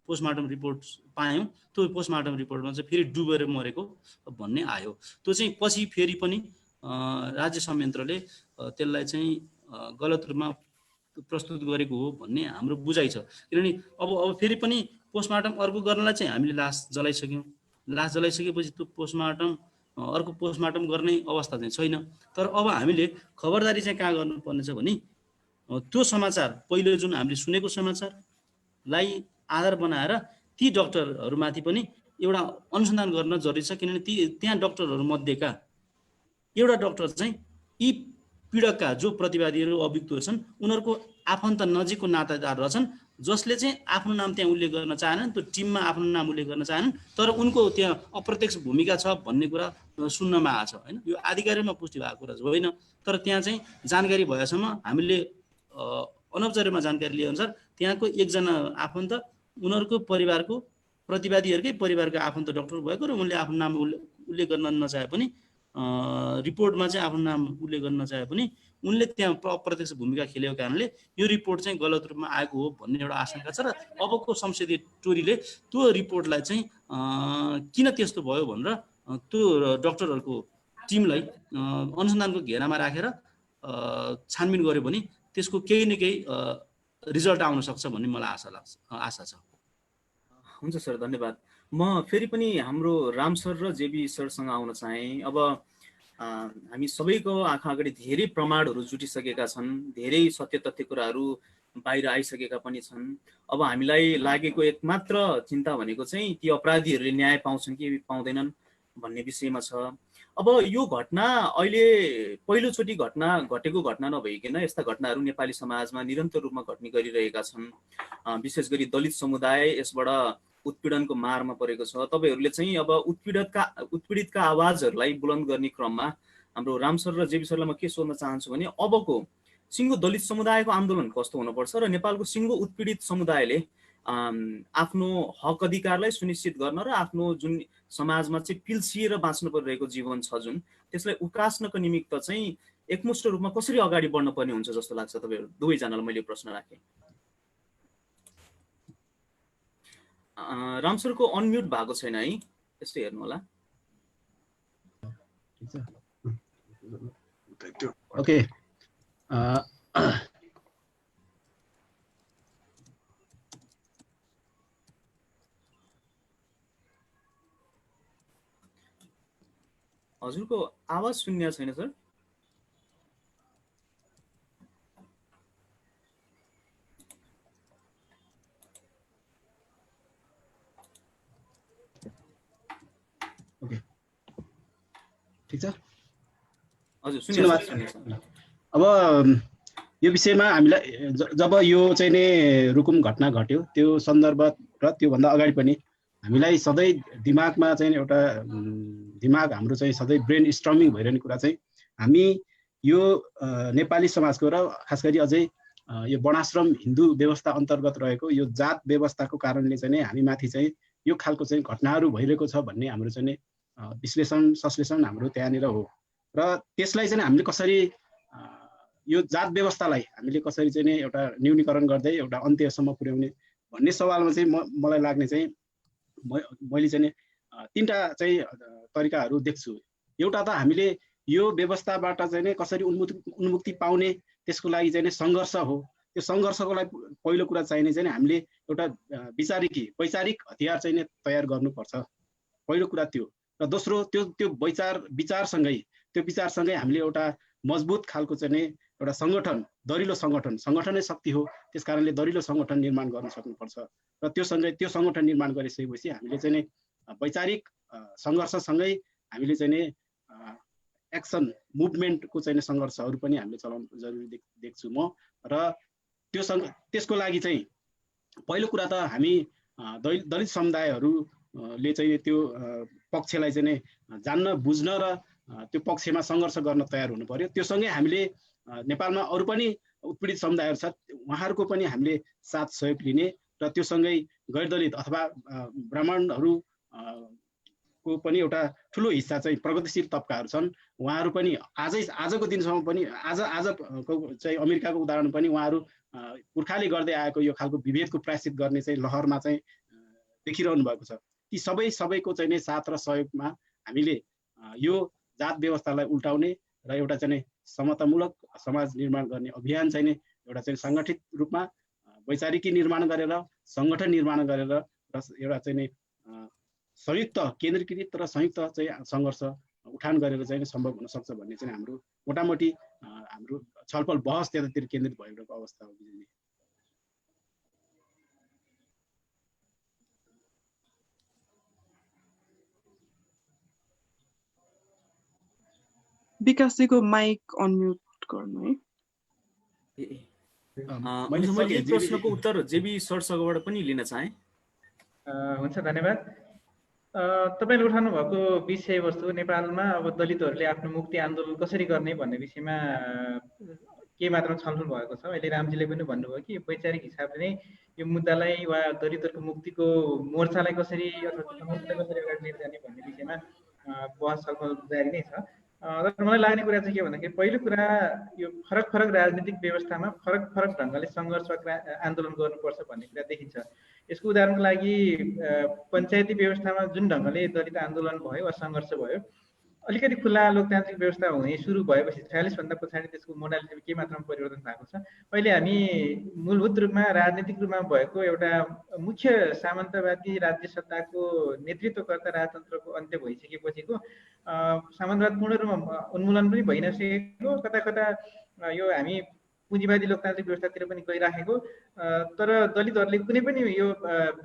पोस्टमार्टम रिपोर्ट पायौँ, त्यो पोस्टमार्टम रिपोर्टमा चाहिँ फेरि डुबेर मरेको भन्ने आयो। त्यो चाहिँ पछि फेरि पनि राज्य संयन्त्रले त्यसलाई चाहिँ गलत रूपमा प्रस्तुत गरेको हो भन्ने हाम्रो बुझाइ छ। किनभने अब फेरि पनि पोस्टमार्टम अर्को गर्नलाई चाहिँ हामीले लास जलाइसक्यौँ। लास जलाइसकेपछि त्यो पोस्टमार्टम अर्को पोस्टमार्टम गर्ने अवस्था चाहिँ छैन। तर अब हामीले खबरदारी चाहिँ कहाँ गर्नुपर्ने छ भने त्यो समाचार पहिलो जुन हामीले सुनेको समाचारलाई आधार बनाएर ती डक्टरहरूमाथि पनि एउटा अनुसन्धान गर्न जरुरी छ। किनभने त्यहाँ डक्टरहरू मध्येका एउटा डक्टर चाहिँ यी पीडकका जो प्रतिवादीहरू अभियुक्तहरू छन् उनीहरूको आफन्त नजिकको नातादार रहेछन्, जसले चाहिँ आफ्नो नाम त्यहाँ उल्लेख गर्न चाहेनन्, त्यो टिममा आफ्नो नाम उल्लेख गर्न चाहेनन्, तर उनको त्यहाँ अप्रत्यक्ष भूमिका छ भन्ने कुरा सुन्नमा आएको छ होइन। यो आधिकारिकमा पुष्टि भएको कुरा होइन, तर त्यहाँ चाहिँ जानकारी भएसम्म हामीले अनौपचारिकमा जानकारी लिए अनुसार त्यहाँको एकजना आफन्त उनीहरूको परिवारको प्रतिवादीहरूकै परिवारको आफन्त डक्टर भएको र उनले आफ्नो नाम उल्लेख गर्न नचाहे पनि रिपोर्टमा चाहिँ आफ्नो नाम उल्लेख गर्न नचाहे पनि उनले त्यहाँ अप्रत्यक्ष भूमिका खेलेको कारणले यो रिपोर्ट चाहिँ गलत रूपमा आएको हो भन्ने एउटा आशंका छ। र अबको संसदीय टोलीले त्यो रिपोर्टलाई चाहिँ किन त्यस्तो भयो भनेर त्यो डक्टरहरूको टिमलाई अनुसन्धानको घेरामा राखेर छानबिन गर्यो भने त्यसको केही न केही रिजल्ट आउन सक्छ भन्ने मलाई आशा छ। हुन्छ सर, धन्यवाद। म फेरि पनि हाम्रो राम सर र जेबी सरसँग आउन चाहेँ। अब हामी सबैको आँखा अगाडि धेरै प्रमाणहरू जुटिसकेका छन्, धेरै सत्य तथ्य कुराहरू बाहिर आइसकेका पनि छन्। अब हामीलाई लागेको एकमात्र चिन्ता भनेको चाहिँ ती अपराधीहरूले न्याय पाउँछन् कि पाउँदैनन् भन्ने विषयमा छ। अब यो घटना अहिले पहिलोचोटि घटेको घटना नभइकन यस्ता घटनाहरू नेपाली समाजमा निरन्तर रूपमा घट्ने गरिरहेका छन्। विशेष गरी दलित समुदाय यसबाट उत्पीडनको मारमा परेको छ। तपाईँहरूले चाहिँ अब उत्पीडितका आवाजहरूलाई बुलन्द गर्ने क्रममा हाम्रो राम सर र जेबी सरलाई म के सोध्न चाहन्छु भने अबको सिङ्गो दलित समुदायको आन्दोलन कस्तो हुनुपर्छ र नेपालको सिङ्गो उत्पीडित समुदायले आफ्नो हक अधिकारलाई सुनिश्चित गर्न र आफ्नो जुन समाजमा चाहिँ पिल्सिएर बाँच्नु परिरहेको जीवन छ जुन त्यसलाई उकास्नको निमित्त चाहिँ एकमुष्ट रूपमा कसरी अगाडि बढ्न पर्ने हुन्छ जस्तो लाग्छ तपाईँहरू दुवैजनालाई मैले प्रश्न राखेँ। राम सरको अनम्युट भएको छैन है, यस्तो हेर्नु होला। ओके, हजुरको आवाज सुन्ने छैन सर। ओके, ठिक छ। हजुर सुन्नुहोस्। अब यो विषयमा हामीलाई जब यो चाहिँ नि रुकुम घटना घट्यो त्यो सन्दर्भ र त्योभन्दा अगाडि पनि हामीलाई सधैँ दिमागमा चाहिँ एउटा दिमाग हाम्रो चाहिँ सधैँ ब्रेन स्ट्रमिङ भइरहने कुरा चाहिँ हामी यो नेपाली समाजको र खास गरी अझै यो वर्णाश्रम हिन्दू व्यवस्था अन्तर्गत रहेको यो जात व्यवस्थाको कारणले चाहिँ हामी माथि चाहिँ यो खालको चाहिँ घटनाहरू भइरहेको छ भन्ने हाम्रो चाहिँ विश्लेषण संश्लेषण हाम्रो त्यहाँनिर हो। र त्यसलाई चाहिँ हामीले कसरी यो जात व्यवस्थालाई हामीले कसरी चाहिँ एउटा न्यूनीकरण गर्दै एउटा अन्त्यसम्म पुर्याउने भन्ने सवालमा चाहिँ मलाई लाग्ने चाहिँ मैले चाहिँ तीनटा चाहिँ तरिकाहरू देख्छु। एउटा त हामीले यो व्यवस्थाबाट चाहिँ कसरी उन्मुक्ति पाउने त्यसको लागि चाहिँ सङ्घर्ष हो। त्यो सङ्घर्षको लागि पहिलो कुरा चाहिने चाहिँ हामीले एउटा वैचारिक हतियार चाहिँ तयार गर्नुपर्छ, पहिलो कुरा त्यो। र दोस्रो त्यो विचारसँगै हामीले एउटा मजबुत खालको चाहिँ एउटा सङ्गठन, दरिलो सङ्गठनै शक्ति हो, त्यस कारणले दरिलो सङ्गठन निर्माण गर्न सक्नुपर्छ। र त्यो सङ्गठन निर्माण गरिसकेपछि हामीले चाहिँ वैचारिक सङ्घर्षसँगै हामीले चाहिँ एक्सन मुभमेन्टको चाहिँ सङ्घर्षहरू पनि हामीले चलाउनु जरुरी देख्छु म। र त्यसको लागि चाहिँ पहिलो कुरा त हामी दलित समुदायहरूले चाहिँ त्यो पक्षलाई चाहिँ जान्न बुझ्न र त्यो पक्षमा सङ्घर्ष गर्न तयार हुनु पर्यो। त्यो सँगै हामीले नेपालमा अरू पनि उत्पीडित समुदायहरू छ, उहाँहरूको पनि हामीले साथ सहयोग लिने र त्यो सँगै गैरदलित अथवा ब्राह्मणहरू को पनि एउटा ठुलो हिस्सा चाहिँ प्रगतिशील तबकाहरू छन्, उहाँहरू पनि आजको दिनसम्म पनि आजको चाहिँ अमेरिकाको उदाहरण पनि उहाँहरू पुर्खाले गर्दै आएको यो खालको विभेदको प्रायश्चित गर्ने चाहिँ लहरमा चाहिँ देखिरहनु भएको छ। ती सबैको चाहिँ साथ र सहयोगमा हामीले यो जात व्यवस्थालाई उल्टाउने र एउटा चाहिँ समतामूलक समाज निर्माण गर्ने अभियान चाहिँ एउटा चाहिँ सङ्गठित रूपमा वैचारिकी निर्माण गरेर सङ्गठन निर्माण गरेर र एउटा चाहिँ संयुक्त केन्द्रीकृत र संयुक्त चाहिँ सङ्घर्ष उठान गरेर चाहिँ सम्भव हुन सक्छ भन्ने चाहिँ हाम्रो मोटामोटी हाम्रो छलफल बहस त्यतातिर केन्द्रित भएको अवस्था हो। विकासजीको माइक अनम्युट गर्नु है। मैले यही प्रश्नको उत्तर जेबी सरसँगबाट पनि लिन चाहे। हुन्छ, धन्यवाद। तपाईँले उठाउनु भएको विषयवस्तु नेपालमा अब दलितहरूले आफ्नो मुक्ति आन्दोलन कसरी गर्ने भन्ने विषयमा के मात्रामा छलफल भएको छ। अहिले रामजीले पनि भन्नुभयो कि वैचारिक हिसाबले नै यो मुद्दालाई वा दलितहरूको मुक्तिको मोर्चालाई कसरी अथवा समस्यालाई कसरी अगाडि लिएर जाने भन्ने विषयमा बहस छलफल जारी नै छ। तर मलाई लाग्ने कुरा चाहिँ के भन्दाखेरि पहिलो कुरा यो फरक फरक राजनीतिक व्यवस्थामा फरक फरक ढङ्गले सङ्घर्ष वा आन्दोलन गर्नुपर्छ भन्ने कुरा देखिन्छ। यसको उदाहरणको लागि पञ्चायती व्यवस्थामा जुन ढङ्गले दलित आन्दोलन भयो वा सङ्घर्ष भयो, अलिकति खुला लोकतान्त्रिक व्यवस्था हुने सुरु भएपछि 46 भन्दा पछाडि त्यसको मोडालिटीमा के मात्रामा परिवर्तन भएको छ। अहिले हामी मूलभूत रूपमा राजनीतिक रूपमा भएको एउटा मुख्य सामन्तवादी राज्य सत्ताको नेतृत्वकर्ता राजतन्त्रको अन्त्य भइसकेपछिको सामन्तवाद पूर्ण रूपमा उन्मूलन पनि भइ नसकेको, कता कता यो हामी पुँजीवादी लोकतान्त्रिक व्यवस्थातिर पनि गइराखेको, तर दलितहरूले कुनै पनि यो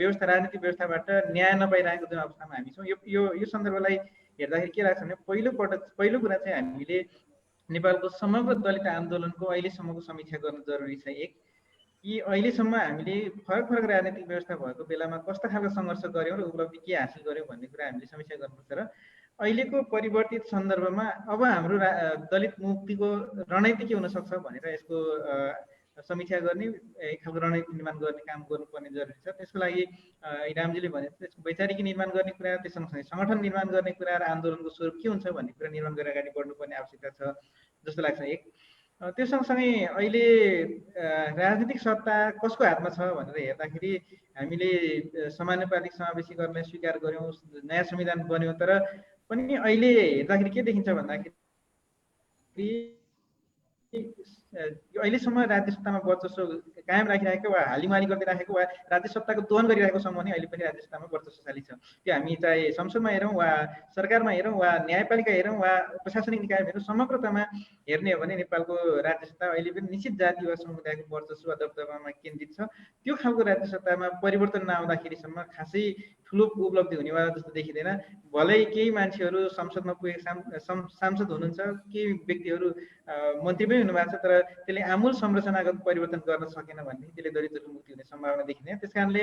व्यवस्था राजनीतिक व्यवस्थाबाट न्याय नपाइरहेको जुन अवस्थामा हामी छौँ, यो सन्दर्भलाई हेर्दाखेरि के लाग्छ भने पहिलो कुरा चाहिँ हामीले नेपालको समग्र दलित आन्दोलनको अहिलेसम्मको समीक्षा गर्न जरुरी छ। एक कि अहिलेसम्म हामीले फरक फरक राजनीतिक व्यवस्था भएको बेलामा कस्ता खालको सङ्घर्ष गऱ्यौँ र उपलब्धि के हासिल गऱ्यौँ भन्ने कुरा हामीले समीक्षा गर्नुपर्छ र अहिलेको परिवर्तित सन्दर्भमा अब हाम्रो दलित मुक्तिको रणनीति के हुन सक्छ भनेर यसको समीक्षा गर्ने, एक खालको रणनीति निर्माण गर्ने काम गर्नुपर्ने जरुरी छ। त्यसको लागि रामजीले भने त्यसको वैचारिक निर्माण गर्ने कुरा, त्यस सँगसँगै सङ्गठन निर्माण गर्ने कुरा र आन्दोलनको स्वरूप के हुन्छ भन्ने कुरा निर्माण गरेर अगाडि बढ्नुपर्ने आवश्यकता छ जस्तो लाग्छ। एक त्यो सँगसँगै अहिले राजनीतिक सत्ता कसको हातमा छ भनेर हेर्दाखेरि हामीले समानुपातिक समावेशीकरणलाई स्वीकार गर्यौँ, नयाँ संविधान बन्यो, तर पनि अहिले हेर्दाखेरि के देखिन्छ भन्दाखेरि अहिलेसम्म राज्य सत्तामा वर्चस्व कायम राखिरहेको वा हालिमाली गर्दै राखेको वा राज्य सत्ताको दोहन गरिरहेको समूह नै अहिले पनि राज्य सत्तामा वर्चस्वशाली छ। त्यो हामी चाहे संसदमा हेरौँ वा सरकारमा हेरौँ वा न्यायपालिका हेरौँ वा प्रशासनिक निकाय हेरौँ, समग्रतामा हेर्ने हो भने नेपालको राज्य सत्ता अहिले पनि निश्चित जाति वा समुदायको वर्चस्व वा दबदबामा केन्द्रित छ। त्यो खालको राज्य सत्तामा परिवर्तन नआउँदाखेरिसम्म खासै ठुलो उपलब्धि हुनेवाला जस्तो देखिँदैन। भलै केही मान्छेहरू संसदमा पुगेका सांसद हुनुहुन्छ, केही व्यक्तिहरू मन्त्री पनि हुनुभएको छ, तर त्यसले आमूल संरचनागत परिवर्तन गर्न सकेन भने त्यसले दलितहरूको मुक्ति हुने सम्भावना देखिँदैन। त्यस कारणले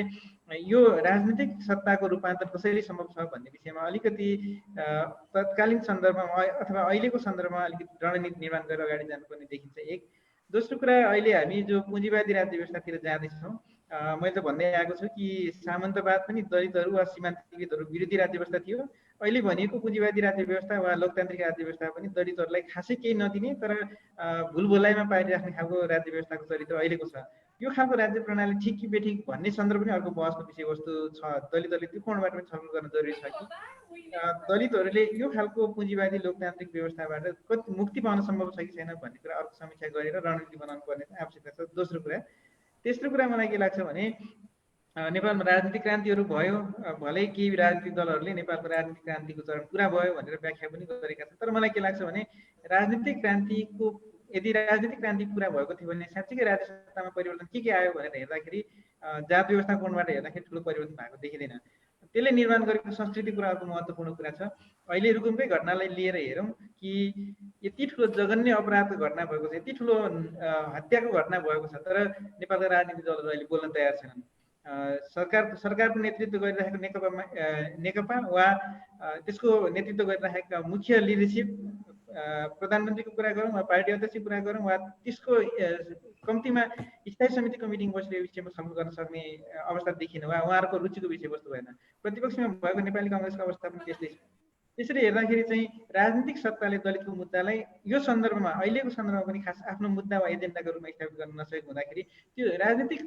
यो राजनीतिक सत्ताको रूपान्तरण कसरी सम्भव छ भन्ने विषयमा अलिकति तत्कालीन सन्दर्भमा अथवा अहिलेको सन्दर्भमा अलिकति रणनीति निर्माण गरेर अगाडि जानुपर्ने देखिन्छ। एक दोस्रो कुरा, अहिले हामी जो पुँजीवादी राज्य व्यवस्थातिर जाँदैछौँ, मैले त भन्दै आएको छु कि सामन्तवाद पनि दलितहरू वा सीमान्तकृतहरू विरोधी राज्य व्यवस्था थियो। अहिले भनिएको पुँजीवादी राज्य व्यवस्था वा लोकतान्त्रिक राज्य व्यवस्था पनि दलितहरूलाई खासै केही नदिने तर भुलभुलाइमा पारिराख्ने खालको राज्य व्यवस्थाको चरित्र अहिलेको छ। यो खालको राज्य प्रणाली ठिक कि बेठिक भन्ने सन्दर्भ पनि अर्को बहसको विषयवस्तु छ। दलितहरूले त्यो कोणबाट पनि छलफल गर्न जरुरी छ कि दलितहरूले यो खालको पुँजीवादी लोकतान्त्रिक व्यवस्थाबाट कति मुक्ति पाउन सम्भव छ कि छैन भन्ने कुरा अर्को समीक्षा गरेर रणनीति बनाउनु पर्ने आवश्यकता छ। दोस्रो कुरा, तेस्रो कुरा मलाई के लाग्छ भने नेपालमा राजनीतिक क्रान्तिहरू भयो, भलै केही राजनीतिक दलहरूले नेपालको राजनीतिक क्रान्तिको चरण पुरा भयो भनेर व्याख्या पनि गरेका छन्, तर मलाई के लाग्छ भने राजनीतिक क्रान्तिको यदि राजनीतिक क्रान्ति पुरा भएको थियो भने साँच्चीकै राज्य सत्तामा परिवर्तन के आयो भनेर हेर्दाखेरि जात व्यवस्था कोणबाट हेर्दाखेरि ठुलो परिवर्तन भएको देखिँदैन। त्यसले निर्माण गरेको संस्कृति कुराको महत्त्वपूर्ण कुरा छ। अहिले रुकुमकै घटनालाई लिएर हेरौँ कि यति ठुलो जघन्य अपराधको घटना भएको छ, यति ठुलो हत्याको घटना भएको छ, तर नेपालका राजनीतिक दलहरू अहिले बोल्न तयार छैनन्। सरकारको नेतृत्व गरिरहेको नेकपा वा त्यसको नेतृत्व गरिरहेका मुख्य लिडरसिप प्रधानमन्त्रीको कुरा गरौँ वा पार्टी अध्यक्षको कुरा गरौँ वा त्यसको कम्तीमा स्थायी समितिको मिटिङ बसेर यो विषयमा छलफल गर्न सक्ने अवस्था देखिन वा उहाँहरूको रुचिको विषयवस्तु भएन। प्रतिपक्षमा भएको नेपाली काङ्ग्रेसको अवस्था पनि त्यस्तै छ। त्यसरी हेर्दाखेरि चाहिँ राजनीतिक सत्ताले दलितको मुद्दालाई यो सन्दर्भमा अहिलेको सन्दर्भमा पनि खास आफ्नो मुद्दा वा एजेन्डाको रूपमा स्थापित गर्न नसकेको हुँदाखेरि त्यो राजनीतिक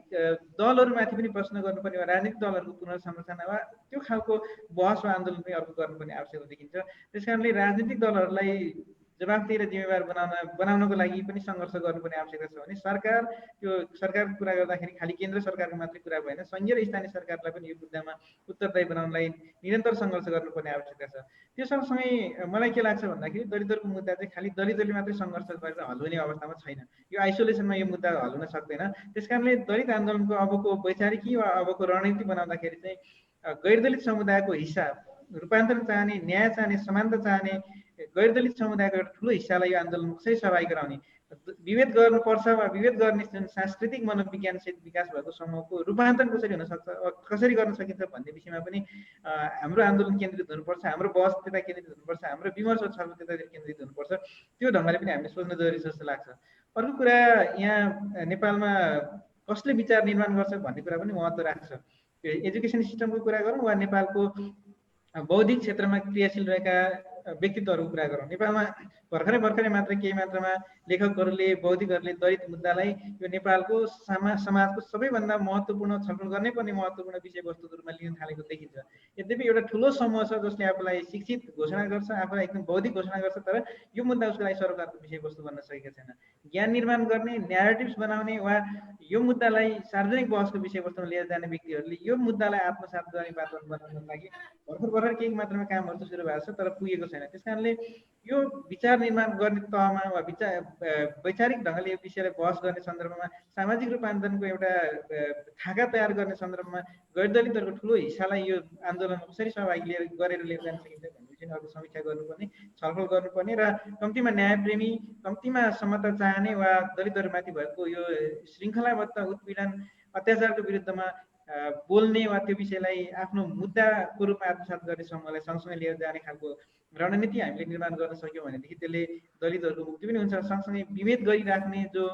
दलहरूमाथि पनि प्रश्न गर्नुपर्ने वा राजनीतिक दलहरूको पुनर्संरचना वा त्यो खालको बहस वा आन्दोलन पनि अर्को गर्नुपर्ने आवश्यकता देखिन्छ। त्यसकारणले राजनीतिक दलहरूलाई जवाफदेही र जिम्मेवार बनाउनको लागि पनि सङ्घर्ष गर्नुपर्ने आवश्यकता छ भने सरकारको कुरा गर्दाखेरि खालि केन्द्र सरकारको मात्रै कुरा भएन, सङ्घीय र स्थानीय सरकारलाई पनि यो मुद्दामा उत्तरदायी बनाउनलाई निरन्तर सङ्घर्ष गर्नुपर्ने आवश्यकता छ। त्यो सँगसँगै मलाई के लाग्छ भन्दाखेरि दलितहरूको मुद्दा चाहिँ खालि दलितहरूले मात्रै सङ्घर्ष गरेर हल हुने अवस्थामा छैन। यो आइसोलेसनमा यो मुद्दा हल हुन सक्दैन। त्यसकारणले दलित आन्दोलनको अबको वैचारिकी वा अबको रणनीति बनाउँदाखेरि चाहिँ गैर दलित समुदायको हिस्सा रूपान्तरण चाहने, न्याय चाहने, समानता चाहने गैर दलित समुदायको एउटा ठुलो हिस्सालाई यो आन्दोलनमा कसरी सहभागी गराउने, विभेद गर्नुपर्छ वा विभेद गर्ने जुन सांस्कृतिक मनोविज्ञान विकास भएको समूहको रूपान्तरण कसरी हुन सक्छ, कसरी गर्न सकिन्छ भन्ने विषयमा पनि हाम्रो आन्दोलन केन्द्रित हुनुपर्छ, हाम्रो बहस त्यता केन्द्रित हुनुपर्छ, हाम्रो विमर्श छलफल त्यतातिर केन्द्रित हुनुपर्छ। त्यो ढङ्गले पनि हामीले सोच्न जरुरी जस्तो लाग्छ। अर्को कुरा, यहाँ नेपालमा कसले विचार निर्माण गर्छ भन्ने कुरा पनि महत्त्व राख्छ। एजुकेसन सिस्टमको कुरा गरौँ वा नेपालको बौद्धिक क्षेत्रमा क्रियाशील रहेका व्यक्तित्वहरूको कुरा गरौँ। नेपालमा भर्खरै मात्र केही मात्रामा लेखकहरूले, बौद्धिकहरूले दलित मुद्दालाई यो नेपालको समाजको सबैभन्दा महत्त्वपूर्ण छलफल गर्नै पर्ने महत्त्वपूर्ण विषयवस्तुको रूपमा लिन थालेको देखिन्छ। यद्यपि एउटा ठुलो समूह छ जसले आफूलाई शिक्षित घोषणा गर्छ, आफूलाई एकदम बौद्धिक घोषणा गर्छ, तर यो मुद्दा उसको लागि सरोकारको विषयवस्तु बन्न सकेको छैन। ज्ञान निर्माण गर्ने, न्यारेटिभ्स बनाउने वा यो मुद्दालाई सार्वजनिक बहसको विषयवस्तुमा लिएर जाने व्यक्तिहरूले यो मुद्दालाई आत्मसात गर्ने वातावरण बनाउनको लागि भर्खर केही मात्रामा कामहरू त सुरु भएको छ तर पुगेको छैन। त्यसकारणले यो विचार निर्माण गर्ने तहमा वा वैचारिक ढङ्गले यो विषयलाई बहस गर्ने सन्दर्भमा सामाजिक रूपान्तरणको एउटा खाका तयार गर्ने सन्दर्भमा गैर दलितहरूको ठुलो हिस्सालाई यो आन्दोलनमा कसरी सहभागी गरेर लिएर जान सकिन्छ भन्ने विषयमा अर्को समीक्षा गर्नुपर्ने, छलफल गर्नुपर्ने र कम्तीमा न्यायप्रेमी, कम्तीमा समता चाहने वा दलितहरूमाथि भएको यो श्रृङ्खलाबद्ध उत्पीडन अत्याचारको विरुद्धमा बोल्ने वा त्यो विषयलाई आफ्नो मुद्दाको रूपमा आत्मसात गर्ने समूहलाई सँगसँगै लिएर जाने खालको रणनीति हामीले निर्माण गर्न सक्यौँ भनेदेखि त्यसले दलितहरूको मुक्ति पनि हुन्छ। सँगसँगै विभेद गरिराख्ने जो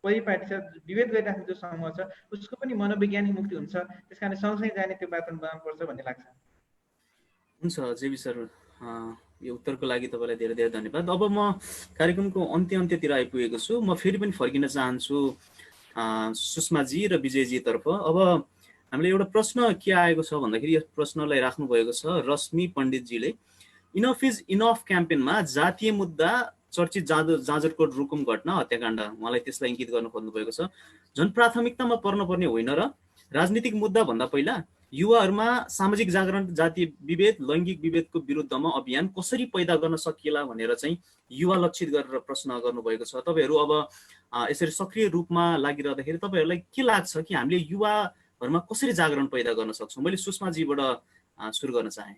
परिपाटी छ, विभेद गरिराख्ने जो समूह छ उसको पनि मनोवैज्ञानिक मुक्ति हुन्छ। त्यस कारण सँगसँगै जाने त्यो वातावरण बनाउनुपर्छ भन्ने लाग्छ। हुन्छ जेबी सर, यो उत्तरको लागि तपाईँलाई धेरै धेरै धन्यवाद। अब म कार्यक्रमको अन्त्यतिर आइपुगेको छु। म फेरि पनि फर्किन चाहन्छु सुषमाजी र विजयजीतर्फ। अब हामीले एउटा प्रश्न के आएको छ भन्दाखेरि यस प्रश्नलाई राख्नु भएको छ रश्मि पण्डितजीले। इनफ इज इनफ क्याम्पेनमा जातीय मुद्दा चर्चित जाजरकोट रुकुम घटना हत्याकाण्ड, उहाँलाई त्यसलाई इङ्गित गर्न खोज्नु भएको छ। झन् प्राथमिकतामा पर्नुपर्ने होइन र राजनीतिक मुद्दा भन्दा पहिला युवाहरूमा सामाजिक जागरण, जातीय विभेद, लैङ्गिक विभेदको विरुद्धमा अभियान कसरी पैदा गर्न सकिएला भनेर चाहिँ युवा लक्षित गरेर प्रश्न गर्नुभएको छ। तपाईँहरू अब यसरी सक्रिय रूपमा लागिरहँदाखेरि तपाईँहरूलाई के लाग्छ कि हामीले युवाहरूमा कसरी जागरण पैदा गर्न सक्छौँ? मैले सुषमाजीबाट सुरु गर्न चाहेँ।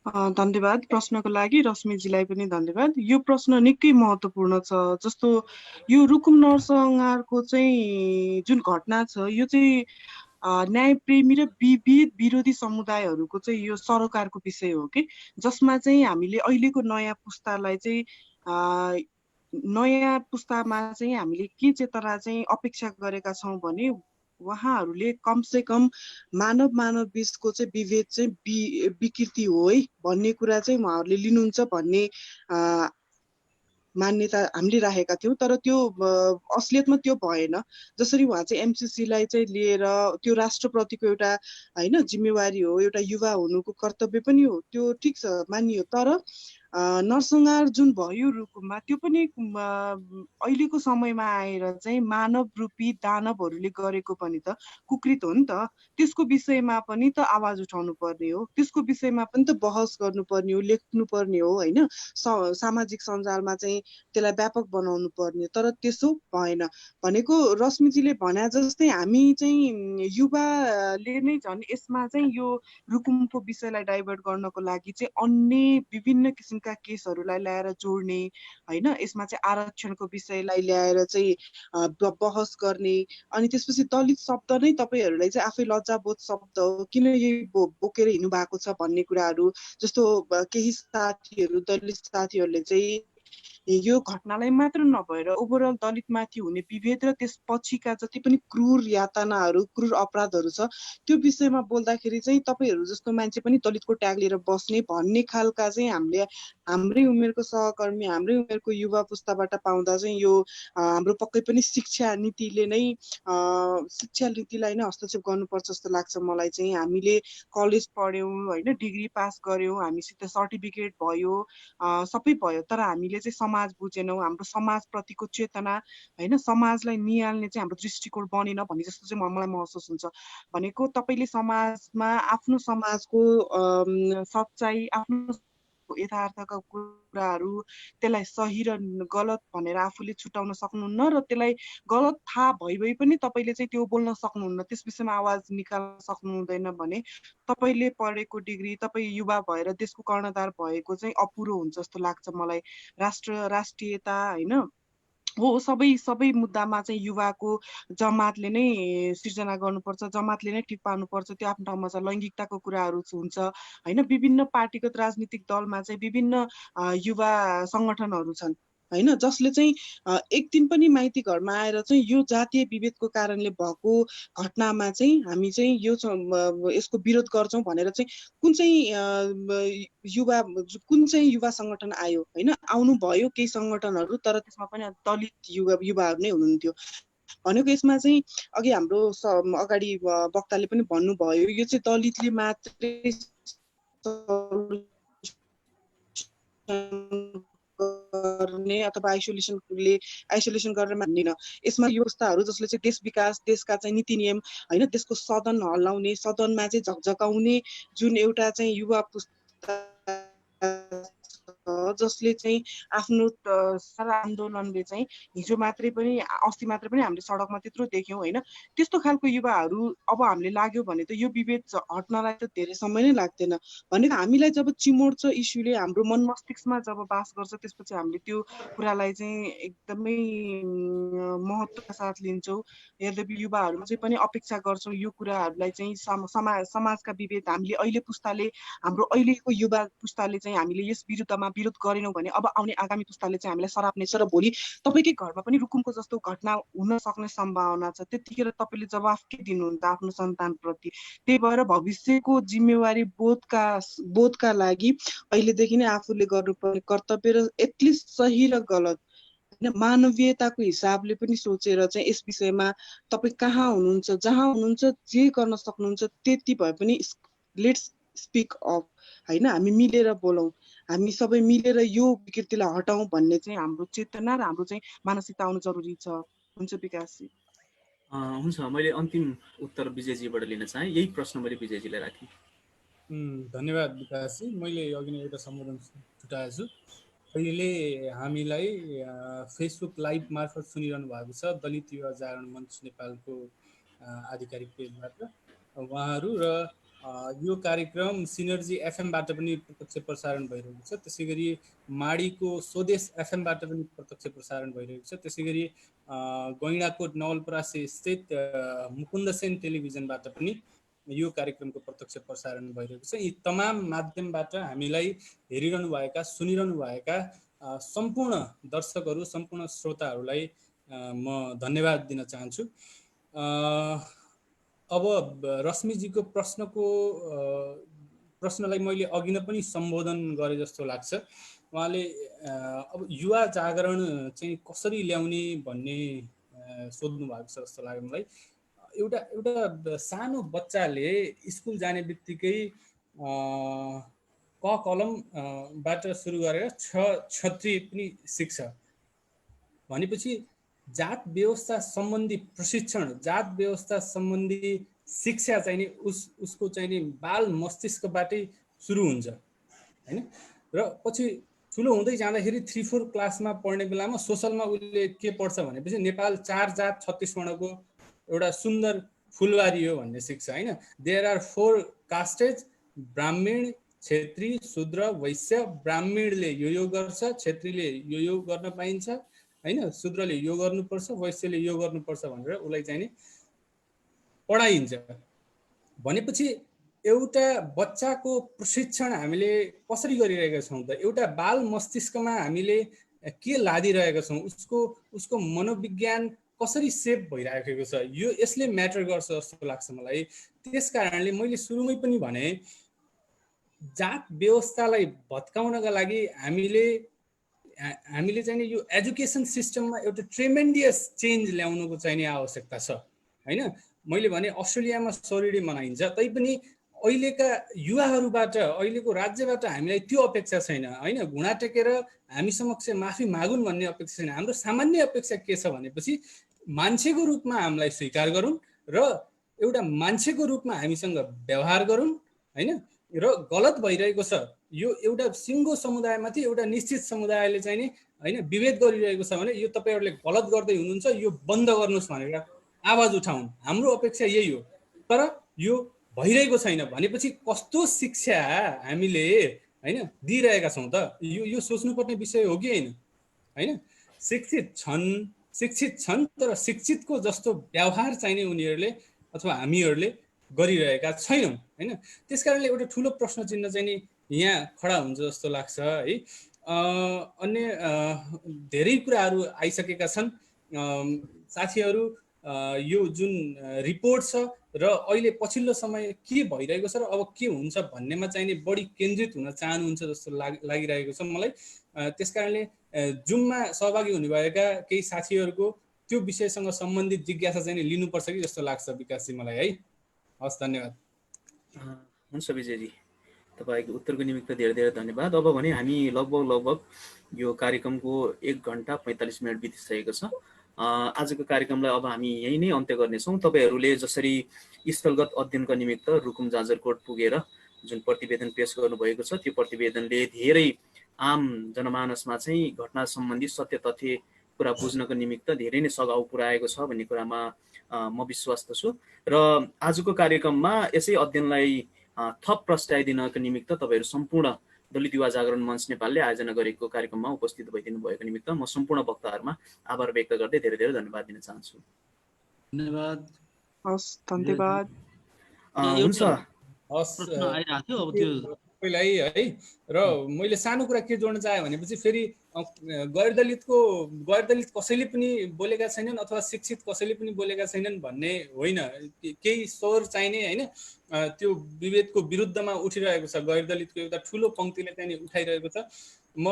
धन्यवाद प्रश्नको लागि। रश्मिजीलाई पनि धन्यवाद। यो प्रश्न निकै महत्त्वपूर्ण छ। जस्तो यो रुकुम नरसंहारको चाहिँ जुन घटना छ यो चाहिँ न्यायप्रेमी र विभेद विरोधी समुदायहरूको चाहिँ यो सरोकारको विषय हो कि जसमा चाहिँ हामीले अहिलेको नयाँ पुस्तालाई चाहिँ नयाँ पुस्तामा चाहिँ हामीले के चेतना चाहिँ अपेक्षा गरेका छौँ भने उहाँहरूले कमसे कम मानव बीचको चाहिँ विभेद चाहिँ विकृति हो है भन्ने कुरा चाहिँ उहाँहरूले लिनुहुन्छ भन्ने मान्यता हामीले राखेका थियौँ। तर त्यो असलियतमा त्यो भएन। जसरी उहाँ चाहिँ एमसिसीलाई चाहिँ लिएर त्यो राष्ट्रप्रतिको एउटा होइन जिम्मेवारी हो, एउटा युवा हुनुको कर्तव्य पनि हो, त्यो ठिक छ मानियो। तर नरसंहार जुन भयो रुकुममा त्यो पनि अहिलेको समयमा आएर चाहिँ मानव रूपी दानवहरूले गरेको पनि त कुकृत हो नि त। त्यसको विषयमा पनि त आवाज उठाउनु पर्ने हो, त्यसको विषयमा पनि त बहस गर्नुपर्ने हो, लेख्नु पर्ने हो होइन। सामाजिक सञ्जालमा चाहिँ त्यसलाई व्यापक बनाउनु पर्ने, तर त्यसो भएन। भनेको रश्मिजीले भने जस्तै हामी चाहिँ युवाले नै झन् यसमा चाहिँ यो रुकुमको विषयलाई डाइभर्ट गर्नको लागि चाहिँ अन्य विभिन्न किसिमका आरक्षणका केसहरूलाई ल्याएर जोड्ने होइन, यसमा चाहिँ आरक्षणको विषयलाई ल्याएर चाहिँ बहस गर्ने। अनि त्यसपछि दलित शब्द नै तपाईँहरूलाई चाहिँ आफै लज्जाबोध शब्द हो, किन यही बोकेर हिँड्नु भएको छ भन्ने कुराहरू। जस्तो केही साथीहरू दलित साथीहरूले चाहिँ यो घटनालाई मात्र नभएर ओभरअल दलितमाथि हुने विभेद र त्यसपछिका जति पनि क्रूर यातनाहरू, क्रूर अपराधहरू छ त्यो विषयमा बोल्दाखेरि चाहिँ तपाईँहरू जस्तो मान्छे पनि दलितको ट्याग लिएर बस्ने भन्ने खालका चाहिँ हामीले हाम्रै उमेरको सहकर्मी, हाम्रै उमेरको युवा पुस्ताबाट पाउँदा चाहिँ यो हाम्रो पक्कै पनि शिक्षा नीतिले नै शिक्षा नीतिलाई नै हस्तक्षेप गर्नुपर्छ जस्तो लाग्छ मलाई चाहिँ। हामीले कलेज पढ्यौँ होइन, डिग्री पास गऱ्यौँ, हामीसित सर्टिफिकेट भयो, सबै भयो, तर हामीले चाहिँ समाज बुझेनौँ, हाम्रो समाजप्रतिको चेतना होइन, समाजलाई निहाल्ने चाहिँ हाम्रो दृष्टिकोण बनेन भन्ने जस्तो चाहिँ मलाई महसुस हुन्छ। भनेको तपाईँले समाजमा आफ्नो समाजको सच्चाइ, आफ्नो यथार्थका कुराहरू त्यसलाई सही र गलत भनेर आफूले छुटाउन सक्नुहुन्न र त्यसलाई गलत थाहा भइ पनि तपाईँले चाहिँ त्यो बोल्न सक्नुहुन्न, त्यस विषयमा आवाज निकाल्न सक्नुहुँदैन भने तपाईँले पढेको डिग्री, तपाईँ युवा भएर देशको कर्णधार भएको चाहिँ अपुरो हुन्छ जस्तो लाग्छ मलाई। राष्ट्रियता होइन हो, सबै मुद्दामा चाहिँ युवाको जमातले नै सिर्जना गर्नुपर्छ, जमातले नै ठिक पार्नुपर्छ, त्यो आफ्नो ठाउँमा छ। लैङ्गिकताको कुराहरू हुन्छ होइन, विभिन्न पार्टीगत राजनीतिक दलमा चाहिँ विभिन्न युवा सङ्गठनहरू छन् होइन, जसले चाहिँ एक दिन पनि माइती घरमा आएर चाहिँ यो जातीय विभेदको कारणले भएको घटनामा चाहिँ हामी चाहिँ यो यसको विरोध गर्छौँ भनेर चाहिँ कुन चाहिँ युवा सङ्गठन आयो होइन। आउनु भयो केही सङ्गठनहरू, तर त्यसमा पनि दलित युवाहरू नै हुनुहुन्थ्यो। भनेको यसमा चाहिँ अघि हाम्रो अगाडि वक्ताले पनि भन्नुभयो, यो चाहिँ दलितले मात्रै गर्ने अथवा आइसोलेसन गरेर मान्दैन। यसमा यो अवस्थाहरू जसले चाहिँ देश विकास, देशका चाहिँ नीति नियम होइन, देशको सदन हल्लाउने, सदनमा चाहिँ झकझकाउने जुन एउटा चाहिँ युवा पुस्ता जसले चाहिँ आफ्नो सारा आन्दोलनले चाहिँ हिजो मात्रै पनि अस्ति मात्रै पनि हामीले सडकमा त्यत्रो देख्यौँ होइन, त्यस्तो खालको युवाहरू अब हामीले लाग्यो भने त यो विभेद हट्नलाई त धेरै समय नै लाग्दैन। भनेको हामीलाई जब चिमोड्छ इस्युले, हाम्रो मन मस्तिष्कमा जब बास गर्छ, त्यसपछि हामीले त्यो कुरालाई चाहिँ एकदमै महत्त्वका साथ लिन्छौँ। यद्यपि युवाहरूमा चाहिँ पनि अपेक्षा गर्छौँ यो कुराहरूलाई चाहिँ समाजका विभेद हामीले अहिले पुस्ताले, हाम्रो अहिलेको युवा पुस्ताले चाहिँ हामीले यस विरुद्धमा विरोध गरेनौँ भने अब आउने आगामी पुस्ताले चाहिँ हामीलाई सराप्नेछ र भोलि तपाईँकै घरमा पनि रुकुमको जस्तो घटना हुन सक्ने सम्भावना छ। त्यतिखेर तपाईँले जवाफ के दिनुहुन्छ आफ्नो सन्तानप्रति? त्यही भएर भविष्यको जिम्मेवारी बोधका लागि अहिलेदेखि नै आफूले गर्नुपर्ने कर्तव्य र एटलिस्ट सही र गलत होइन मानवीयताको हिसाबले पनि सोचेर चाहिँ यस विषयमा तपाईँ कहाँ हुनुहुन्छ, जहाँ हुनुहुन्छ, जे गर्न सक्नुहुन्छ त्यति भए पनि लेट्स स्पिक अफ होइन, हामी मिलेर बोलौँ, हामी सबै मिलेर यो विकृतिलाई हटाउँ भन्ने चाहिँ हाम्रो चेतना र हाम्रो चाहिँ मानसिकता आउनु जरुरी छ। हुन्छ विकासजी? हुन्छ, मैले अन्तिम उत्तर विजयजीबाट लिन चाहेँ। यही प्रश्न मैले विजयजीलाई राखेँ। धन्यवाद विकासजी। मैले अघि नै एउटा सम्बोधन छुटाएको छु। अहिले हामीलाई फेसबुक लाइभ मार्फत सुनिरहनु भएको छ दलित युवा जागरण मञ्च नेपालको आधिकारिक पेजबाट उहाँहरू, र यो कार्यक्रम सिनर्जी एफएमबाट पनि प्रत्यक्ष प्रसारण भइरहेको छ। त्यसै गरी माडीको स्वदेश एफएमबाट पनि प्रत्यक्ष प्रसारण भइरहेको छ। त्यसै गरी गैँडाकोट नवलपरासी स्थित मुकुन्द सेन टेलिभिजनबाट पनि यो कार्यक्रमको प्रत्यक्ष प्रसारण भइरहेको छ। यी तमाम माध्यमबाट हामीलाई हेरिरहनु भएका, सुनिरहनु भएका सम्पूर्ण दर्शकहरू, सम्पूर्ण श्रोताहरूलाई म धन्यवाद दिन चाहन्छु। अब रश्मिजीको प्रश्नलाई मैले अघि नै पनि सम्बोधन गरे जस्तो लाग्छ। उहाँले अब युवा जागरण चाहिँ कसरी ल्याउने भन्ने सोध्नु भएको छ जस्तो लाग्यो मलाई। एउटा सानो बच्चाले स्कुल जाने बित्तिकै क कलमबाट सुरु गरेर छत्री पनि सिक्छ भनेपछि जात व्यवस्था सम्बन्धी प्रशिक्षण, जात व्यवस्था सम्बन्धी शिक्षा चाहिँ नि उसको चाहिँ नि बाल मस्तिष्कबाटै सुरु हुन्छ हैन। र पछि ठुलो हुँदै जाँदाखेरि 3-4 क्लासमा पढ्ने बेलामा सोसलमा उसले के पढ्छ भनेपछि नेपाल 4 जात 36 वर्णको एउटा सुन्दर फुलबारी हो भन्ने सिक्छ हैन। देयर आर 4 कास्टेज, ब्राह्मण, क्षेत्री, शूद्र, वैश्य, ब्राह्मणले यो गर्छ, क्षेत्रीले यो गर्न पाइन्छ हैन, शूद्रले यो गर्नुपर्छ, वैश्यले यो गर्नुपर्छ भनेर उसलाई चाहिँ नि पढाइन्छ। भनेपछि एउटा बच्चाको प्रशिक्षण हामीले कसरी गरिरहेका छौँ त? एउटा बाल मस्तिष्कमा हामीले के लादिरहेका छौँ, उसको मनोविज्ञान कसरी सेप भइराखेको छ, यो यसले म्याटर गर्छ जस्तो लाग्छ मलाई। त्यस कारणले मैले सुरुमै पनि भने जात व्यवस्थालाई भत्काउनका लागि हामीले चाहिँ नि यो एजुकेसन सिस्टममा एउटा ट्रेमेन्डियस चेन्ज ल्याउनुको चाहिँ नि आवश्यकता छ हैन। मैले भने अस्ट्रेलियामा सरिडे मनाइन्छ, तैपनि अहिलेका युवाहरूबाट, अहिलेको राज्यबाट हामीलाई त्यो अपेक्षा छैन हैन। घुँडा टेकेर हामी समक्ष माफी मागुन् भन्ने अपेक्षा छैन। हाम्रो सामान्य अपेक्षा के छ भनेपछि मान्छेको रूपमा हामीलाई स्वीकार गरून् र एउटा मान्छेको रूपमा हामीसँग व्यवहार गरून् हैन। र गलत भइरहेको छ यो एउटा सिङ्गो समुदायमाथि एउटा निश्चित समुदायले चाहिँ नि हैन विभेद गरिरहेको छ भने यो तपाईहरुले गलत गर्दै हुनुहुन्छ, यो बन्द गर्नुस् भनेर आवाज उठाउन्। हाम्रो अपेक्षा यही हो। तर यो भइरहेको छैन भनेपछि कस्तो शिक्षा हामीले हैन दिइरहेका छौँ त? यो सोच्नुपर्ने विषय हो कि हैन? हैन, शिक्षित छन् तर शिक्षितको जस्तो व्यवहार चाहिँ नि उनीहरूले अथवा हामीहरूले गरिरहेका छैनौँ हैन। त्यसकारणले एउटा ठुलो प्रश्न चिन्ह चाहिँ नि यहाँ खडा हुन्छ जस्तो लाग्छ है। अन्य धेरै कुराहरू आइसकेका छन् साथीहरू। यो जुन रिपोर्ट छ र अहिले पछिल्लो समय के भइरहेको छ र अब के हुन्छ भन्नेमा चाहिँ नि बढी केन्द्रित हुन चाहनुहुन्छ जस्तो लागिरहेको छ मलाई। त्यसकारणले जुममा सहभागी हुनुभएका केही साथीहरूको त्यो विषयसँग सम्बन्धित जिज्ञासा चाहिँ नि लिनुपर्छ कि जस्तो लाग्छ विकासजी मलाई है। हस्, धन्यवाद। हुन्छ विजयजी, तपाईँको उत्तरको निमित्त धेरै धेरै धन्यवाद। अब भने हामी लगभग यो कार्यक्रमको 1 घण्टा 45 मिनट बितिसकेको छ। आजको कार्यक्रमलाई अब हामी यही नै अन्त्य गर्नेछौँ। तपाईँहरूले जसरी स्थलगत अध्ययनका निमित्त रुकुम जाजरकोट पुगेर जुन प्रतिवेदन पेश गर्नुभएको छ, त्यो प्रतिवेदनले धेरै आम जनमानसमा चाहिँ घटना सम्बन्धी सत्य तथ्य कुरा बुझ्नको निमित्त धेरै नै सघाउ पुर्याएको छ भन्ने कुरामा म विश्वस्त छु। र आजको कार्यक्रममा यसै अध्ययनलाई थप प्रस्ट्याइदिनको निमित्त तपाईँहरू सम्पूर्ण दलित युवा जागरण मञ्च नेपालले आयोजना गरेको कार्यक्रममा उपस्थित भइदिनु भएको निमित्त म सम्पूर्ण वक्ताहरूमा आभार व्यक्त गर्दै धेरै धेरै धन्यवाद दिन चाहन्छु। धन्यवाद। हस्, धन्यवाद। हुन्छ, प्रश्न आइरहेको थियो अब त्यो सबैलाई है। र मैले सानो कुरा के जोड्न चाहे भनेपछि फेरि गैर दलित कसैले पनि बोलेका छैनन् अथवा शिक्षित कसैले पनि बोलेका छैनन् भन्ने होइन। केही स्वर चाहिने हैन त्यो विभेदको विरुद्धमा उठिरहेको छ। गैर दलितको एउटा ठुलो पंक्तिले चाहिँ उठाइरहेको छ। म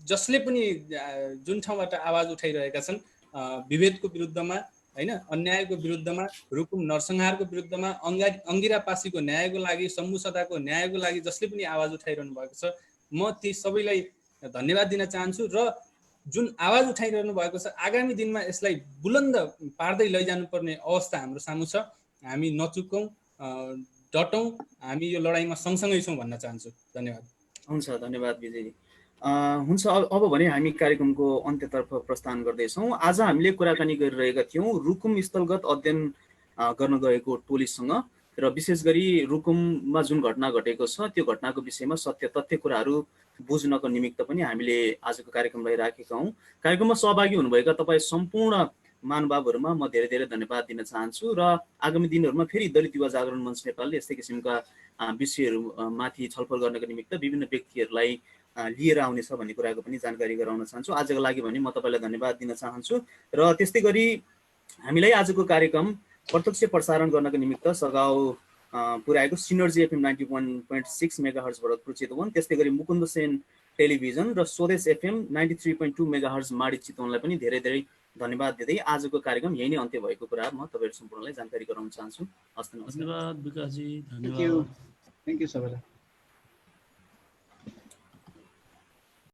जसले पनि जुन ठाउँबाट आवाज उठाइरहेका छन् विभेदको विरुद्धमा हैन, अन्यायको विरुद्धमा, रुकुम नरसंहारको विरुद्धमा, अंगिरा पासीको न्यायको लागि, शम्भु सदाको न्यायको लागि जसले पनि आवाज उठाइरहनु भएको छ, म ती सबैलाई धन्यवाद दिन चाहन्छु। र जुन आवाज उठाइरहनु भएको छ, आगामी दिनमा यसलाई बुलन्द पार्दै लैजानुपर्ने अवस्था हाम्रो सामु छ। हामी नचुकौँ, डटौँ, हामी यो लडाइँमा सँगसँगै छौँ भन्न चाहन्छु। धन्यवाद। हुन्छ, धन्यवाद विजयजी। हुन्छ, अब भने हामी कार्यक्रमको अन्त्यतर्फ प्रस्थान गर्दैछौँ। आज हामीले कुराकानी गरिरहेका थियौँ रुकुम स्थलगत अध्ययन गर्न गएको टोलीसँग र विशेष गरी रुकुममा जुन घटना घटेको छ त्यो घटनाको विषयमा सत्य तथ्य कुराहरू बुझ्नको निमित्त पनि हामीले आजको कार्यक्रमलाई राखेका हौँ। कार्यक्रममा सहभागी हुनुभएका तपाईँ सम्पूर्ण महानुभावहरूमा म धेरै धेरै धन्यवाद दिन चाहन्छु। र आगामी दिनहरूमा फेरि दलित युवा जागरण मञ्च नेपालले यस्तै किसिमका विषयहरूमाथि छलफल गर्नको निमित्त विभिन्न व्यक्तिहरूलाई लिएर आउनेछ भन्ने कुराको पनि जानकारी गराउन चाहन्छु। आजको लागि भने म तपाईँलाई धन्यवाद दिन चाहन्छु। र त्यस्तै गरी हामीलाई आजको कार्यक्रम प्रत्यक्ष प्रसारण गर्नको निमित्त सघाउ पुर्याएको synergy FM 91.6 megahertz Bharatpur Chitwan, त्यस्तै गरी मुकुन्द सेन टेलिभिजन र स्वदेश एफएम 93.2 मेगाहर्ज माडी चितवनलाई पनि धेरै धेरै धन्यवाद दिँदै आजको कार्यक्रम यही नै अन्त्य भएको कुरा म तपाईँहरू सम्पूर्णलाई जानकारी गराउन चाहन्छु। हस्त, नमस्कार। धन्यवाद विकासजी, धन्यवाद। थ्याङ्क यू सबैलाई।